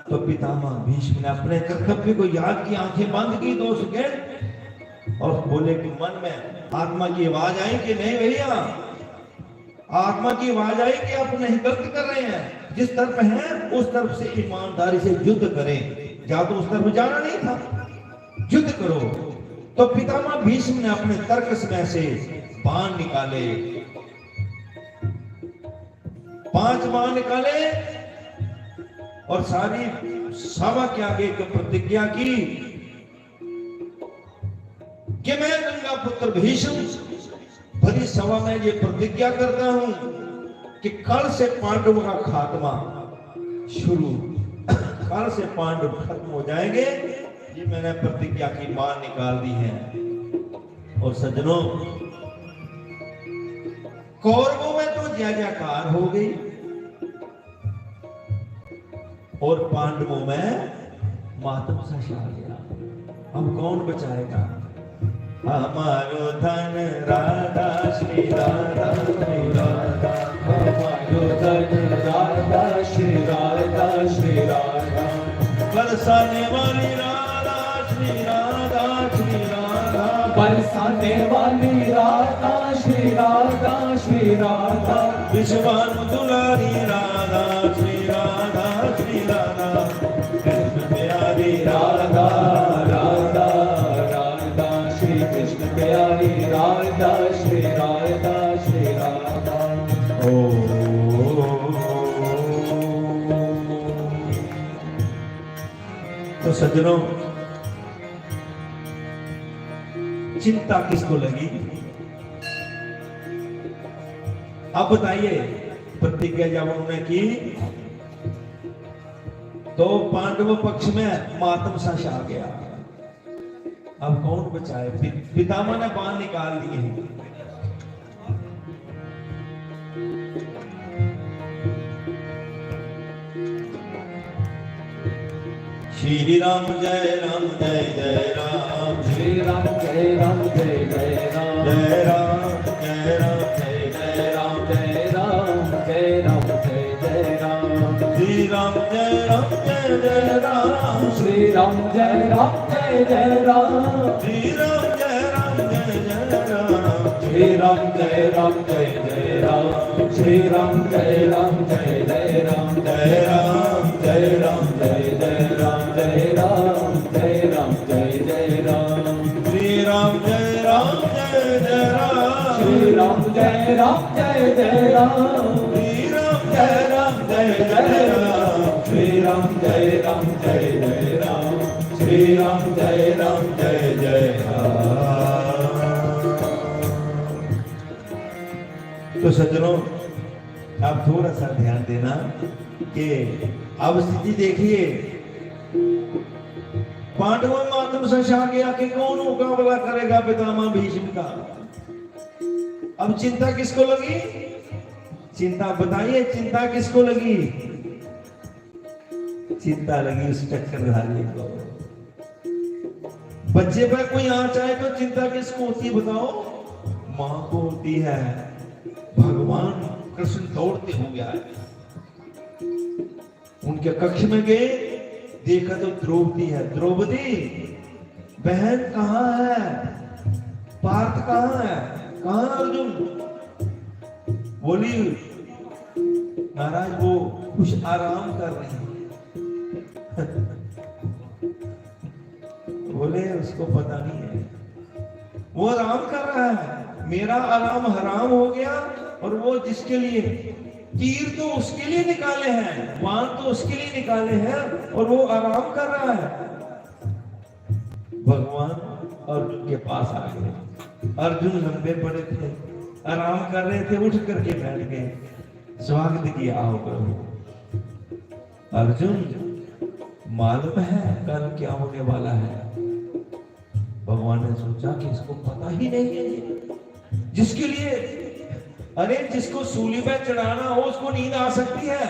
तो पितामह भीष्म ने अपने कर्तव्य को याद की, आंखें बंद की 2 सेकंड, और बोले कि मन में आत्मा की आवाज आई कि नहीं भैया, आत्मा की आवाज आई कि आप नहीं गलत कर रहे हैं, जिस तरफ हैं उस तरफ से ईमानदारी से युद्ध करें, या तो उस तरफ जाना नहीं था, युद्ध करो। तो पितामह भीष्म ने अपने तर्कस में से बाण निकाले, 5 बाण निकाले, और सारी सभा के आगे एक प्रतिज्ञा की कि मैं गंगा पुत्र भीष्म भरी सभा में ये प्रतिज्ञा करता हूं कि कल से पांडवों का खात्मा शुरू, कल से पांडव खत्म हो जाएंगे, ये मैंने प्रतिज्ञा की बात निकाल दी है। और सज्जनों, कौरवों में तो जय जयकार हो गई, और पांडवों में मातम सा छा गया। अब कौन बचाएगा? हमारो धन राधा श्री राधा श्री राधा, हमारो धन राधा श्री राधा श्री राधा, बरसाने वाली राधा श्री राधा श्री राधा, बरसाने वाली राधा श्री राधा श्री राधा, विश्वानु दुलारी राधा श्री राधा श्री राधा, कृष्ण प्यारी राधा राधा राधा, श्री कृष्ण प्यारी राधा श्री राधा श्री राधा। तो सज्जनों, चिंता किसको लगी? अब बताइए, प्रतिज्ञा जब उन्होंने की तो पांडव पक्ष में मातम सा छा गया। अब कौन बचाए? पितामह ने बाण निकाल दिए। श्री राम जय राम जय जय राम, श्री राम जय राम जय जय राम, जय राम जय राम जय जय राम जय राम जय राम जय जय राम, श्री राम जय राम जय जय राम, श्री राम जय राम जय जय राम, श्री राम जय राम जय जय राम, श्री राम जय राम जय जय राम, श्री राम जय राम जय जय राम, जय राम जय राम जय जय राम, जय राम जय राम जय जय राम, श्री राम जय राम जय जय राम, श्री राम जय राम जय जय राम, श्री राम जय राम जय जय राम, श्री राम जय राम जय जय राम, श्री राम जय राम जय जय राम। तो सज्जनों, आप थोड़ा सा ध्यान देना कि अब स्थिति देखिए, पांडवों में मातम सा छा गया कि कौन मुकाबला करेगा पितामह भीष्म का। अब चिंता किसको लगी? चिंता बताइए, चिंता किसको लगी? चिंता लगी उस चक्रधारी को। बच्चे पर कोई आंच आए तो चिंता किसको होती है बताओ? मां को होती है। भगवान कृष्ण दौड़ते हुए आए, उनके कक्ष में गए, देखा तो द्रौपदी है। द्रौपदी बहन कहाँ है? पार्थ कहाँ है? कहाँ अर्जुन? बोली महाराज वो कुछ आराम कर रहे हैं। बोले उसको पता नहीं है, वो आराम कर रहा है। मेरा आराम हराम हो गया और वो जिसके लिए तीर तो उसके लिए निकाले हैं, बाण तो उसके लिए निकाले हैं और वो आराम कर रहा है। भगवान अर्जुन के पास आ गए। अर्जुन लंबे पड़े थे, आराम कर रहे थे, उठ करके बैठ गए। स्वागत किया, आओ प्रभु। अर्जुन मालूम है कल क्या होने वाला है? भगवान ने सोचा कि इसको पता ही नहीं है। जिसके लिए, अरे जिसको सूली पे चढ़ाना हो उसको नींद आ सकती है,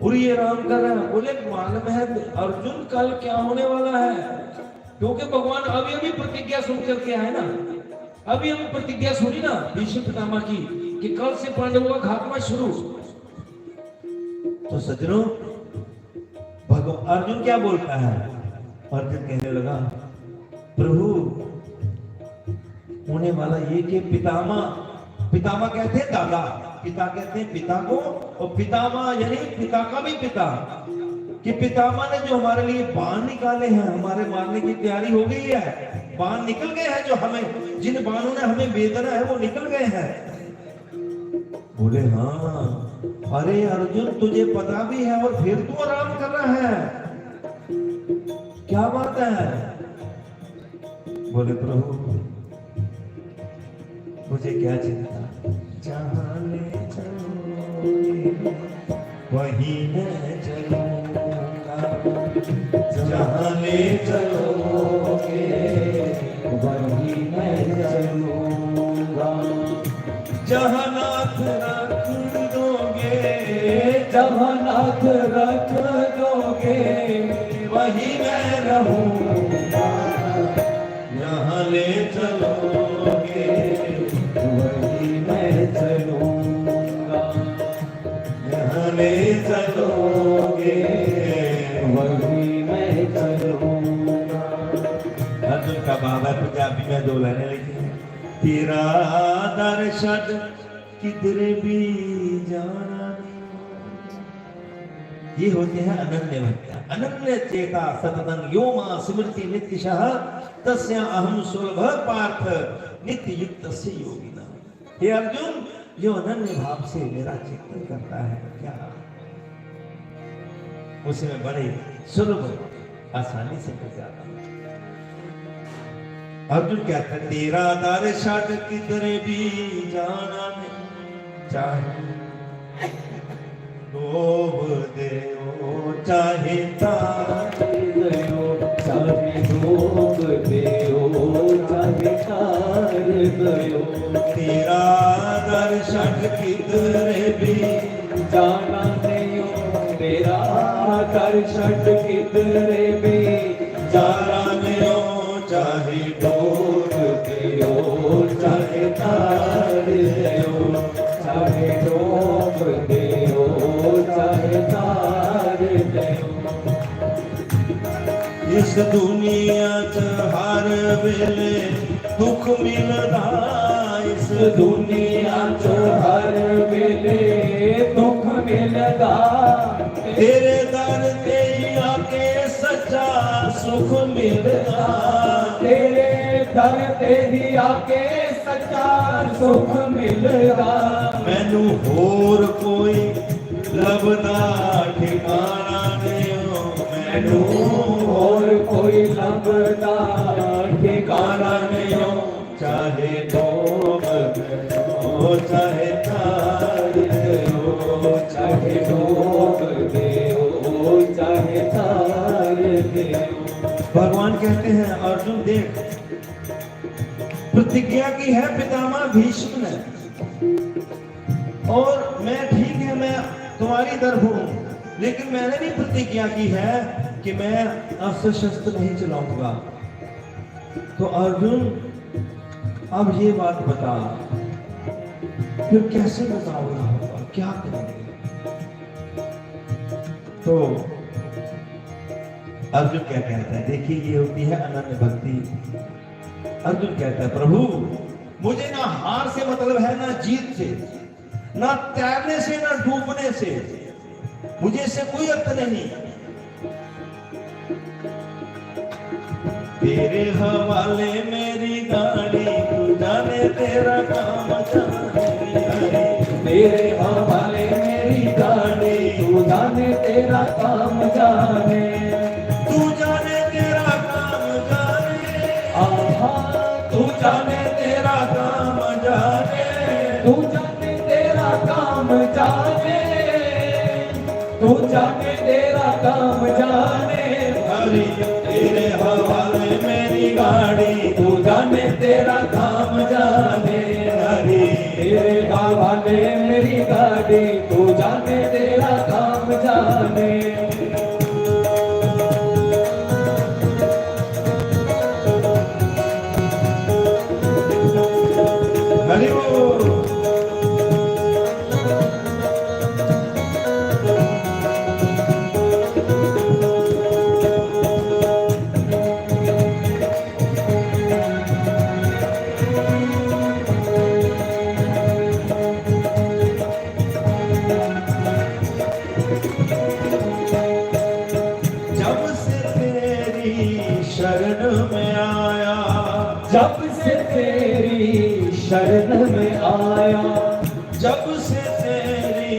और ये आराम कर रहा है। बोले मालूम है अर्जुन कल क्या होने वाला है? क्योंकि भगवान अभी अभी प्रतिज्ञा सुन करके आए ना, अभी हम प्रतिज्ञा सुनी ना भीष्म पितामह की कि कल से पांडवों का खात्मा शुरू। तो सज्जनों, भगवान अर्जुन क्या बोलता है? अर्जुन कहने लगा प्रभु होने वाला ये कि पितामह कहते हैं दादा, पिता कहते हैं पिता को, और पितामह यानी पिता का भी पिता, कि पितामह ने जो हमारे लिए बाण निकाले हैं, हमारे मारने की तैयारी हो गई है, बाण निकल गए हैं, जो हमें जिन बाणों ने हमें वेदना है वो निकल गए हैं। बोले हाँ। अरे अर्जुन तुझे पता भी है और फिर तू आराम कर रहा है, क्या बात है? बोले प्रभु मुझे क्या चिंता, जहाँ ले चलोगे वहीं मैं चलूंगा, जहाँ ले चलोगे वहीं मैं चलूंगा, जहाँ नाथ रख दोगे, जहाँ नाथ रख दोगे वहीं मैं रहूंगा, यहाँ ले चलोगे वहीं मैं चलूंगा, यहाँ ले चलोगे वहीं मैं चलूंगा। अर्जुन का बाबा पंजाबी में दो लाइनें लिखी हैं। तेरा दर्शन किधर भी जाना नहीं। ये होते हैं अनन्य भक्ता, अनन्य चेता सततं यो मां स्मृति नित्यशः तस्या अहम सुलभ पार्थ नित्य युक्त से योगिना। हे अर्जुन, जो अनन्य भाव से मेरा चिंतन करता है क्या उसे मैं बड़े सुलभ आसानी से कर जाता हूं। अर्जुन कहता है तेरा दर्शन किधर भी जाना नहीं चाहे। डोब देओ चाहे तार दयो, चाहे डोब देओ चाहे तार दयो। तेरा दर्शन किधरे भी जाना नहीं, तेरा दर्शन किधरे भी जाना नहीं। चाहे डोब देओ चाहे तार दयो, चाहे डोब देओ चाहे तार दयो। इस दुनिया च हर वेले दुख मिलदा, इस दुनिया च हर वेले दुख मिलदा। तेरे दर ते आके सच्चा सुख मिलदा, तेरे दर ते ही आके सच्चा सुख मिलदा। मैनू होर कोई लभदा ठिकाना नहीं, मैनू होर कोई लभदा ठिकाना नहीं। चाहे डोब देओ चाहे तार दयो, चाहे डोब देओ चाहे तार दयो। भगवान कहते हैं अर्जुन देख, प्रतिज्ञा की है पितामह भीष्म ने, और मैं ठीक है मैं तुम्हारी तरफ हूं, लेकिन मैंने भी प्रतिज्ञा की है कि मैं अस्त्र शस्त्र नहीं चलाऊंगा। तो अर्जुन अब ये बात बता, फिर कैसे मुकाबला होगा, क्या करेंगे? तो अर्जुन क्या कहता है, देखिए ये होती है अनन्य भक्ति। अर्जुन कहता है प्रभु मुझे ना हार से मतलब है, ना जीत से, ना तैरने से, ना डूबने से, मुझे इससे कोई अर्थ नहीं। तेरे हवाले मेरी गाड़ी, तू जाने तेरा काम जाने। तेरे हवाले मेरी गाड़ी, तू जाने तेरा काम जाने। तू जाने तेरा काम जाने, आहा तू जाने तेरा काम जाने। तू जाने तेरा काम जाने, तू जाने तेरा काम जाने। हरि तेरे हवाले मेरी गाड़ी, तू जाने तेरा काम जाने। हरि तेरे हवाले मेरी गाड़ी, तू जाने तेरा काम जाने। हरि बोल। जब से तेरी शरण में आया, जब से तेरी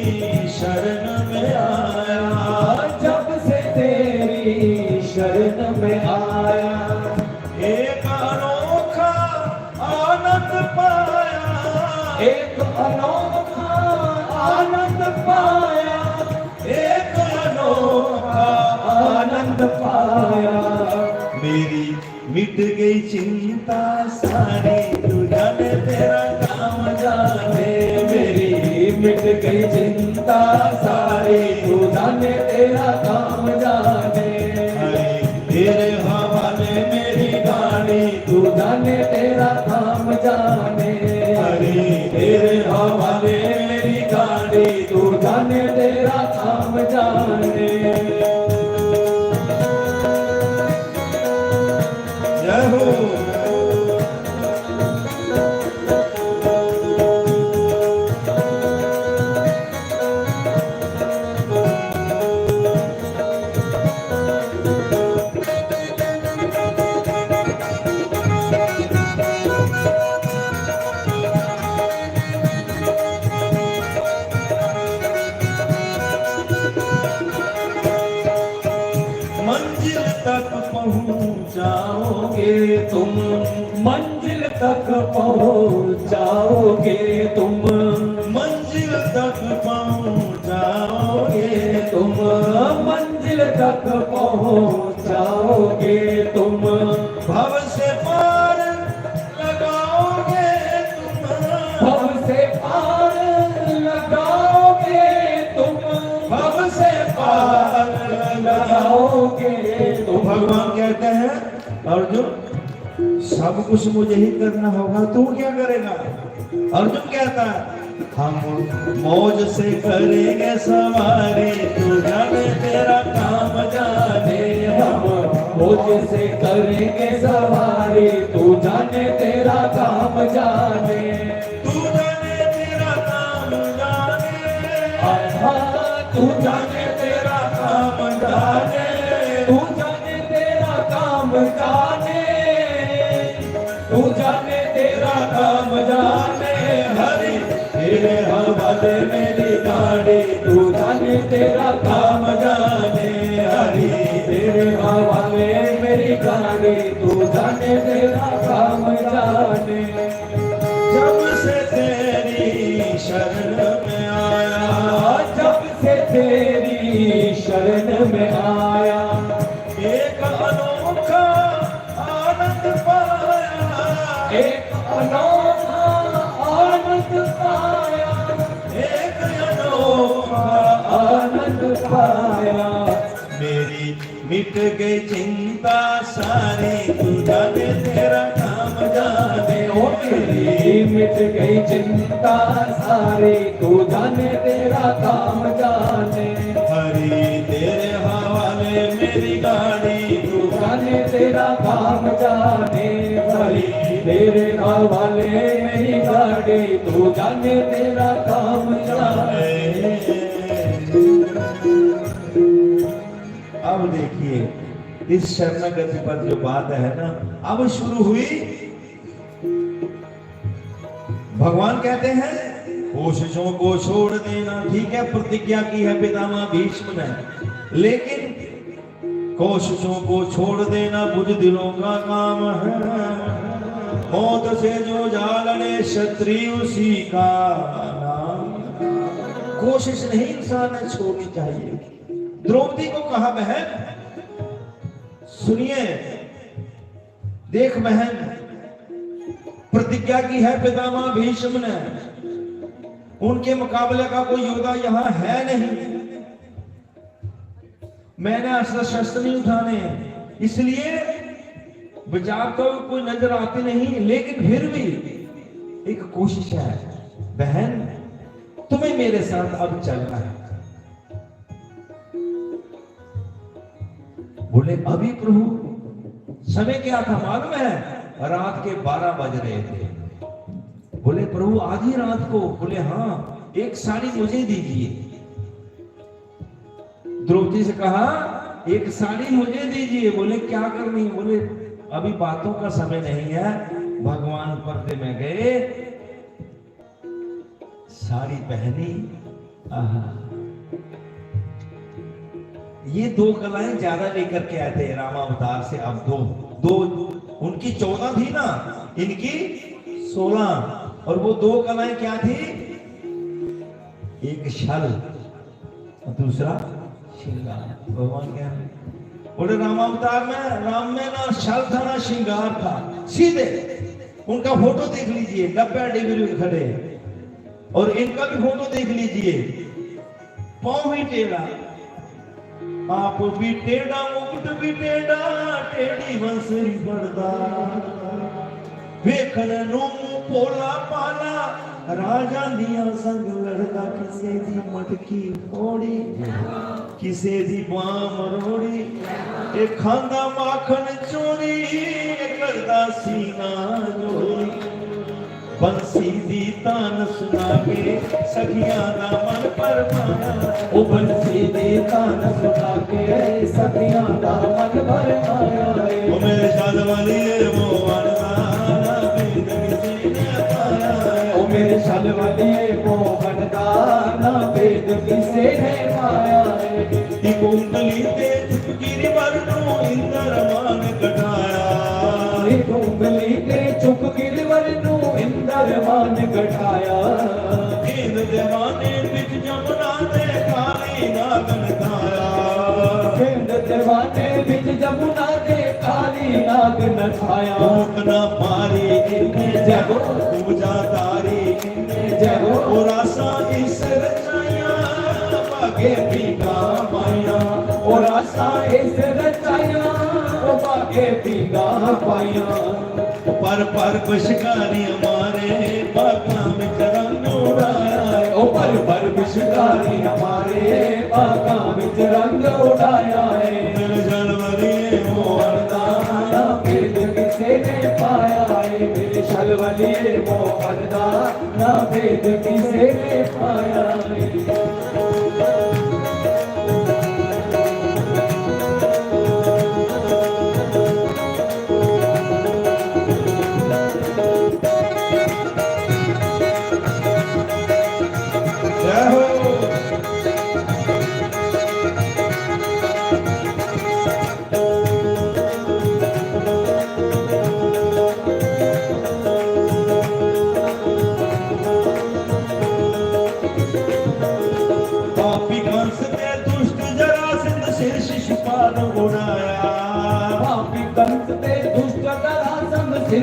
शरण में आया, जब से तेरी शरण में आया। एक अनोखा आनंद पाया, एक अनोखा आनंद पाया, एक अनोखा आनंद पाया। मेरी मिट गई चिंता सारी, तू जाने तेरा काम जाने। मेरी मिट गई चिंता सारी, तू जाने तेरा काम जाने। तेरे हवाले मेरी गाड़ी, तू जाने तेरा काम जाने। हरि तेरे हवाले मेरी गाड़ी, तू जाने तेरा काम जाने। जय हो। मंजिल तक पहुंचाओगे तुम, मंजिल तक पहुंचाओगे तुम, मंजिल तक पहुंचाओगे तुम मंजिल तक पहुंचाओगे तुम भव से पार लगाओगे तुम भव से पार लगाओगे तुम भव से पार लगाओगे तो भगवान कहते हैं अर्जुन सब कुछ मुझे ही करना होगा, तू क्या करेगा? अर्जुन कहता है हम मौज से करेंगे सवारी, तू जाने तेरा काम जाने। हम मौज से करेंगे सवारी, तू जाने तेरा काम जाने। तू जाने तेरा काम जाने, तू जाने तेरा काम जाने, तू जाने तेरा काम जाने, तू जाने तेरा काम जाने। हरि तेरे हवाले मेरी गाड़ी, तू जाने तेरा काम जाने। हरि तेरे हवाले मेरी गाड़ी, तू जाने तेरा काम जाने। जब से तेरी शरण में आया, जब से तेरी शरण में आया, एक अनोखा आनंद पाया, एक अनोखा आनंद पाया, एक अनोखा आनंद पाया। मेरी मिट गई चिंता सारी, तू जाने तेरा काम जाने। ओ मेरी मिट गई चिंता सारी, तू जाने तेरा काम जाने। हरि तेरे हवाले मेरी गाड़ी, तू जाने तेरा काम जाने। हरि तेरे हवाले मेरी गाड़ी, तू जाने तेरा काम जाने। अब देखिए इस शरणागति पर जो बात है ना, अब शुरू हुई। भगवान कहते हैं कोशिशों को छोड़ देना, ठीक है प्रतिज्ञा की है पितामह भीष्म ने, लेकिन कोशिशों को छोड़ देना बुज़दिलों का काम है। मौत से जो जालने क्षत्रिय उसी का नाम। कोशिश नहीं इंसान ने छोड़नी चाहिए। द्रौपदी को कहा बहन सुनिए, देख बहन प्रतिज्ञा की है पितामह भीष्म ने, उनके मुकाबले का कोई योद्धा यहाँ है नहीं। मैंने अस्त्र शस्त्र नहीं उठाने, इसलिए बचाव तो कोई नजर आती नहीं, लेकिन फिर भी एक कोशिश है बहन, तुम्हें मेरे साथ अब चलना है। बोले अभी प्रभु समय क्या था मालूम है? रात के 12 बज रहे थे। बोले प्रभु आधी रात को? बोले हाँ, एक साड़ी मुझे दीजिए। द्रौपदी से कहा एक साड़ी मुझे दीजिए। बोले क्या करनी? बोले अभी बातों का समय नहीं है। भगवान पर्दे में गए, साड़ी पहनी। आहा, ये 2 कलाएं ज्यादा लेकर के आए थे रामावतार से। अब दो उनकी 14 थी ना, इनकी 16। और वो 2 कलाएं क्या थी? एक छल और दूसरा श्रृंगार। भगवान क्या बोले रामावतार में, राम में ना छल था ना श्रृंगार था। सीधे उनका फोटो देख लीजिए, 90 डिग्री में खड़े, और इनका भी फोटो देख लीजिए, पांव भी टेढ़ा, आप भी टेढ़ा, मुकुट भी टेढ़ा, टेढ़ी बंसरी पड़दा। वेखण नू पोला पाला, राजा दिया संग लड़दा। किसे दी मटकी फोड़ी, किसे दी बां मरोड़ी, ए खांदा माखन चोरी, करदा सीना जोड़ी। बंसी दी तान सुना के सखियां दा मन परमाया। ओ बंसी दी तान सुना के सखियां दा मन परमाया। ओ मेरे शाद वाली वो वरदाना बिंद किसे ने पाया। ओ मेरे शाद वाली वो वरदाना वेद किसे ने पाया। ती कुंडली ते चुपकीरी वरनू इंदर मान कटाया। कुंडली के चुप गिरवर नू इंदर मान गठाया। इन देवाने बिच जमुना ते काली नागन था। के बिच जमुना के काली नाग न छाया भूख न मारी इन्हें जगो पूजा तारी इन्हें जगो और आशा इस रचाया बागे पीका पाया और आशा इस रचाया बागे पीका पाया पर बिशकारी हमारे बागा में रंग उड़ाया ओ पर बिशकारी हमारे बागा में रंग उड़ाया है दिल जलवलिए मोहनदाना भेद किसे ने पाया है दिल जलवलिए मोहनदाना भेद किसे ने पाया है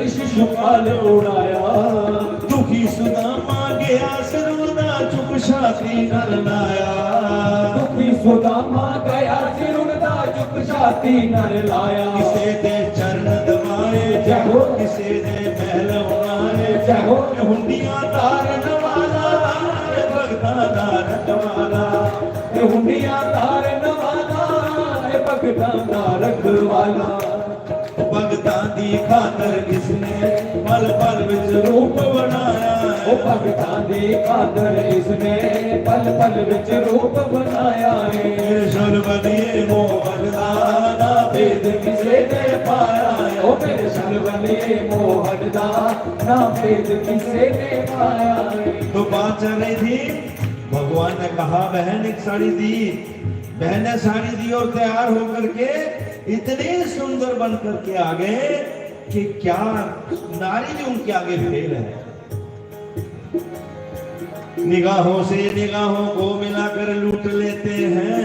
शिशुपाल उड़ाया दुखी सुदामा गया सिरुना चुप छाती नर लाया दुखी सुदामा गया सिरुना चुप छाती नर लाया किसे दे चरण दबाए जगो किसे दे महल उड़ाए जगो हुंडियां तारन वाला भगता तारन वाला हुंडियां तारन वाला भगता तारक वाला भगता दी खातर इसने पल पल विच रूप बनाया ओ भगता दी खातर इसने पल पल विच रूप बनाया है शर्वलिए मोहनदाना भेद किसे ने पाया है ओ मेरे शर्वलिए मोहनदाना भेद किसे ने पाया है तो बात चल रही थी भगवान ने कहा बहन एक साड़ी दी बहन ने साड़ी दी और तैयार होकर के इतने सुंदर बनकर के आ गए कि क्या नारी भी उनके आगे फेल है निगाहों से निगाहों को मिलाकर लूट लेते हैं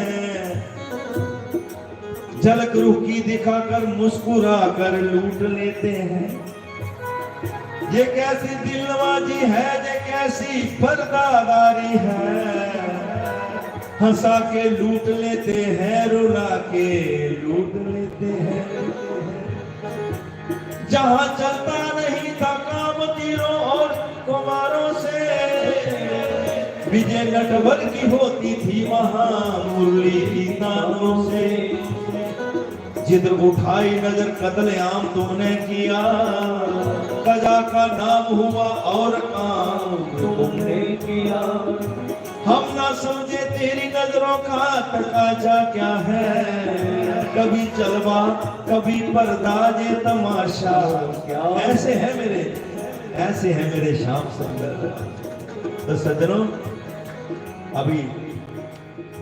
झलक रुखी दिखाकर मुस्कुरा कर लूट लेते हैं ये कैसी दिलनवाजी है ये कैसी पर्दादारी है हंसा के लूट लेते हैं रुला के लूट लेते हैं जहां चलता नहीं था काम तीरों और कुमारों से विजय नटवर की होती थी वहां मुरली की तानों से जिधर उठाई नजर कत्लेआम तुमने किया कजा का नाम हुआ और काम तुमने किया हम ना समझे तेरी नजरों का तकाजा क्या है कभी चलवा कभी पर्दा ये तमाशा क्या ऐसे है मेरे श्याम सुंदर तो सज्जनों अभी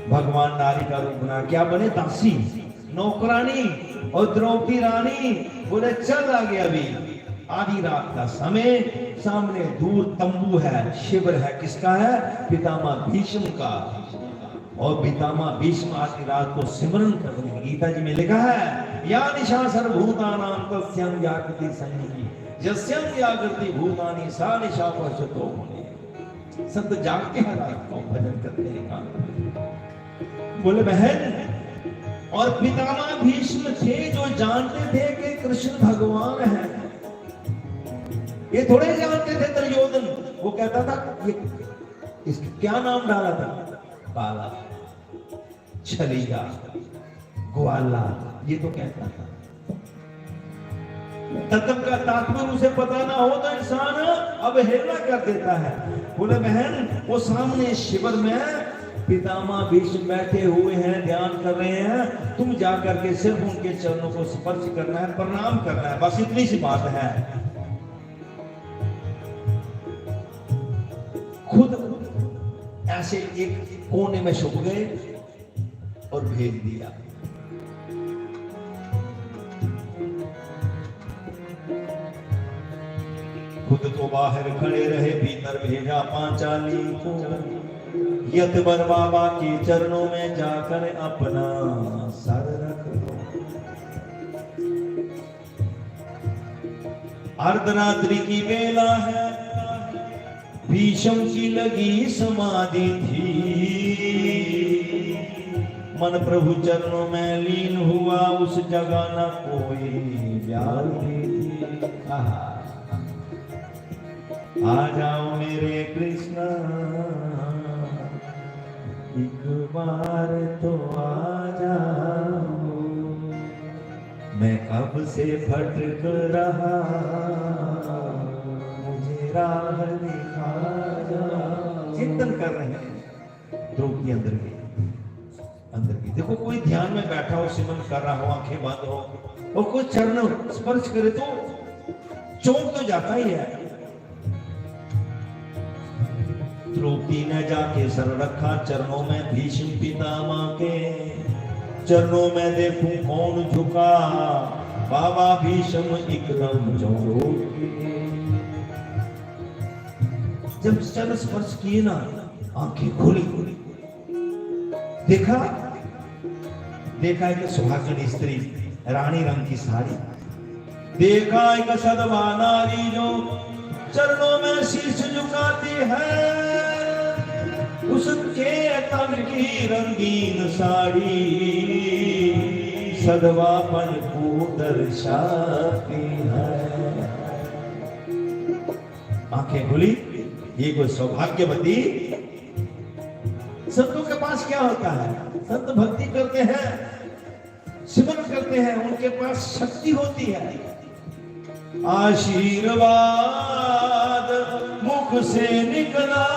भगवान नारी का रूप बना क्या बने दासी नौकरानी और द्रौपदी रानी बोले चल आगे अभी आधी रात का समय सामने दूर तंबू है शिविर है किसका है पितामह भीष्म का और पितामह भीष्म आधी रात को सिमरन कर रहे हैं गीता जी में लिखा है या निशा सर्वभूतानां तस्यां जागृति संगी यस्यां जागृति भूतानि सा निशा पश्यतो मुने संत जागते हैं रात को भजन करते हैं बोले बहन और पितामह भीष्म थे जो जानते थे कि कृष्ण भगवान है ये थोड़े जानते थे दुर्योधन वो कहता था ये इसका क्या नाम डाला था काला छलिया ग्वाला ये तो कहता था तत्व का तात्पर्य उसे पता ना हो तो इंसान अवहेलना कर देता है बोले बहन वो सामने शिविर में पितामह भीष्म बैठे हुए हैं ध्यान कर रहे हैं तुम जाकर के सिर्फ उनके चरणों को स्पर्श करना है प्रणाम करना है बस इतनी सी बात है खुद ऐसे एक कोने में छुप गए और भेज दिया खुद तो बाहर खड़े रहे भीतर भेजा पांचाली को यतवर बाबा के चरणों में जाकर अपना सर रख दो अर्धरात्रि की बेला है, भीष्म की लगी समाधि थी, मन प्रभु चरणों में लीन हुआ, उस जगह न कोई व्याधि थी। आ जाओ मेरे कृष्णा, एक बार तो आ जाओ, मैं कब से भटक रहा, मुझे राह दिखा जाओ। चिंतन कर रहे हैं ध्रुव के अंदर की देखो, कोई ध्यान में बैठा हो, सिमरन कर रहा हो, आंखें बंद हो, और कोई चरण स्पर्श करे तो चौंक तो जाता ही है। द्रौपदी ने जाके सर रखा चरणों में, भीष्म पितामह के चरणों में देखूं कौन झुका, बाबा भीष्म एकदम चौंक। जब चरण स्पर्श किए ना, आंखें खुली, देखा एक सुहागन स्त्री, रानी रंग की साड़ी, देखा एक सदवा नारी जो चरणों में शीश झुकाती है, उसके तन की रंगीन साड़ी सदवापन को दर्शाती है। आंखें खुली, ये कोई सौभाग्यवती। संतों के पास क्या होता है, संत भक्ति करते हैं, सिमरन करते हैं, उनके पास शक्ति होती है। आशीर्वाद मुख से निकला,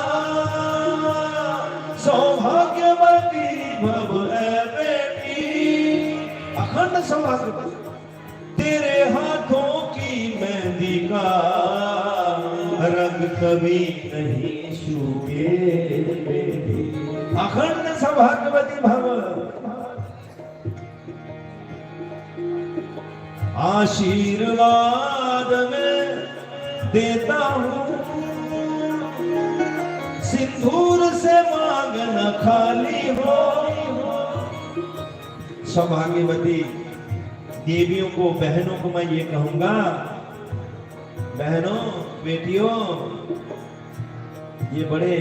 सौभाग्यवती भव है बेटी। अखंड सौभाग्यवती, तेरे हाथों की मेहंदी का रंग कभी नहीं छूए बेटी। अखंड सौभाग्यवती भव, आशीर्वाद में देता हूँ, सिंदूर से मांग न खाली हो। सौभाग्यवती देवियों को, बहनों को मैं ये कहूंगा, बहनों बेटियों, ये बड़े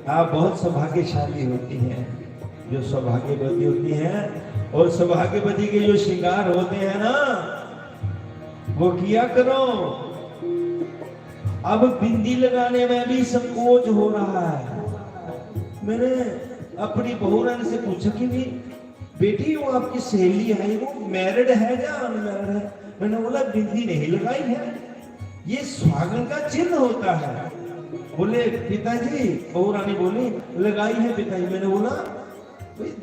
आप बहुत सौभाग्यशाली होती हैं जो सौभाग्यवती होती हैं। और सौभाग्यवती के जो श्रृंगार होते हैं ना, वो किया करो। अब बिंदी लगाने में भी संकोच हो रहा है। मैंने अपनी बहुरानी से पूछा कि भी बेटी वो आपकी सहेली है, वो मैरिड है या अनमैरिड है? मैंने बोला बिंदी नहीं लगाई है, ये सुहागन का चिन्ह होता है। बोले पिताजी, बहुरानी बोली लगाई है पिताजी। मैंने बोला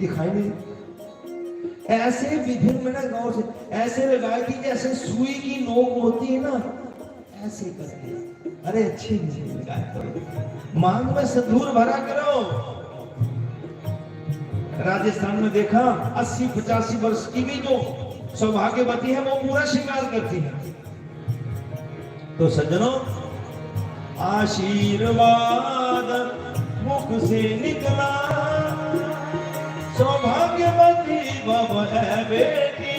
दिखाई नहीं, ऐसे विधि मैंने गौर से ऐसे लगाई थी जैसे सुई की नोक होती है ना, ऐसे करके। अरे अच्छी लगाया करो, मांग में सिंदूर भरा करो। राजस्थान में देखा 80-85 वर्ष की भी जो सौभाग्यवती है वो पूरा श्रृंगार करती है। तो सज्जनों, आशीर्वाद मुख से निकला, सौभाग्यवती भव है बेटी।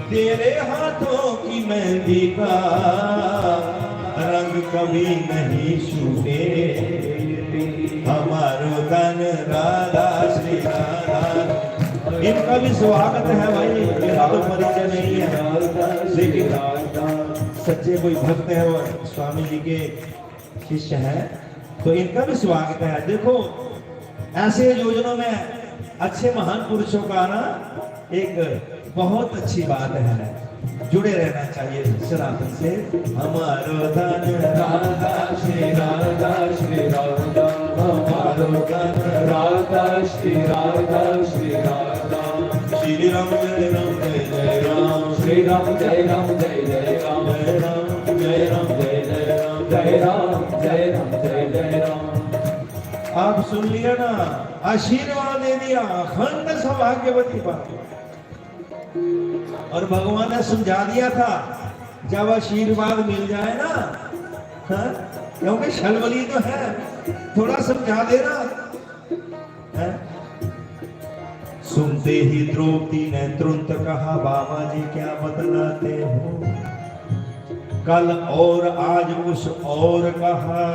तेरे हाथों की मेहंदी का रंग कभी नहीं छूटे। हमारो तन राधा श्री राधा, इनका भी स्वागत है भाई, मेरा तो परिचय नहीं है, लेकिन सच्चे कोई भक्त है और स्वामी जी के शिष्य हैं, तो इनका भी स्वागत है। देखो ऐसे योजनों में अच्छे महान पुरुषों का आना एक बहुत अच्छी बात है, जुड़े रहना चाहिए सनातन से। हमारो धन राधा श्री राधा श्री राधा, हमारो धन राधा श्री राधा श्री राधा। श्री राम जय राम जय जय राम, श्री राम जय राम जय जय राम, जय राम जय राम जय जय राम, जय राम जय राम जय जय राम। आप सुन लिया ना, आशीर्वाद दे दिया अखंड सौभाग्यवती पर। और भगवान ने समझा दिया था, जब आशीर्वाद मिल जाए ना, क्योंकि छलबली तो है, थोड़ा समझा देना है। सुनते ही द्रौपदी ने तुरंत कहा, बाबा जी क्या बतलाते हो? कल और आज कुछ और कहा,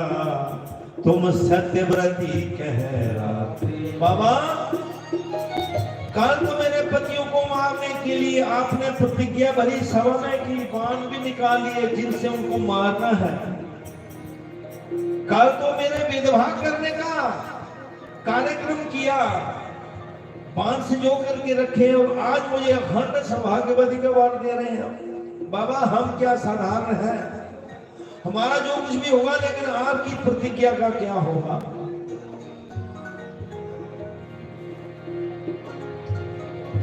तुम सत्यव्रती कह रहे बाबा। कल तो मेरे पतियों को मारने के लिए आपने प्रतिज्ञा भरी सभा में की, बाण भी निकाल लिए जिनसे उनको मारना है। कल तो मेरे विधवा करने का कार्यक्रम किया, बाण संजो करके रखे, और आज मुझे अखंड सौभाग्यवती का वार दे रहे हैं। बाबा हम क्या साधारण हैं, हमारा जो कुछ भी होगा, लेकिन आपकी प्रतिज्ञा का क्या होगा।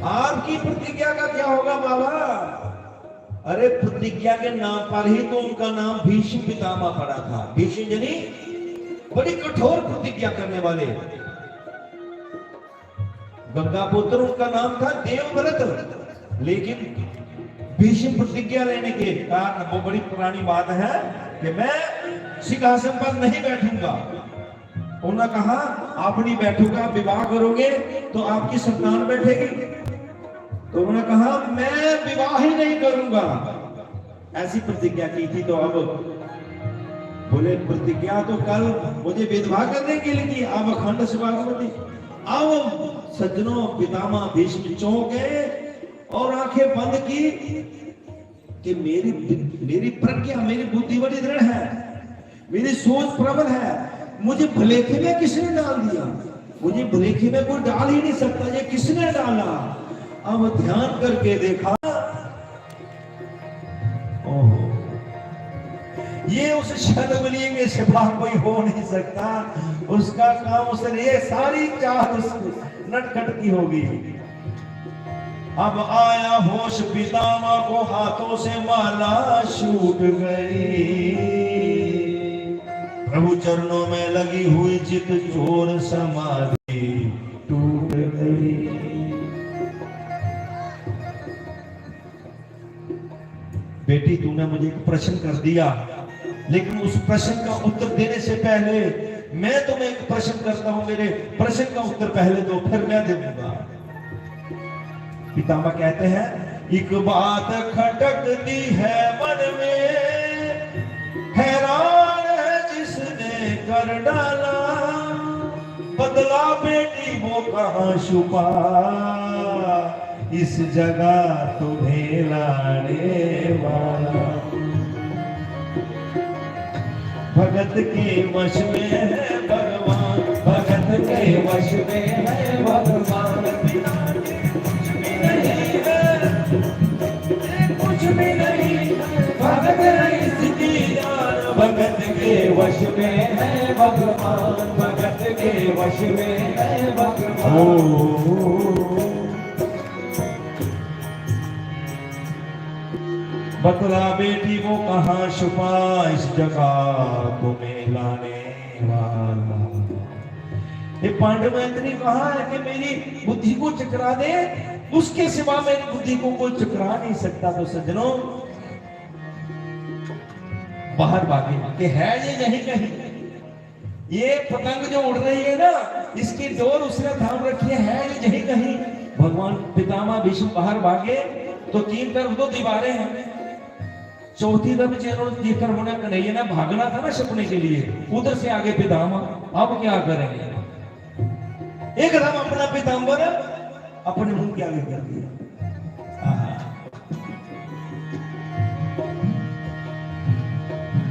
आपकी प्रतिज्ञा का क्या होगा बाबा। अरे प्रतिज्ञा के नाम पर ही तो उनका नाम भीष्म पितामह पड़ा था। भीष्म यानी बड़ी कठोर प्रतिज्ञा करने वाले। गंगा पुत्र उनका नाम था देवव्रत, लेकिन भीष्म प्रतिज्ञा लेने के कारण, वो बड़ी पुरानी बात है कि मैं सिंहासन पर नहीं बैठूंगा। उन्होंने कहा आप नहीं बैठूंगा, विवाह करोगे तो आपकी संतान बैठेगी। तो उन्होंने कहा मैं विवाह ही नहीं करूंगा, ऐसी प्रतिज्ञा की थी। तो अब बोले प्रतिज्ञा तो कल मुझे विधवा करने के लिए की, अब अखंड सौभाग्यवती। अब सज्जनों पितामह भीष्म चौंक गए और आंखें बंद की कि मेरी प्रज्ञा, मेरी बुद्धि बड़ी दृढ़ है, मेरी सोच प्रबल है, मुझे भलेखे में किसने डाल दिया। मुझे भलेखे में कोई डाल ही नहीं सकता, ये किसने डाला। अब ध्यान करके देखा, ओहो ये उस शर्मली में सिवा कोई हो नहीं सकता, उसका काम उसने, ये सारी चाल नटखट की होगी। अब आया होश पितामह को, हाथों से माला छूट गई, प्रभु चरणों में लगी हुई चित चोर समाधि टूट गई। बेटी तूने मुझे एक प्रश्न कर दिया, लेकिन उस प्रश्न का उत्तर देने से पहले मैं तुम्हें एक प्रश्न करता हूं, मेरे प्रश्न का उत्तर पहले दो, फिर मैं दूंगा। पितामह कहते हैं एक बात खटकती है मन में, हैरान है जिसने कर डाला, बदला बेटी वो कहां छुपा, इस जगह तुम्हें लाने वाला। भगत के वश में है भगवान, भगत के वश में है भगवान, कुछ भी नहीं भगत है इसकी जान, भगत के वश में है भगवान, भगत के वश में है भगवान। बतला बेटी वो कहां छुपा, इस जगह तुम्हें लाने वाला। ये पांडव ने कहा है कि मेरी बुद्धि को चकरा दे, उसके सिवा मेरी बुद्धि को कोई चकरा नहीं सकता। तो सज्जनों बाहर भागे कि है ये नहीं कहीं, ये पतंग जो उड़ रही है ना, इसकी डोर उसने थाम रखी है ये नहीं कहीं। भगवान पितामह भीष्म बाहर भागे तो तीन तरफ दो दीवारें हैं, चौथी तरफ जिन्होंने देखकर होना कन्हैया ने भागना था ना सपने के लिए, उधर से आगे पितामह। अब क्या करेंगे, एकदम अपना पिताम्बर अपने मुंह के आगे कर दिया।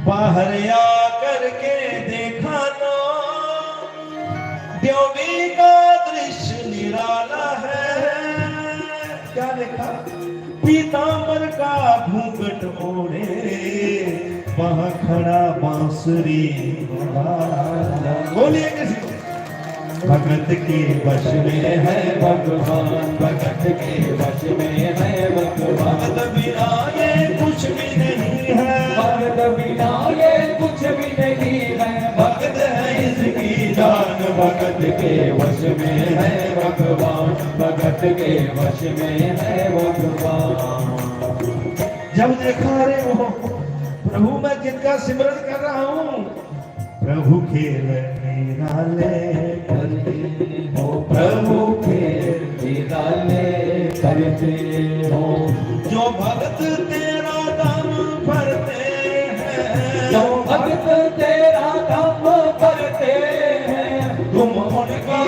बाहर आकर के देखा तो द्योवी का दृश्य निराला है। क्या देखा, पीतांबर का घूंघट ओढ़े वहां खड़ा बांसुरी वाला। बोलिए किसी, भगत के वश में है भगवान, भगत के वश में है भगवान, भगत बिना ये कुछ भी नहीं है, भगत बिना ये कुछ भी नहीं है, भगत है इसकी जान, भगत के वश में है भगवान, भगत के वश में है भगवान। जब देखा रे वो प्रभु मैं जिनका सिमरन कर रहा हूँ, प्रभु खेल निराले करते हो, प्रभु खेल निराले करते हो, जो भगत तेरा दाम भरते भक्त तेरा काम करते हैं, तुम उनका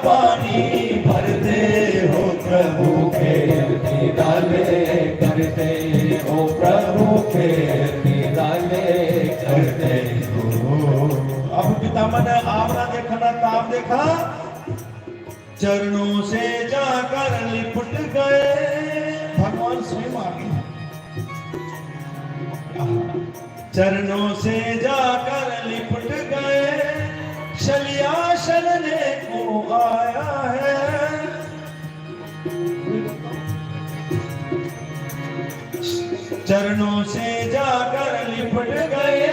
पानी भरते हो, प्रभु के निराले करते हो, प्रभु के निराले करते हो। अब पितामह ने आवरा देखा ना ताप देखा, चरणों से जाकर लिपट गए, भगवान स्वयं आ गए। चरणों से जाकर लिपट गए, शलियाशन ने को आया है। चरणों से जाकर लिपट गए,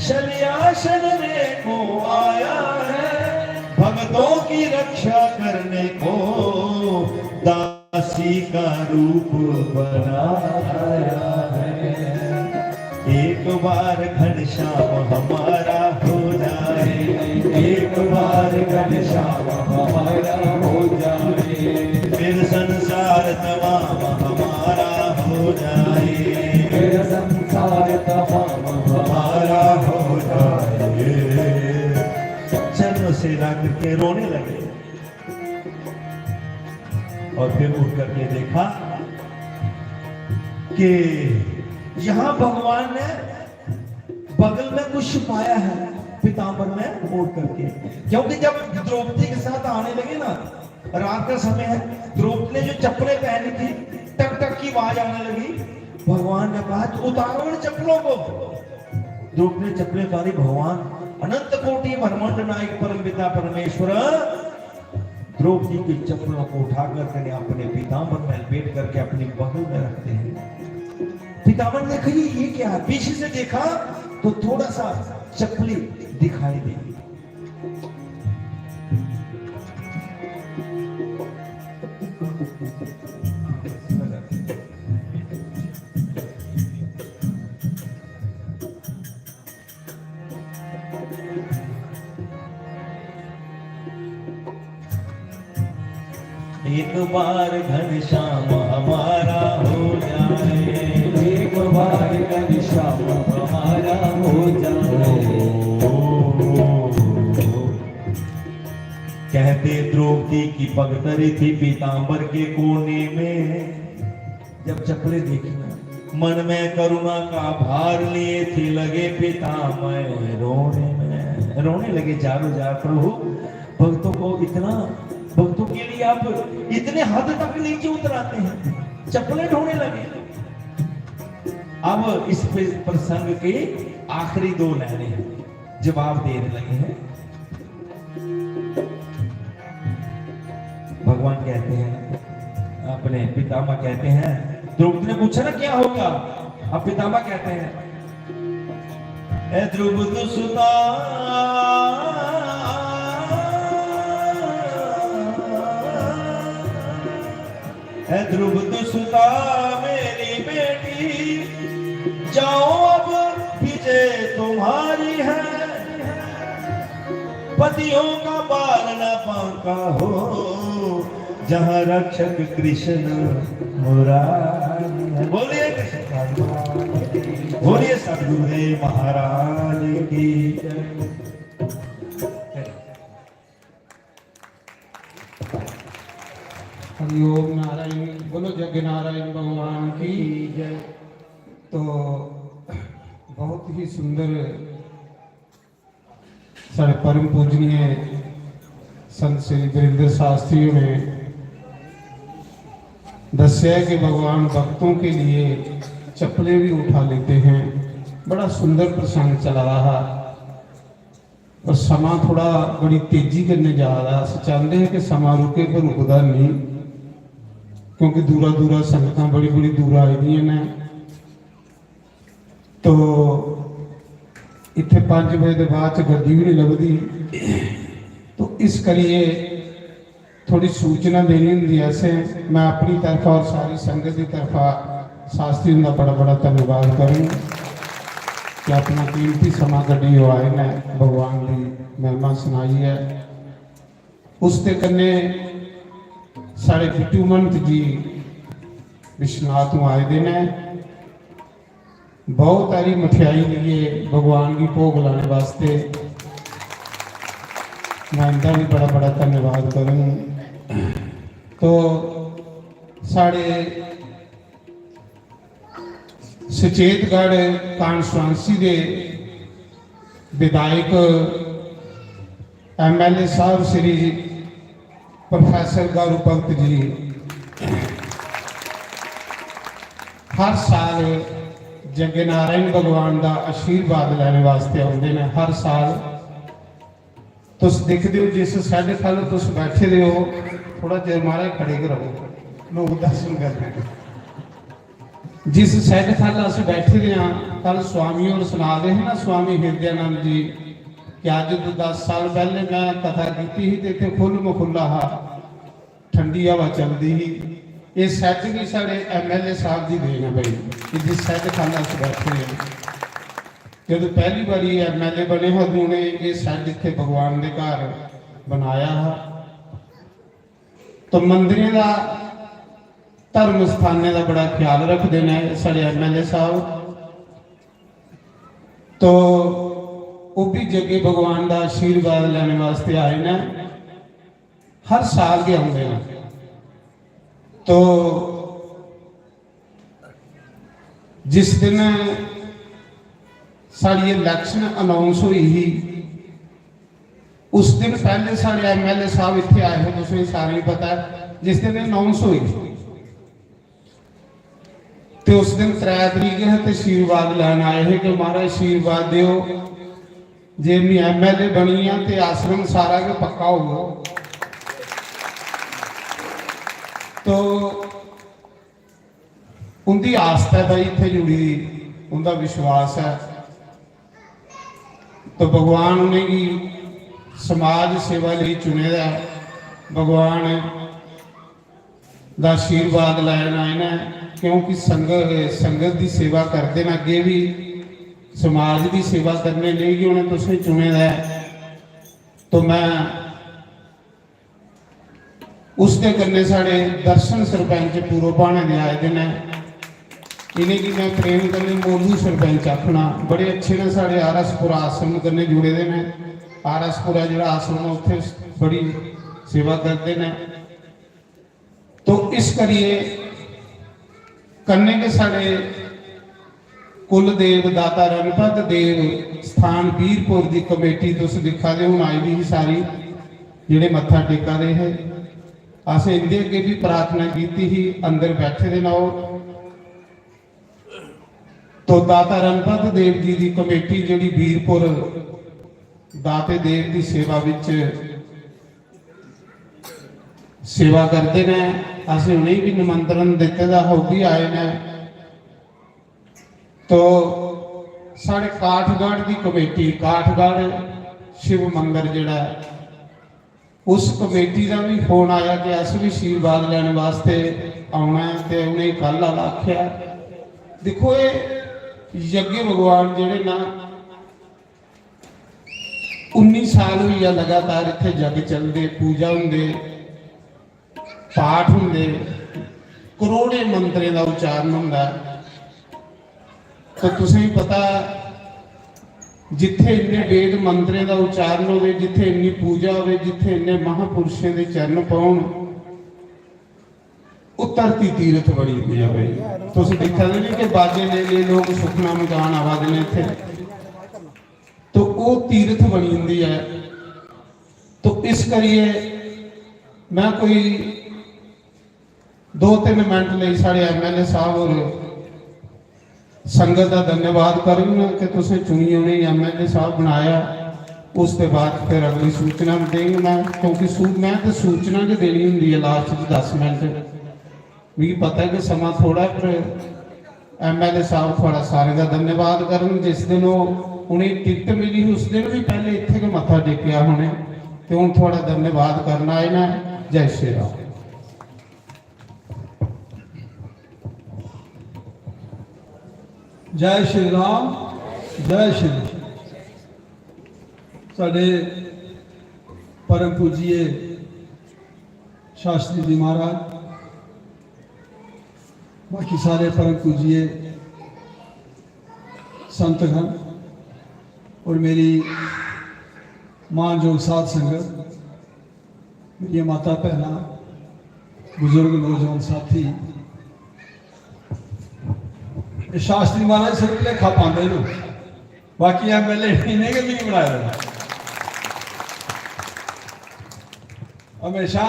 शलियाशन ने को आया है। भक्तों की रक्षा करने को दासी का रूप बनाया है। एक बार घनश्याम हमारा हो जाए, एक बार घनश्याम हमारा हो जाए, फिर संसार तमाम हमारा हो जाए, फिर संसार तमाम हमारा हो जाए। चरणों से रख के रोने लगे और फिर उठ करके देखा कि यहां भगवान ने बगल में कुछ छुपाया है पीताम्बर में मोड़ करके, क्योंकि जब द्रौपदी के साथ आने लगे ना, रात का समय है, द्रौपदी ने जो चप्पलें पहनी थी, टक टक की आवाज आने लगी। भगवान ने कहा उतारो इन चप्पलों को। द्रौपदी ने चप्पलें उतारी। भगवान अनंत कोटि ब्रह्मांड नायक परम पिता परमेश्वर द्रौपदी की चप्पलों को उठा करके अपने पीताम्बर में लपेट करके अपनी बगल में रखते हैं। पीताम्बर ने कही ये क्या है, पीछे से देखा तो थोड़ा सा चप्पली दिखाई दी। एक बार घनश्याम हमारा हो जाए, एक बार घनश्याम हमारा हो जाए। कहते द्रौपदी की पगतरी थी पीताम्बर के कोने में। जब चप्पलें देखी ना, मन में करुणा का भार लिए थे, लगे पितामह रोने लगे जारो जार। प्रभु भक्तों को इतना, भक्तों के लिए आप इतने हद तक नीचे उतराते हैं, चप्पलें ढोने लगे। अब इस प्रसंग के आखिरी दो लाइनें जवाब देने लगे हैं। भगवान कहते हैं, अपने पितामह कहते हैं, द्रौपदी ने पूछा ना क्या होगा, अब पितामह कहते हैं, ए द्रुपद सुता है, द्रुपद सुता मेरी बेटी, जाओ अब विजय तुम्हारी है। पतियों का बाल न बांका हो, जहाँ रक्षक कृष्ण मुरारी है। बोलिए कृष्ण, बोलिए सद्गुरुदेव महाराज की जय। हरिओम नारायण, बोलो जग नारायण भगवान की जय। तो बहुत ही सुंदर सारे परम पूजनीय संत श्री वीरेंद्र शास्त्री ने दस्या कि भगवान भक्तों के लिए चप्पलें भी उठा लेते हैं। बड़ा सुंदर प्रसंग चला रहा और समा थोड़ा बड़ी तेजी करने जा रहा। अस चाहते हैं कि समा रुके पर रुकदा नहीं, क्योंकि दूरा दूरा संगत बड़ी बड़ी दूर आई दी ने। तो इतने 5 बजे के बाद गड्डी भी नहीं लगती, तो इस करिए थोड़ी सूचना देनी होंगी। ऐसे मैं अपनी तरफा और सारी संगत की तरफा शास्त्री का बड़ा बड़ा धन्यवाद करूँ कि अपना कीमती समा कड्डी आए ने, भगवान की महिमा सुनाई है। उसके कन्ने साढ़े बिट्टू महंत जी विश्वनाथ आए दे ने, बहुत सारी मठियाई लिए भगवान की भोग लाने वास्ते। मैं इनका भी बड़ा बड़ा धन्यवाद करूँ। तो साढ़े सचेतगढ़ कॉन्स्टिट्यूंसी के विधायक MLA साहब श्री प्रोफेसर गौरव भगत जी हर साल जगे नारायण भगवान का आशीर्वाद लैने वास्ते आते हैं। हर साल तुम देखते हो जिस साढ़े कल तुम बैठे दे हो, थोड़ा देर महाराज खड़े करो, लोग दर्शन कर रहे हैं। जिस साइड कल अस बैठे दे हाँ, कल स्वामी और सुना रहे हैं ना, स्वामी हृदयानंद जी कि अज तो 10 साल पहले मैं कथा की थी, इतने खुल मखुला हा ठंडी हवा चलती ही। ये सैट भी साढ़े MLA साहब की देन है भाई, कि जिस सैट कल अस बैठे हैं। जब पहली बारी MLA बने उदों ने ये सैट इतने भगवान के घर बनाया हा। तो मंदिरों का धर्म स्थाने का बड़ा ख्याल रखते हैं साढ़े MLA साहब। तो वो भी जगे भगवान का आशीर्वाद लेने वास्ते आए हैं, हर साल के आते हैं। तो जिस दिन साड़ी इलैक्शन अनाउंस हुई ही, उस दिन पहले साढ़े MLA साहब इतने आए हो, तुझे सारे पता है। जिस दिन अनाउंस हुई तो उस दिन 3 तरीक है, तो आशीर्वाद लैन आए हैं कि महाराज आशीर्वाद दियो, जे मैं MLA बनी हाँ तो आश्रम सारा के पक्का होगा। तो उनकी आस्था है भाई इतने जुड़ी, उनका विश्वास है। तो भगवान उन्हें समाज सेवा लिए चुने दा, भगवान का आशीर्वाद लैन आए ना, क्योंकि संगत की सेवा करते हैं, अगे भी समाज की सेवा करने लिए कि उन्हें तुसें चुने दा। तो मैं उसके कन्ने साढ़े दर्शन सरपंच पूर्व भाने दे आए दिन है, इन्हें कि मैं प्रेम करने मोलू सरपंच आखना, बड़े अच्छे ने साढ़े आरसपुरा आश्रम कन्ने जुड़े दे ने। आरसपुरा जो आश्रम उत्थे बड़ी सेवा करते हैं। तो इस करिए कन्ने के साढ़े कुलदेव दाता रणपत देव स्थान वीरपुर की कमेटी तुम दिखा दे हूँ आई भी सारी जेडे मत्था टेका रहे है। असें इनके अगे भी प्रार्थना की ही, अंदर बैठे दे नाओ। तो दाता रणपत देव जी की कमेटी जी वीरपुर दाते देव की सेवा विच सेवा करते हैं। असें उन्हें भी निमंत्रण दिते दा हो भी आए हैं। तो साढ़े काठगढ़ की कमेटी, काठगढ़ शिव मंदिर जिहड़ा उस कमेटी का भी फोन आया कि अस भी आशीर्वाद लैने वास्ते आना है। तो उन्हें कल वाला आख्या, देखो ये यज्ञ भगवान जिहड़े ना 19 साल हुई है लगातार इत्थे जग चलते, पूजा होंदे, पाठ होंदे, करोड़े मंत्रें का उच्चारण होंदा। तो तुसें पता जिथे इन्ने वेद मंत्रें का उच्चारण हो, जिथे इन्नी पूजा हो, जिथे इन्ने महापुरुषों के चरण पाउण, वो धरती तीरथ बड़ी हुई है भाई। तुम देखा नहीं कि बाजे ले ले लोग सुखना मकान आवाज ने इतने, तो वो तीरथ बनी हुंदी है। तो इस करिए मैं कोई 2-3 मिनट लिए साढ़े MLA साहब और संगत का धन्यवाद करूँगा कि तुसें चुनी उन्हें MLA साहब बनाया। उसके बाद फिर अगली सूचना देंगे मैं, क्योंकि मैं तो सूचना जो देनी होंगी है लास्ट 10 मिनट। मुझे पता है कि समा थोड़ा, पर MLA साहब थोड़ा सारे का धन्यवाद करूँ। जिस दिन वो उन्हें टिकट मिली उस दिन भी पहले इतने के मत्था टेकिया होने, तो हूँ थोड़ा धन्यवाद करना है ना। जय श्री राम। जय श्री राम, जय श्री राम। साढ़े परम पूजिए शास्त्री जी महाराज, बाकी सारे परम पूजिए संतगण और मेरी मानयोग साध संगत, मेरी माता भैन, बुजुर्ग नौजवान साथी, ये शास्त्री महाराज सिर्फ लेखा पाते नो, बाकी MLA इन्हें के नहीं बनाया। हमेशा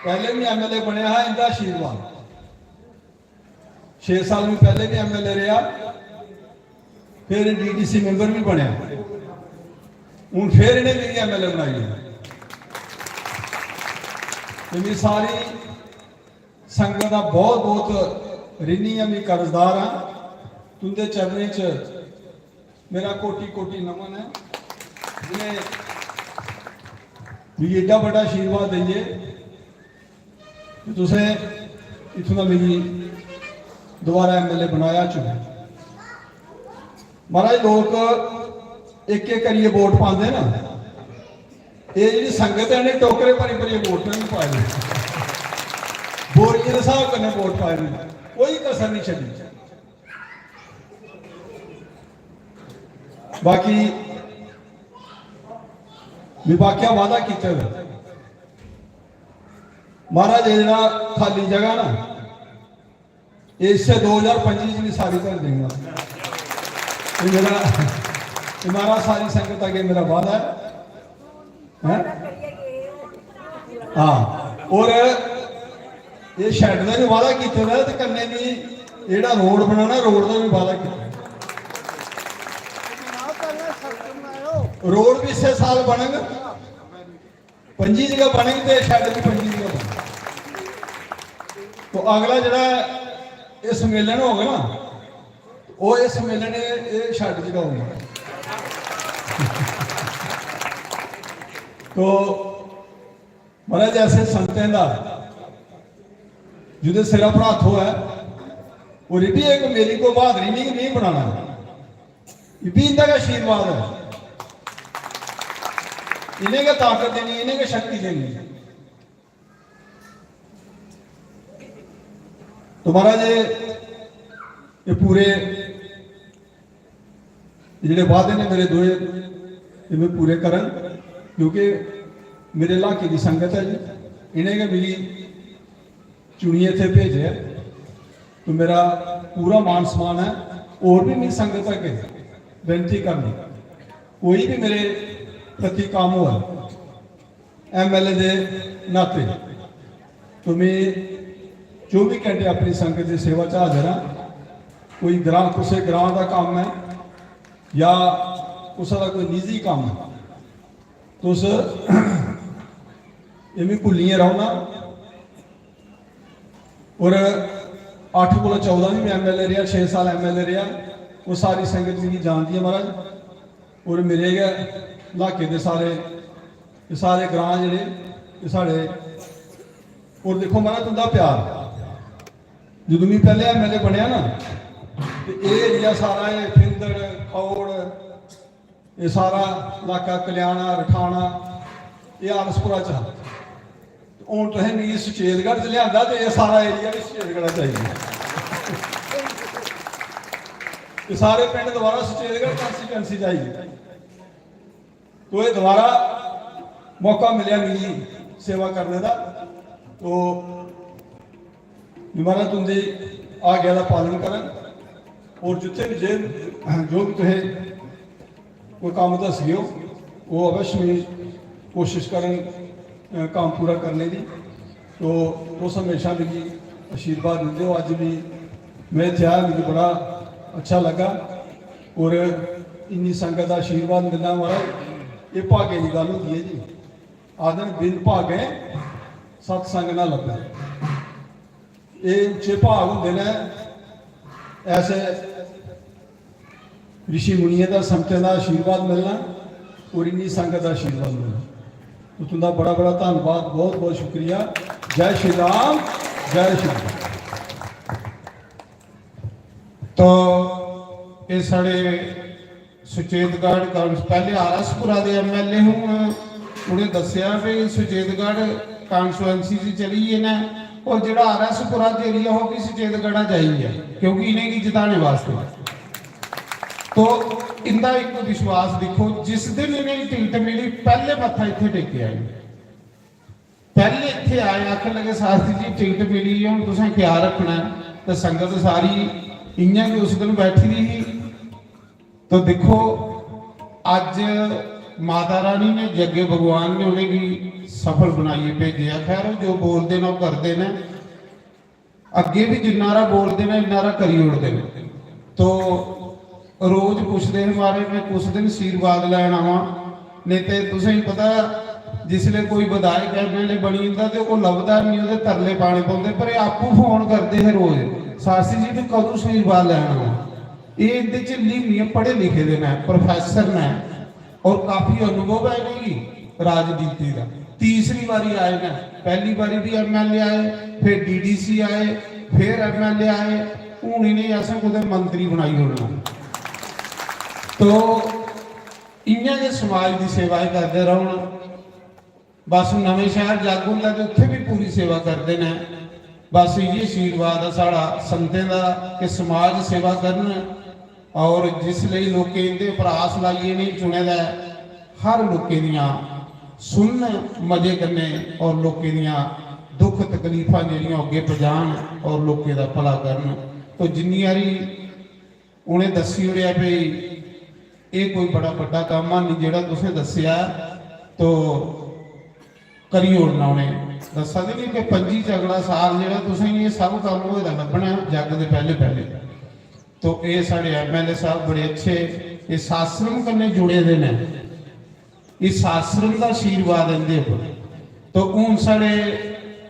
पहले भी MLA बनया है, इनका आशीर्वाद। 6 साल में पहले भी MLA रहा, फिर DDC मेंबर भी बनया, हूँ फिर इन्हें मेरी MLA बनाई है। मेरी सारी संगत का बहुत बहुत ऋणी है, मैं कर्जदार हाँ। तुंदे चरणें च मेरा कोटि कोटि नमन है। जिन्हें भी एडा बड़ा आशीर्वाद देइए कि तुसें इत्थों का मेरी दोबारा MLA बनाया चुने। महाराज लोग एक एक करिए वोट पाते ना, ये जी संगत है इन्हें टोकरे भरी भरी वोट नहीं पाए, बोरिए के हिसाब कन्नै वोट पाए, कोई कसर नहीं छड़ी। बाकी विभाग्या वादा किया महाराज, जरा खाली जगह ना इससे 2025 में सारी कर देंगे। मेरा सारी संगत आगे मेरा वादा है। हाँ, और ये शेड का भी वादा किया तो कन्ने भी जेड़ा रोड बनाना, रोड का भी वादा किया। रोड भी इसे साल बनेगा, 25 जगह बनेगी तो शेड भी 25 जगह बनेगी। तो अगला जरा ये सम्मेलन होगा ना, वो ये सम्मेलन ये शेड जगह होगा। तो महाराज ऐसे संतें का जिदे सिरा पर हाथ है, और ये भी एक मेरी को बहादुरी नहीं बनाना, ये भी इनका आशीर्वाद है। इन्हें का ताकत देनी, इन्हें का शक्ति देनी। तो महाराज ये पूरे जिहड़े वादे ने मेरे दोए ये मैं पूरे करन, क्योंकि मेरे इलाके की संगत है जी, इन्हें के मिली चुनिए थे भेजे, तो मेरा पूरा मान सम्मान है। और भी मेरी संगत है के बेनती करनी, कोई भी मेरे प्रति काम हुआ MLA दे नाते, तो मैं 24 घंटे अपनी संगत की सेवा च हाजिर हाँ। कोई ग्रां किसी ग्रां का काम है या उस कोई निजी काम है, तो उस इवें भुलिए रहो ना। और 8 को 14 भी मैं MLA रहा, 6 साल MLA रहा, वो सारी संगत मेरी जानती है महाराज। और मेरे इलाके के सारे ग्रां जेडे साढ़े, और देखो महाराज तुंदा प्यार, जो मैं पहले MLA बनया ना, तो ये एरिया सारा ये फिंदड़ खौड़, ये सारा इलाका कल्याणा रठाना, ये आलसपुरा च हूँ तुसें मिगी सुचेतगढ़ च लिया, तो ये सारा एरिया भी सुचेतगढ़ चाहिए। ये सारे पिंड दोबारा सुचेतगढ़ कॉन्स्टिट्यूएंसी चाहिए। तो ये दोबारा मौका मिले मिली सेवा करने का, तो महाराज तुंदी आज्ञा का पालन करें, और जिथे भी जो भी तुहें कोई काम दसियो वो अवश्य में कोशिश करें काम पूरा करने की। तो उस हमेशा मेरी आशीर्वाद देते हो। अज भी मैं इत्थे आया, मुझे बड़ा अच्छा लगा, और इन्नी संगत का आशीर्वाद मिलना महाराज ये भाग्य की गल होती है जी। आदन बिन भागे सत्संग ना लगे, ये उच्चे भाग होंगे ने, ऐसे ऋषि मुनिया का संगत का आशीर्वाद मिलना और इन्नी संगत का आशीर्वाद मिलना। तो तुंदा बड़ा बड़ा धन्यवाद, बहुत बहुत शुक्रिया। जय श्री राम, जय श्री राम। तो ये साढ़े सुचेतगढ़ पहले आरसपुरा के MLA हूँ, उन्हें दसिया भी सुचेतगढ़ कॉन्स्टिट्यूएंसी से चली है ना, और जो आरसपुरा एरिया हो भी सुचेतगढ़ चाहिए, क्योंकि इन्हें की जिताने वास्ते तो इनका एक विश्वास देखो, जिस दिन इन्हें टिकट मिली पहले मत्था इत्थे टेके आए, पहले इत्थे आए, आखन लगे शास्त्री जी टिकट मिली है, हुण तुसें क्या रखना है? तो संगत सारी इयां कि उस दिन बैठी रही। तो देखो अज माता रानी ने जगे भगवान ने उन्हें सफल बनाइए भेजे। खैर जो बोलते हैं करते हैं, अगे भी जिन्नारा बोलते हैं इन्नारा करी उड़ते हैं। तो रोज पूछते हैं मारे मैं कुछ दिन आशीर्वाद लैन आवा, नहीं तो तुसें पता जिसले कोई विधायक एमएलए बनी जाता तो वो लभदा नहीं, वो तरले पाने पाते, पर आपू फोन करते हैं रोज शास्त्री जी भी कदों आशीर्वाद लैन आवा। ये लीमिया पढ़े लिखे दे ने, प्रोफैसर ने और काफी अनुभव है नहीं राजनीति का। तीसरी बारी आए ने, पहली बारी भी एमएलए आए, फिर डीडीसी आए, फिर एमएलए आए, हूँ इन्हें ऐसा कुछ मंत्री बनाई होना। तो इयां जे समाज की सेवा करते रहो। बस नवे शहर जग होंदा ते उत्थे भी पूरी सेवा करते हैं। बस ये आशीर्वाद है साड़ा संतें का कि समाज सेवा करन, और जिसलिए लोग इनके पर आस लाइए नहीं चुने दा हर लोगों दियां सुन मजे करने और लोगों दियां दुख तकलीफां जिहड़ियां अगे पजान और लोगों का भला करन। तो जिन्नी बारी उन्हें दसी उड़िया भी ये कोई बड़ा बड़ा काम आ नहीं जिहड़ा तुसें दस्सिया, तो करी उड़ना उन्हें दसा नहीं कि 25 अगला साल जिहड़ा तुसें ये सब काम होएदा लभना जग दे पहले पहले। तो ये साढ़े एमएलए साहब बड़े अच्छे इस आश्रम कन्नै जुड़े दे ने, इस आश्रम का आशीर्वाद इनके उपर। तो हूँ साढ़े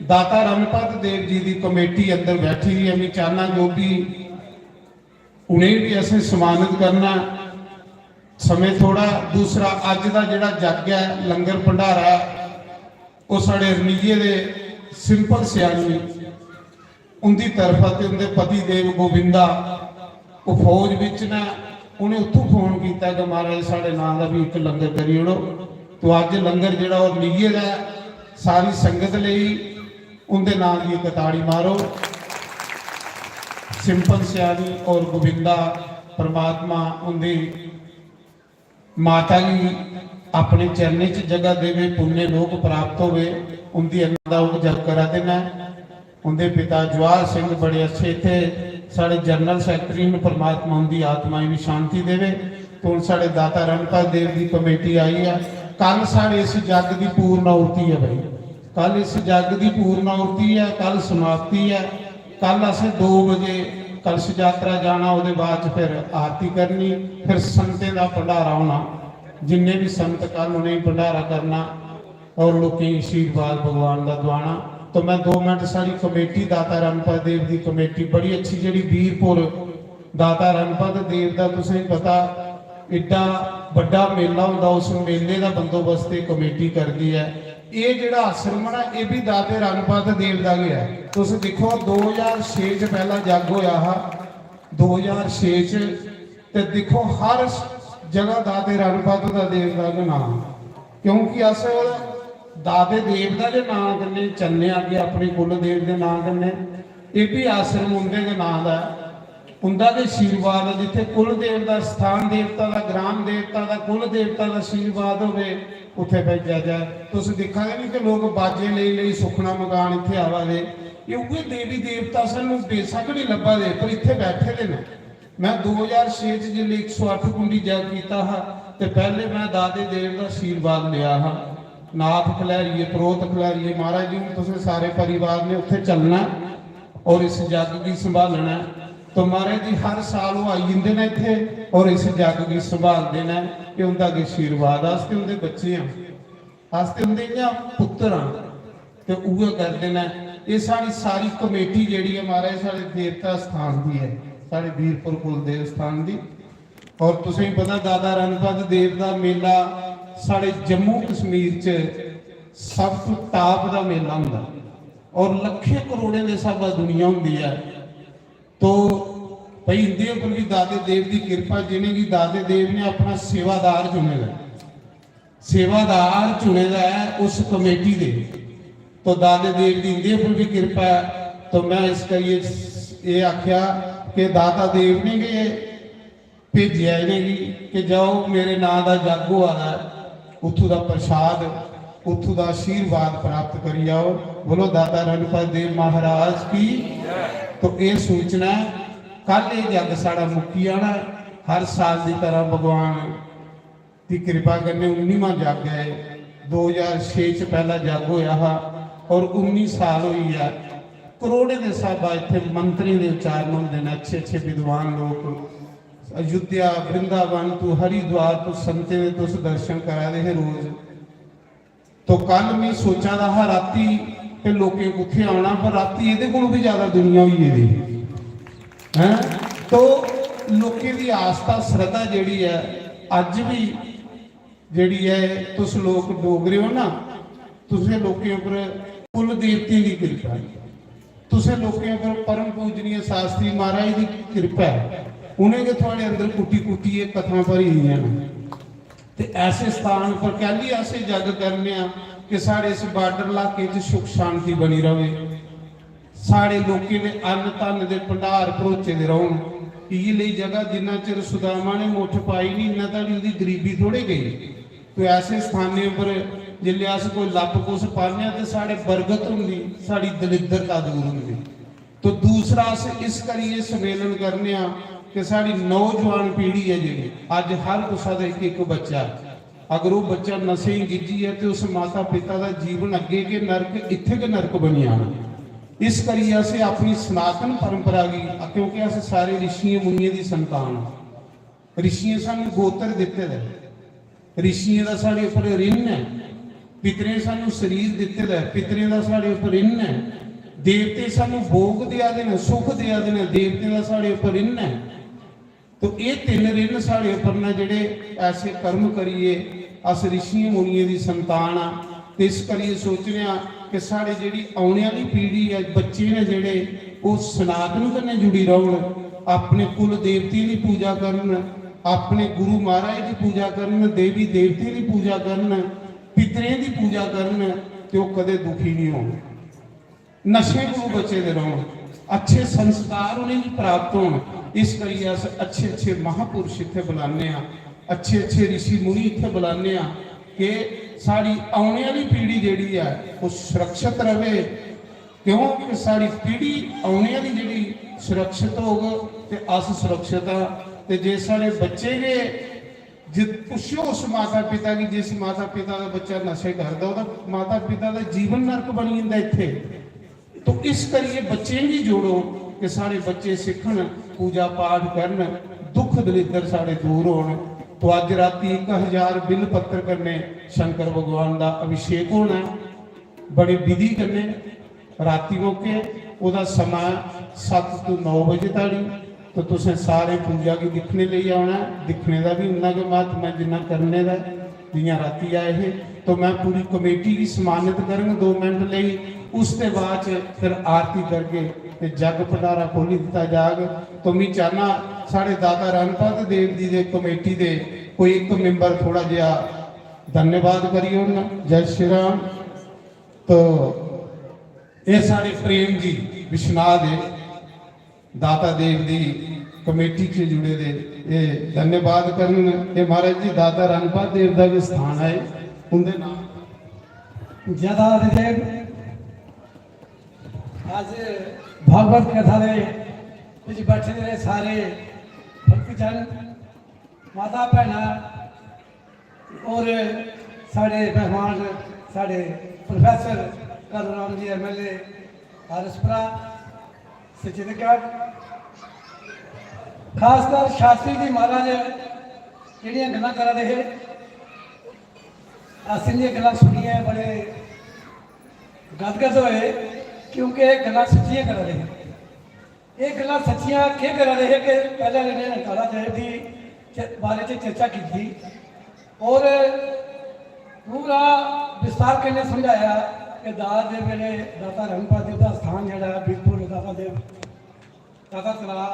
दाता रणपत देव जी की कमेटी अंदर बैठी हुई है, मैं चाहना जो भी उन्हें भी असें सम्मानित करना। समय थोड़ा दूसरा अज का जिहड़ा जग है लंगर भंडारा वो साढ़े रनीजे दे सिंपल सियानी उनकी तरफा ते उनके पति देव गोबिंदा वो फौज विच ने, उन्हें उत्थों फोन किया कि महाराज साढ़े नाम का भी एक लंगर करी ओड़ो। तो अज लंगर जिहड़ा वो रनीजे का सारी संगत लई उनके नाम की एक ताड़ी मारो। सिंपल सियानी और गोबिंदा परमात्मा उनकी माता जी अपने चरने च जगह देवे, पुण्य लोक प्राप्त होवे, उनकी अन्नदा जप करा देना। उनके पिता जवाहर सिंह बड़े अच्छे थे, साढ़े जनरल सैकटरी में परमात्मा उनकी आत्मा भी शांति देवे। तो हम साढ़े दाता रणपत देव की कमेटी आई है। कल साढ़े इस जग की पूर्ण आहुति है भाई, कल इस जग की पूर्ण आहुति है, कल समाप्ति है। कल असें 2 बजे कलश यात्रा जाना, उसके बाद फिर आरती करनी, फिर संतें का भंडारा होना, जिन्हें भी संत कल उन्हें भंडारा करना और लोगों आशीर्वाद भगवान का दवाना। तो मैं 2 मिनट सारी कमेटी दाता रणपत देव की कमेटी बड़ी अच्छी जी वीरपुर दाता रणपत देव का तुसें पता एडा बड़ा मेला होंदा, उस मेले का बंदोबस्त कमेटी करती है। ये जिहड़ा आश्रम है ये भी दाते रणपत देव का गया। तुम देखो 2006 च पहला जग होया हा, 2006 च ते देखो हर जगह दाते रणपत का देव का नाम, क्योंकि अस दाते देव का जो नाम कन्नै चलने अगे अपने कुल देव के नाम कन्नै, ये भी आश्रम उनके के नाम का उनका के आशीर्वाद है। जिथे कुल देव का स्थान देवता का ग्राम देवता का कुल देवता का आशीर्वाद होवे उत्थे भेजा जाए। तुम देखोगे नहीं कि लोग बाजे ले सुखना मकान इतने आवा दे, ये उहे देवी देवता सानू बेशक नहीं लभा दे पर इतने बैठे दे ने। मैं 2006 च जिले 108 कुंडी जग किया हा, तो पहले मैं दाते देव का आशीर्वाद लिया हा। नाथ खलैरिए प्रोत खलैरिए महाराज जी तुम सारे परिवार ने उत्थे चलना और इस जग की संभालना। तो महाराज जी हर साल वो आई जाते हैं इतने और इस जग की संभालते हैं कि उनका आशीर्वाद आस्ते उनके बच्चे आस्ते उनके पुत्र तो वह करते हैं। ये सारी कमेटी जी है महाराज साढ़े देवता स्थान की है, साढ़े वीरपुर कुलदेव स्थान की। और तुसें पता दादा रणपत देव का मेला साढ़े जम्मू कश्मीर च सब तो टाप का मेला होंदा और लखे करोड़ों के हिसाब दुनिया होंदी है। तो भाई इनके उपर भी दाते देव की कृपा, जिन्हें कि दाते देव ने अपना सेवादार चुने का, सेवादार चुने का है उस कमेटी दे। तो दाते देव की इनके उपर भी कृपा है। तो मैं इस करिए ये आख्या कि दाता देव ने कि भेजिया इन्हें कि जाओ मेरे नाम का जग हुआ है, उतों का प्रसाद उतों का आशीर्वाद प्राप्त करी जाओ। बोलो दादा रणपत देव महाराज की। तो ये सूचना कल ये जग साड़ा मुक्की आना। हर साल की तरह भगवान की कृपा करने 19वां जग है। 2006 च पहला जग होया हा और 19 साल हुई है। करोड़े के साहबा इतने मंत्री के उच्चारण होंगे हैं, अच्छे अच्छे विद्वान लोग। अयोध्या वृंदावन तू हरिद्वार तू संते ने तुस दर्शन करा दे रोज। तो कल मैं सोचा था हा राती कि लोकें कुत्थे आना, पर राती ये को भी ज्यादा दुनिया हुई है। तो लोकें की आस्था श्रद्धा जिहड़ी है अज भी जिहड़ी है, तुस लोग डोगरे हो ना, तुसें लोकें उपर कुल देवते की कृपा है, तुसें लोकें उपर परम पूजनीय शास्त्री महाराज की कृपा है। उन्हें के थोड़े अंदर कुटी कुटी ये कथा भरी हुई हैं। तो ऐसे स्थान पर कहली ऐसे जग करने कि साढ़े इस बार्डर इलाके च सुख शांति बनी रहे, साढ़े लोगों ने अन्न धन के भंडार भरोचे दे रहन। ये लिए जगह जिन्ना चिर सुदामा ने मुठ पाई नहीं, इन्ना तक उसकी गरीबी थोड़े गई। तो ऐसे स्थानों पर जिले अस कोई लप कुछ पाने तो साढ़े बरगत होंगी, साड़ी दलिद्रता दूर होंगी। तो दूसरा अस इस करिए सम्मेलन करने कि साड़ी नौजवान पीढ़ी है जी अज हर कुसा का एक बच्चा, अगर वो बच्चा नशे ही गिजी है तो उस माता पिता का जीवन अगे के नरक इत्थे के नरक बनी आना। इस करिए असें अपनी सनातन परंपरा की, क्योंकि अस सारे ऋषियों मुनियों की संतान, ऋषियों सानू गोत्र दिते है, ऋषियों का साढ़े उपर ऋण है, पितरे सानू शरीर दिते है, पितरे का साढ़े उपर ऋण है, देवते सानू भोग दिया देने सुख दिया देने, देवते का साढ़े उपर ऋण है। तो ये तीन ऋण साढ़े उपर ने जिहड़े ऐसे कर्म करिए अस ऋषियों मुनियों की संतान आ। तो इस करिए सोचने कि साढ़े जिहड़ी आने वाली पीढ़ी है, बच्चे ने जिहड़े वो सनातन कन्नै जुड़ी रहन, अपने कुल देवते की पूजा करन, अपने गुरु महाराज की पूजा करन, देवी देवते की पूजा करन, पितरे की पूजा करन, तो कदे दुखी नहीं हो, नशे को बचे दे रहन, अच्छे संस्कार उन्हें भी प्राप्त हो। इस करिए अस अच्छे अच्छे महापुरुष इत्थे बुलाने, अच्छे अच्छे ऋषि मुनि इत्थे बुलाने कि साड़ी आने वाली पीढ़ी जिहड़ी है वो सुरक्षित रहे। क्यों कि साड़ी पीढ़ी आने वाली जिहड़ी सुरक्षित होग ते अस सुरक्षित हाँ। ते जे साढ़े बच्चे ने जिद पुछो उस माता पिता की, जिस माता पिता का बच्चा नशे करता वह माता पिता का जीवन नरक बनी जाता इत्थे। तो इस करिए बच्चे भी जोड़ो कि सारे बच्चे सीखन, पूजा पाठ करन, दुख दलिद्र साढ़े दूर होन। तो अज राती 1000 बिल पत्र करने शंकर भगवान का अभिषेक होना, बड़े विधि करने राती मौके वह समा 7 to 9 बजे ताड़ी। तो तुसें सारे पूजा की दिखने लिए आना, दिखने का भी उन्ना के महत्व है जिन्ना करने का। जियां राती आए है तो मैं पूरी कमेटी की सम्मानित करूँगा 2 मिनट ले, उसके बाद फिर आरती करके ते जग भंडारा खोली दिता जाग। तो मैं चाहना साढ़े दादा रणपत देव जी के कमेटी के कोई एक मैंबर थोड़ा जिहा धन्यवाद करिए उन्ना। जय श्री राम। तो ये साढ़े प्रेम जी विश्वनाथ है दाता देव दी कमेटी से जुड़े दे, ये धन्यवाद करन। ये महाराज जी दादा रणपत देव का भी स्थान है, उनके नाम ज्यादा देव आज भागवत कथा में बैठे रहे सारे भक्तजन, माता भैना और साढ़े मेहमान, साढ़े प्रोफेसर करुराम जी MLA हरसपुरा सचिनगढ़, खासकर शास्त्री जी महाराज जिहड़ियां गल्लां करा रहे, असीं दी गल्लां सुनिए बड़े गदगद होए, क्योंकि गल्लां सच्चियां करा रहे। ये गल्लां सच्चियां क्या करा रहे कि पहले इन्हें नकारा साहिब की बारे में चर्चा की थी और पूरा विस्तार करने समझाया कि दादा देव मेरे दाता रणपत देव का स्थान जड़ा बिल्कुल दाता देव दाता तला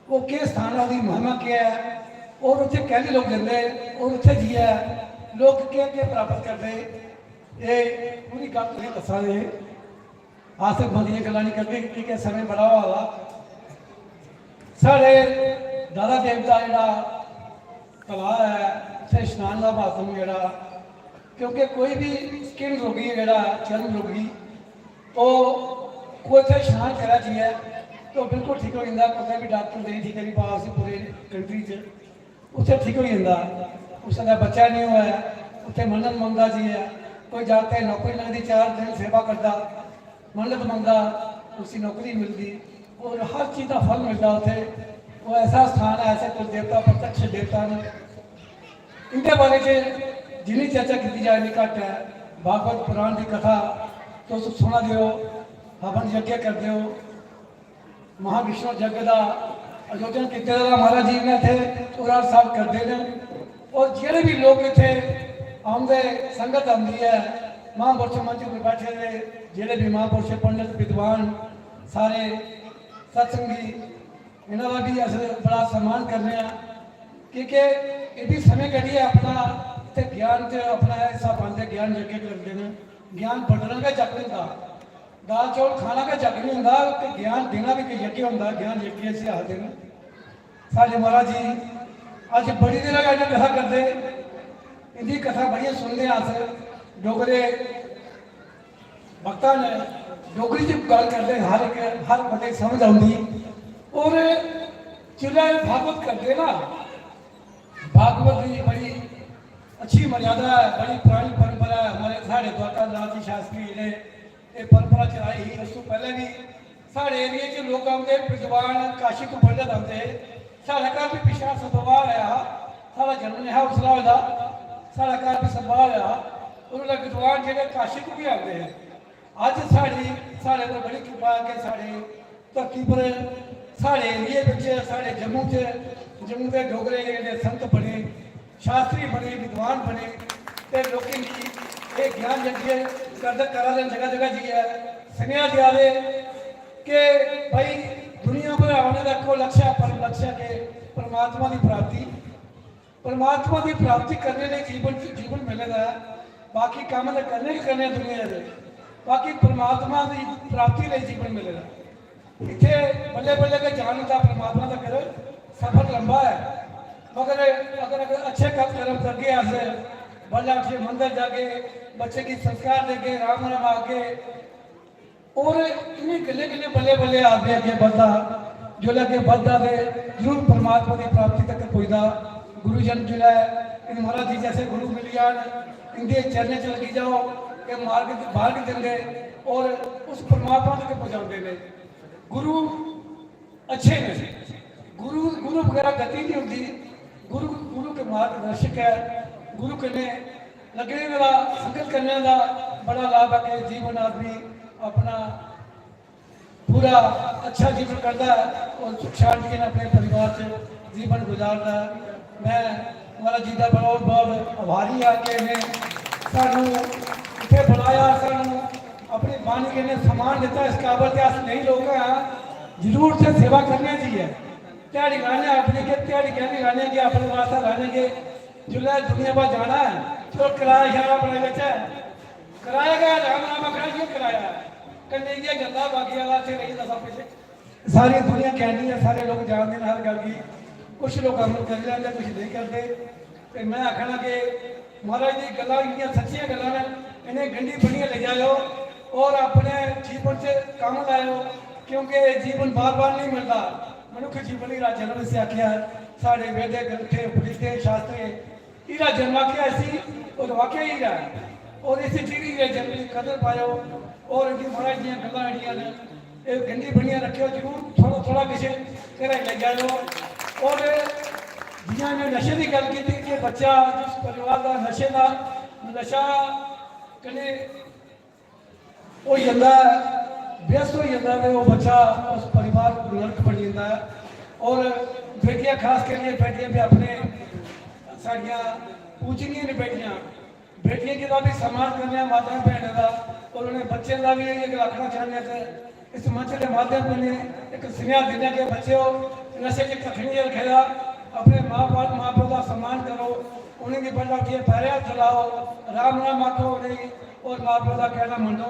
वो किस स्थान है, महिमा क्या है और उत्थे कहने लोग जाते और उत्थे जी है लोग क्या क्या प्राप्त करते, ये पूरी गल तुम दसा दे। आसिफ बंदियां गल्लां नहीं करते क्योंकि समय बड़ा हुआ साढ़े दादा देवता जोड़ा कला है उत्थे स्नान का महत्व जोड़ा, क्योंकि कोई भी स्किन रोगी जोड़ा चर्म रोगी वो कोई उत्थे स्नान करा चाहिए तो बिल्कुल ठीक हो जाता। कोई भी डॉक्टर नहीं ठीक करी पास पूरे कंट्री च उत्थे ठीक हो जाता। उसका बच्चा नहीं हुआ है उत्थे मन्नत मंगता जी है, कोई जाके नौकरी लगती 4 दिन सेवा करता मन्नत मंगता उसकी नौकरी मिलती और हर चीज़ का फल मिलता उत्थे। वो ऐसा स्थान है, ऐसे कुछ देवता प्रत्यक्ष देवता ने इनके बारे में जिन्नी चर्चा की जाए नहीं घट है। भागवत पुराण की कथा तो सुना दियो, हवन यज्ञ कर दियो, महाविष्णु यज्ञ का आयोजन किया महाराज जी ने थे पूरा साहब करते हैं। और जेडे भी लोग इतने आते संगत आती है महापुरुष मंच पर बैठे रहे जेडे भी महापुरुष पंडित विद्वान सारे सत्संगी इन्हों का भी अस बड़ा सम्मान करने क्योंकि ये भी समय कढ़िए अपना ज्ञान से अपना हिस्सा पाते ज्ञान यज्ञ करते हैं। ज्ञान बंटना का जग नहीं होता, दाल चौल खाना का जग नहीं होता, ज्ञान देना भी कोई यज्ञ होता। ज्ञान यज्ञ अस आखते हैं। साढ़े महाराज जी अज बड़ी देर इन्हें कथा करते इनकी कथा बड़ी सुनते अस डोगरे भक्तां ने डोगरी च गल करते हर बंदे समझ आती। और जिल्लै भागवत करते ना भागवत की बड़ी अच्छी मर्यादा है, बड़ी पुरानी परंपरा है। हमारे साढ़े द्वारका दास जी शास्त्री ने ये परंपरा चलाई ही। उस तो पहले भी साढ़े एरिए च लोग आते विद्वान काशी को पंडित आते। साढ़े घर भी पिछड़ा सतवाह रहा, साढ़ा जन्म नहीं उसला होता, साढ़ा घर भी सतवाह रहा। उन्होंने विद्वान जो काशी को भी आते हैं। अज साढ़े तो बड़ी कृपा है कि साढ़े धरती पर साढ़े एरिए साढ़े जम्मू के डोगरे जो संत बने शास्त्री बने विद्वान बने तो लोगों की एक ज्ञान यज्ञ करा दें जगह जगह जी है। सुनिया दिया कि भाई दुनिया पर आने का को लक्ष्य परम लक्ष्य के परमात्मा की प्राप्ति करने लिए जीवन मिलेगा है। बाकी काम तो करने दुनिया के, बाकी परमात्मा की प्राप्ति लिए जीवन मिलेगा। इतने बल्ले बल्ले के जाने का परमात्मा का कर सफर लंबा है, मगर अगर अच्छे कर्म करके ऐसे बल्ला उठे मंदिर जाके बच्चे की संस्कार देके राम राम आके और इन्हें गले गले बल्ले बल्ले आगे अगे बढ़ता जो लगे बढ़ता है जरूर परमात्मा की प्राप्ति तक पहुंचता। गुरुजन जो है इन महाराज जी जैसे गुरु मिल जान इनके चरने च लगी जाओ कि मार्ग देंगे और उस परमात्मा तक पहुँचाते हैं। गुरु अच्छे ने, गुरु वगैरह गति नहीं होती। गुरु के मार्गदर्शक है। गुरु कने लगने का संगत करने का बड़ा लाभ है कि जीवन आदमी अपना पूरा अच्छा जीवन करता है और सुख शांति ने अपने परिवार से जीवन गुजारता है। मैं महाराज जी का बहुत बहुत आभारी हाँ कि इन्हें सानू इतने बुलाया, सानू अपनी बाणी के ने सम्मान दिता। इस काबल अस नहीं लोग हैं जरूर से सेवा करनी चाहिए। दिहाड़ी लाने अपनी के दिहाड़ी कहने लाने के अपने वास्ते लाने के जुल्लै दुनिया पर जाना है तो किराया शारा अपने बच्च है कराएगा राम राम आखना क्यों कराया कन्ने ये गल्ला बाकी वाला से रही दसा पीछे सारी दुनिया कहती है, सारे लोग जानते हैं हर गल की। कुछ लोग अमल कर लेंगे कुछ नहीं करते। तो मैं आखना कि महाराज जी गल्लां इन्नियां सच्चियां गल्लां ने इन्हें गंढी बनिया ले जाओ और अपने जीवन से काम लाओ, क्योंकि जीवन बार बार नहीं मिलता। मनुष्य जीवन ही जन्म से आख्या साढ़े वेदे ग्रंथे उपनिषदे शास्त्रे इरा जन्म आख्या इसी और वाक्य ही रहा और इसी चीज की जन्म की कदर पाओ। और इनकी महाराज जी गल्लां जड़ियां ने ये गंढी बनिया रखियो जरूर थोड़ा थोड़ा किसी घर ले जाओ। और जियां ने नशे की गल की कि बच्चा जिस परिवार का नशा कने हो जाता व्यस्त हो जाता है वो बच्चा उस परिवार को नरक बन जाता है। और बेटियां खास करके बेटियां भी अपने साड़ियाँ पूजनीय ने बेटियां की भी सम्मान करने माता भैन का और उन्हें बच्चे का भी एक रखना चाहते हैं। इस मंच के माध्यम ने एक स्नेहा देने के बच्चे हो नशे की कखनी रखेगा, अपने माँ बाप का सम्मान करो, उन्हें भी बड़ा उठिए पैर चलाओ, राम राम आखो नहीं और माँ बाप का कहना मनो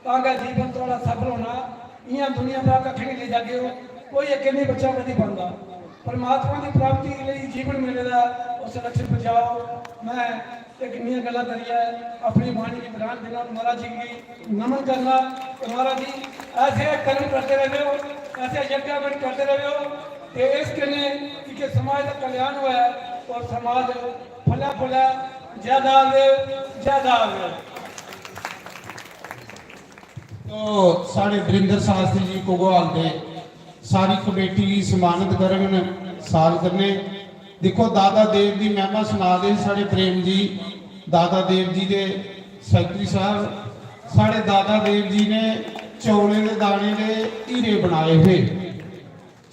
ताकि जीवन थोड़ा सफल होना। इं दुनिया का कख नहीं ले जाके हो कोई अगे नहीं बच्चा कभी बनता। परमात्मा की प्राप्ति के लिए जीवन मिलेगा उस लक्ष्य पर जाओ। मैं एक किन्नी गल्लां करिया अपनी वाणी की बयान देना, महाराज जी की नमन करना। तो महाराज जी ऐसे कर्म करते रहे हो, ऐसे यज्ञ करते रहे हो कि इसके लिए कि समाज का कल्याण हुआ है और समाज फला फुला ज्यादा आवे ज्यादा आवे। तो साढ़े वरिंदर शास्त्री जी कोगवाल दे सारी कमेटी की समानत करन साल करने। देखो दादा देव की महिमा सुना दे साढ़े प्रेम जी, दादा देव जी के सैकटरी साहब। साढ़े दादा देव जी ने चौले के दाने के हीरे बनाए हुए,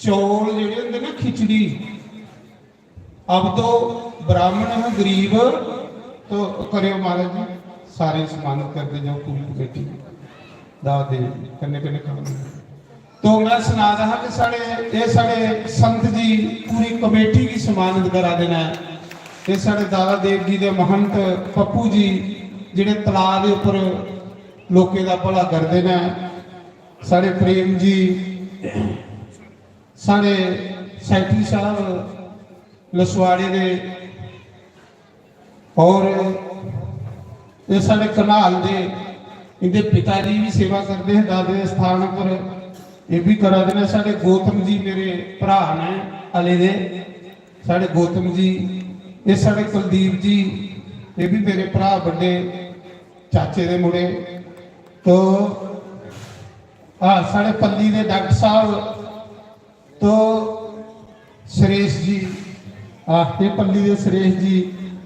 चौल जेडे होंगे ना खिचड़ी। अब तो ब्राह्मण है गरीब तो करो महाराज जी सारे सम्मानित करते जाओ पूरी कमेटी दादा देव कन्ने कन्ने काम। तो मैं सुना रहा कि साढ़े संत जी पूरी कमेटी की सम्मानित करा देना है। ये साढ़े दादा देव जी के महंत पप्पू जी जिहड़े तलाब के उपर लोकें का भला करते हैं। साढ़े प्रेम जी, साढ़े सैकटरी साहब लसवाड़े दे, और ये साढ़े कनाल दे इनके पिता जी भी सेवा करते हैं दादे स्थान पर, ये भी करा देना। साढ़े गौतम जी मेरे भरा ने अले दे, साढ़े गौतम जी, ये साढ़े कुलदीप जी, ये भी मेरे भरा बड़े चाचे दे मुड़े। तो हाँ साढ़े पल्ली दे डॉक्टर साहब, तो सुरेश जी, ये पल्ली दे सुरेश जी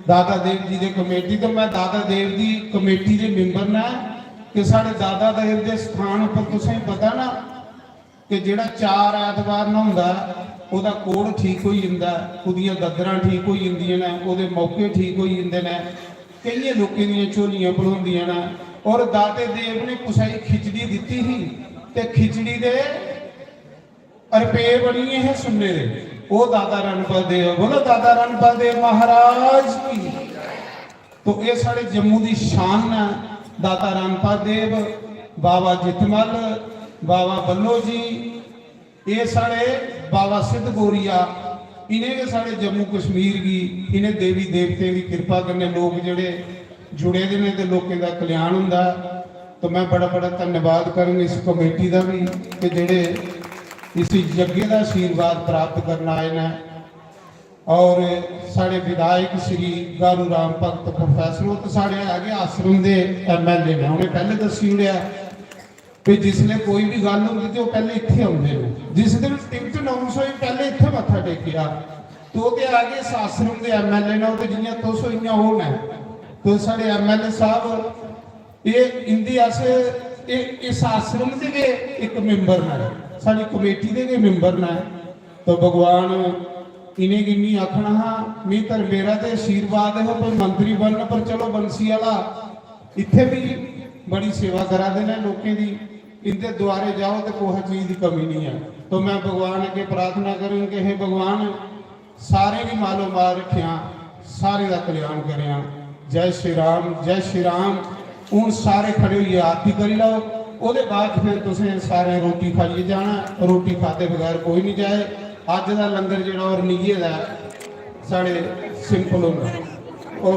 दादा देव जी की कमेटी। तो मैं दादा देव की कमेटी के मैंबर ना कि साढ़े दादा देव के स्थान पर तुसें पता ना कि जिहड़ा 4 ऐतवार ना हुंदा ਉਹਦਾ ਕੋੜ ठीक हो ਜਾਂਦਾ, ਉਹਦੀਆਂ ਗੱਦਰਾਂ ठीक हो ਜਾਂਦੀਆਂ ਨੇ, ਉਹਦੇ मौके ठीक हो ਜਾਂਦੇ ਨੇ, ਕਈ ਲੋਕਾਂ ਦੀਆਂ ਝੋਲੀਆਂ ਭਰਉਂਦੀਆਂ ਨੇ। और दाते देव ने कुसाई खिचड़ी दी ही ते खिचड़ी दे रुपये बनी है सुनने दे। वो दादा रणपाल देव, बोलो दादा रणपाल देव महाराज की। तो ये साढ़े जम्मू की शान है दाता रणपाल देव, बाबा जितमल, बाबा बल्लो जी, ये साढ़े बाबा सिद्ध गोरिया, इन्हें के साढ़े जम्मू कश्मीर की इन्हें देवी देवते की कृपा करने लोग जोड़े जुड़े दे ने ते लोगों का कल्याण हुंदा। तो मैं बड़ा बड़ा धन्यवाद करूँगा इस कमेटी का भी कि जेड़े इस यज्ञ का आशीर्वाद प्राप्त करना आए ने। और साढ़े विधायक श्री गारू राम भगत प्रोफैसर, वो तो साढ़े आगे आश्रम के MLA ने, उन्हें पहले दसी उड़िया कि जिसने कोई भी गल होंगी तो पहले इत्थे आउंदे ने। जिस दिन टिकट अनाउंस हुई पहले इत्थे मत्था टेकिया, तो आगे इस आश्रम के MLA ने, तो जिन्नियां तुस होइयां हो ने। तो साढ़े MLA साहब ये इंदी आसे इस आश्रम के भी एक मैंबर ने, साड़ी कमेटी के भी मैंबर ने। तो भगवान इन्हें गिनी आखना हाँ मित्र मेरा तो आशीर्वाद है पर मंत्री बनना, पर चलो बंसी वाला इत्थे भी बड़ी सेवा करा देना लोगों की, इनके द्वारे जाओ तो कोई चीज़ की कमी नहीं है। तो मैं भगवान अगे प्रार्थना करूँ कि हे भगवान सारे की मालो मार रखिया, सारे का कल्याण करिया। जय श्री राम, जय श्री राम। हूँ सारे खड़े हुए आरती करी लो, वो बाद फिर तुसें सारे रोटी खाइए जाना, रोटी खाते बगैर कोई नहीं जाए। अज का लंगर जो और नीये का साढ़े सिंपल होगा। और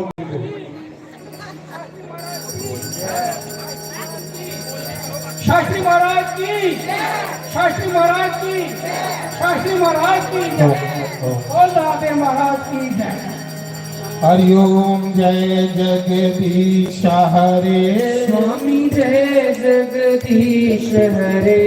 शास्त्री महाराज की, शास्त्री महाराज की, शास्त्री महाराज की, और दादे महाराज की जय। हरिओम जय जगदीश हरे, स्वामी जय जगदीश हरे।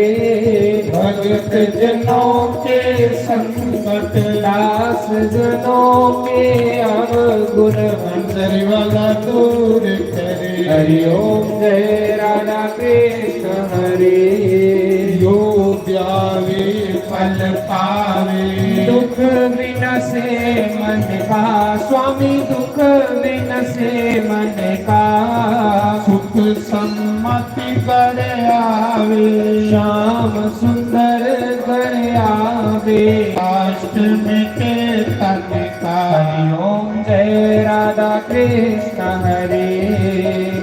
भगत जनों के संकट, दास जनों के अवगुण, अंतर वाला दूर करे। हरिओम जय राधा कृष्ण हरे। यो प्यारे फल पावे, दुख विनसे मन का, स्वामी दुख विनसे मन का। सुख सम्मति कर आवे, श्याम सुंदर कर आवे। अष्टमी के तन का। हरिओम जय राधा कृष्ण हरे।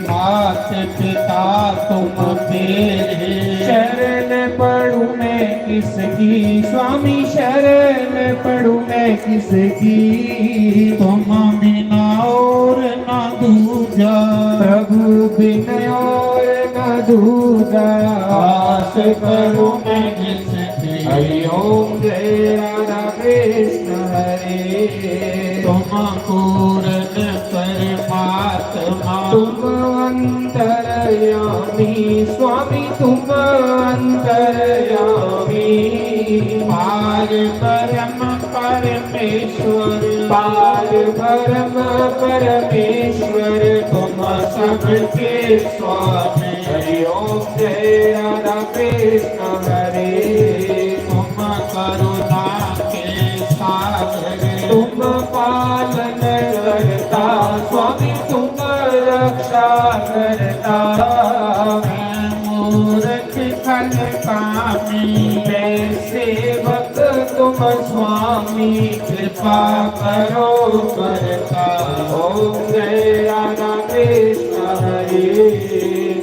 मात पिता तुम मेरे, शरण पड़ू मैं किसकी, स्वामी शरण पढ़ूं मैं किसकी। तुम बिना और ना दूजा, प्रभु बिन और न दूजा, आस करूं मैं जिसकी। हरि ओम जय राधा कृष्ण हरे। तुम पूर्ण परमात्मा, तुम अंतर्यामी, स्वामी तुम अंतर्यामी। पार परम परमेश्वर, पार परम परमेश्वर, तुम सबके स्वामी। हरि ओम जय राधा कृष्ण हरे। तुम करुणा के सागर, तुम पालन करता, स्वामी तुम रक्षा करता। मैं मूर्ख खल कामी, मैं सेवक तुम स्वामी, कृपा करो करता। ओम जय राधा कृष्ण हरे।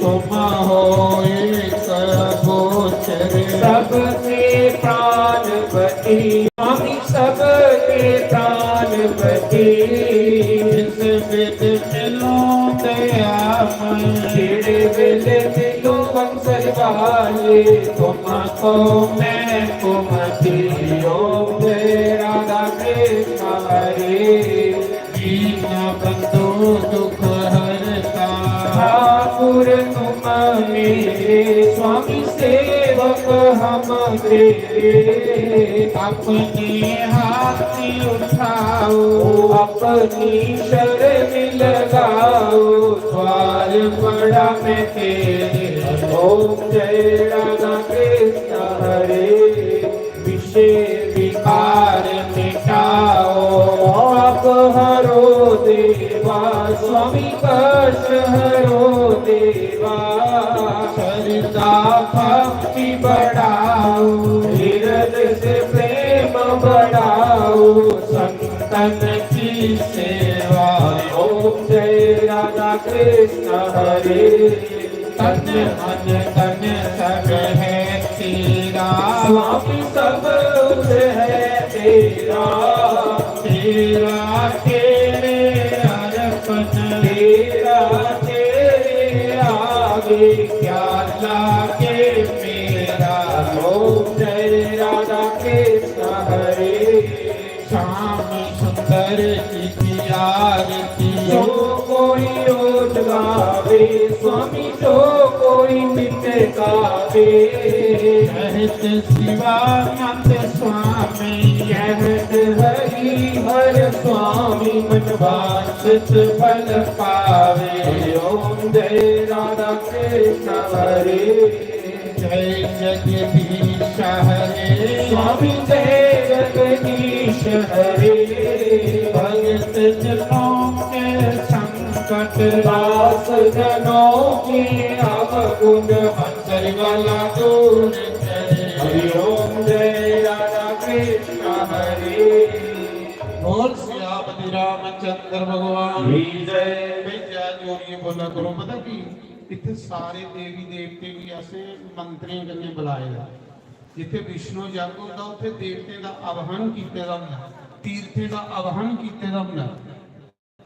तुम हो एक गोचर, सबके प्राणपति, स्वामी सबके प्राणपति। जिस विद मिलो दयामय, तेरे वेले मिलो बंसल वाले, तुमको मैं कुमति। ओम जय राधा कृष्ण हरे। दीन बंधु दुख हरता, ठाकुर तुम मेरे, स्वामी सेवक हम तेरे। अपने हाथ उठाओ, अपनी शरण लगाओ, द्वार बड़ा मैं तेरे। ओम जय राधा कृष्ण हरे। विषय विकार मिटाओ, आप हरो देवा, स्वामी कष्ट हरो देवा। श्रद्धा भक्ति बढ़ाओ, हृदय से प्रेम बढ़ाओ, संतन की सेवा। ओम जय राधा कृष्ण हरे। तन मन तन सब है तेरा, स्वामी सब कुछ है तेरा। तेरा तेरे अर्पण, तेरा तेरे आगे क्या लागे मेरा। ओम जय राधा कृष्ण हरे। श्याम सुंदर की आरती, जो कोई रोज गावे, स्वामी जो कोई नित्य गावे। कहत शिवानंद स्वामी, कहत हरि हर स्वामी, मन वांछित फल पावे। ओम जय राधा कृष्ण हरे। जय जगदीश हरे, स्वामी जय जगदीश हरे। भगत जनों के संकट, दास जनों की अवगुण, मंदिर वाला दूर करे। हरि ओम जय राधा कृष्ण हरे। बोल सियापति रामचंद्र भगवान की जय। भाई जय जोरिए बोला करो। पता की इतने सारे देवी देवते भी ऐसे मंत्रियों कन्ने बुलाए दा, जिथे विष्णु जग होता उथे देवते का आवाहन कीते दा हुंदा, तीर्थे का आवाहन कीते दा हुंदा।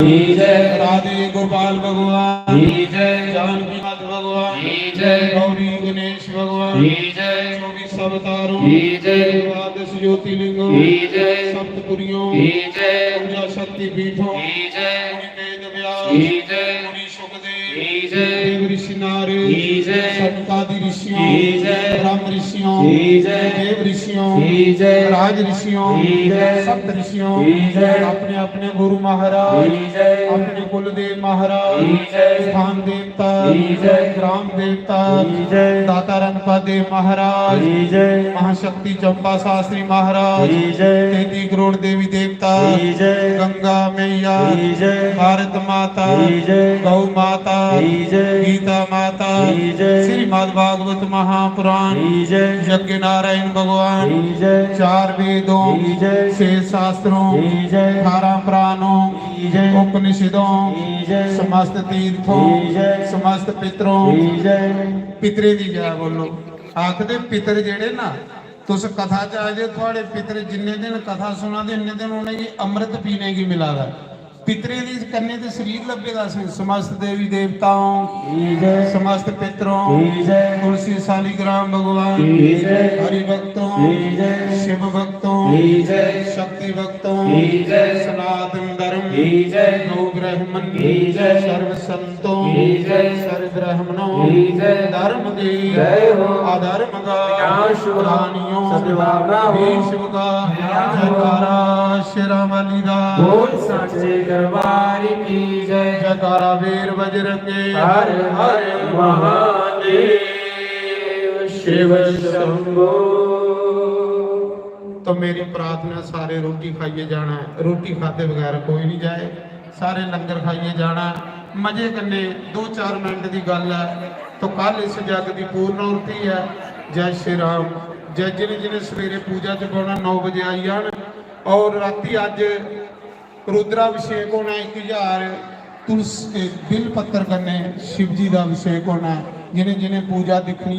की जय। राधे गोपाल भगवान की जय। जानकी नाथ भगवान की जय। गौरी गणेश भगवान की जय। 24 अवतारों की जय। द्वादश ज्योतिर्लिंगों की जय। सप्तपुरियों की जय। पूजा शक्ति पीठों की जय। वेद व्यास की जय। मुनि सुखदेव की जय। देव ऋषि नारद की जय। सनकादि ऋषियों की जय। ब्रह्म ऋषियों की जय। देव ऋषियों की जय। राज ऋषियों की जय। सप्त ऋषियों की जय। अपने अपने गुरु महाराज की जय। अपने कुलदेव महाराज की जय। स्थान देवता की जय। ग्राम देवता की जय। दाता रनपा देव महाराज की जय। महाशक्ति चंपा शास्त्री महाराज की जय। 33 करोड़ देवी देवता की जय। गंगा मैया की जय। भारत माता की जय। गौ माता की जय। गीता माता की जय। श्रीमद् भागवत महापुराण की जय। यज्ञ नारायण भगवान की जय। 4 वेदों की जय। 6 शास्त्रों की जय। 18 पुराणों की जय। उपनिषदों की जय। समस्त तीर्थों की जय। समस्त पितरों की जय। पितरे दी जय बोलो। आखदे पितर जेड़े ना तुस कथा च आए दे थोड़े पितर जिन्ने दिन कथा सुना दे इन्ने दिन उन्हें अमृत पीने की मिला दा पितरे दी करने ते शरीर लभेगा समस्त देवी देवताओं समस्त पितरों तुलसी शालिग्राम भगवान हरि भक्तों शिव भक्तों शक्ति भक्तों सनातन धर्म नौ ब्राह्मण सर्व संतों सर्व ब्राह्मणों धर्म की अधर्म का रानियों विश्व का जयकारा शेरावाली दा दरबार की जय। जयकारा वीर वज्र के हर हर महादेव शिव शंभो। तो मेरी प्रार्थना सारे रोटी खाइए जाना है रोटी खाते बगैर कोई नहीं जाए सारे लंगर खाइए जाना मजे करने 2-4 मिनट की गल है तो कल इस जग की पूर्णति है। जय श्री राम जय जिन्हें जिन्हें सवेरे पूजा च पाना 9 बजे आई जान और राती अज रुद्राभिषेक होना 1000 तुलसी बिल पत्तर करने शिव जी का अभिषेक होना जिन्हें जिन्हें पूजा दिखनी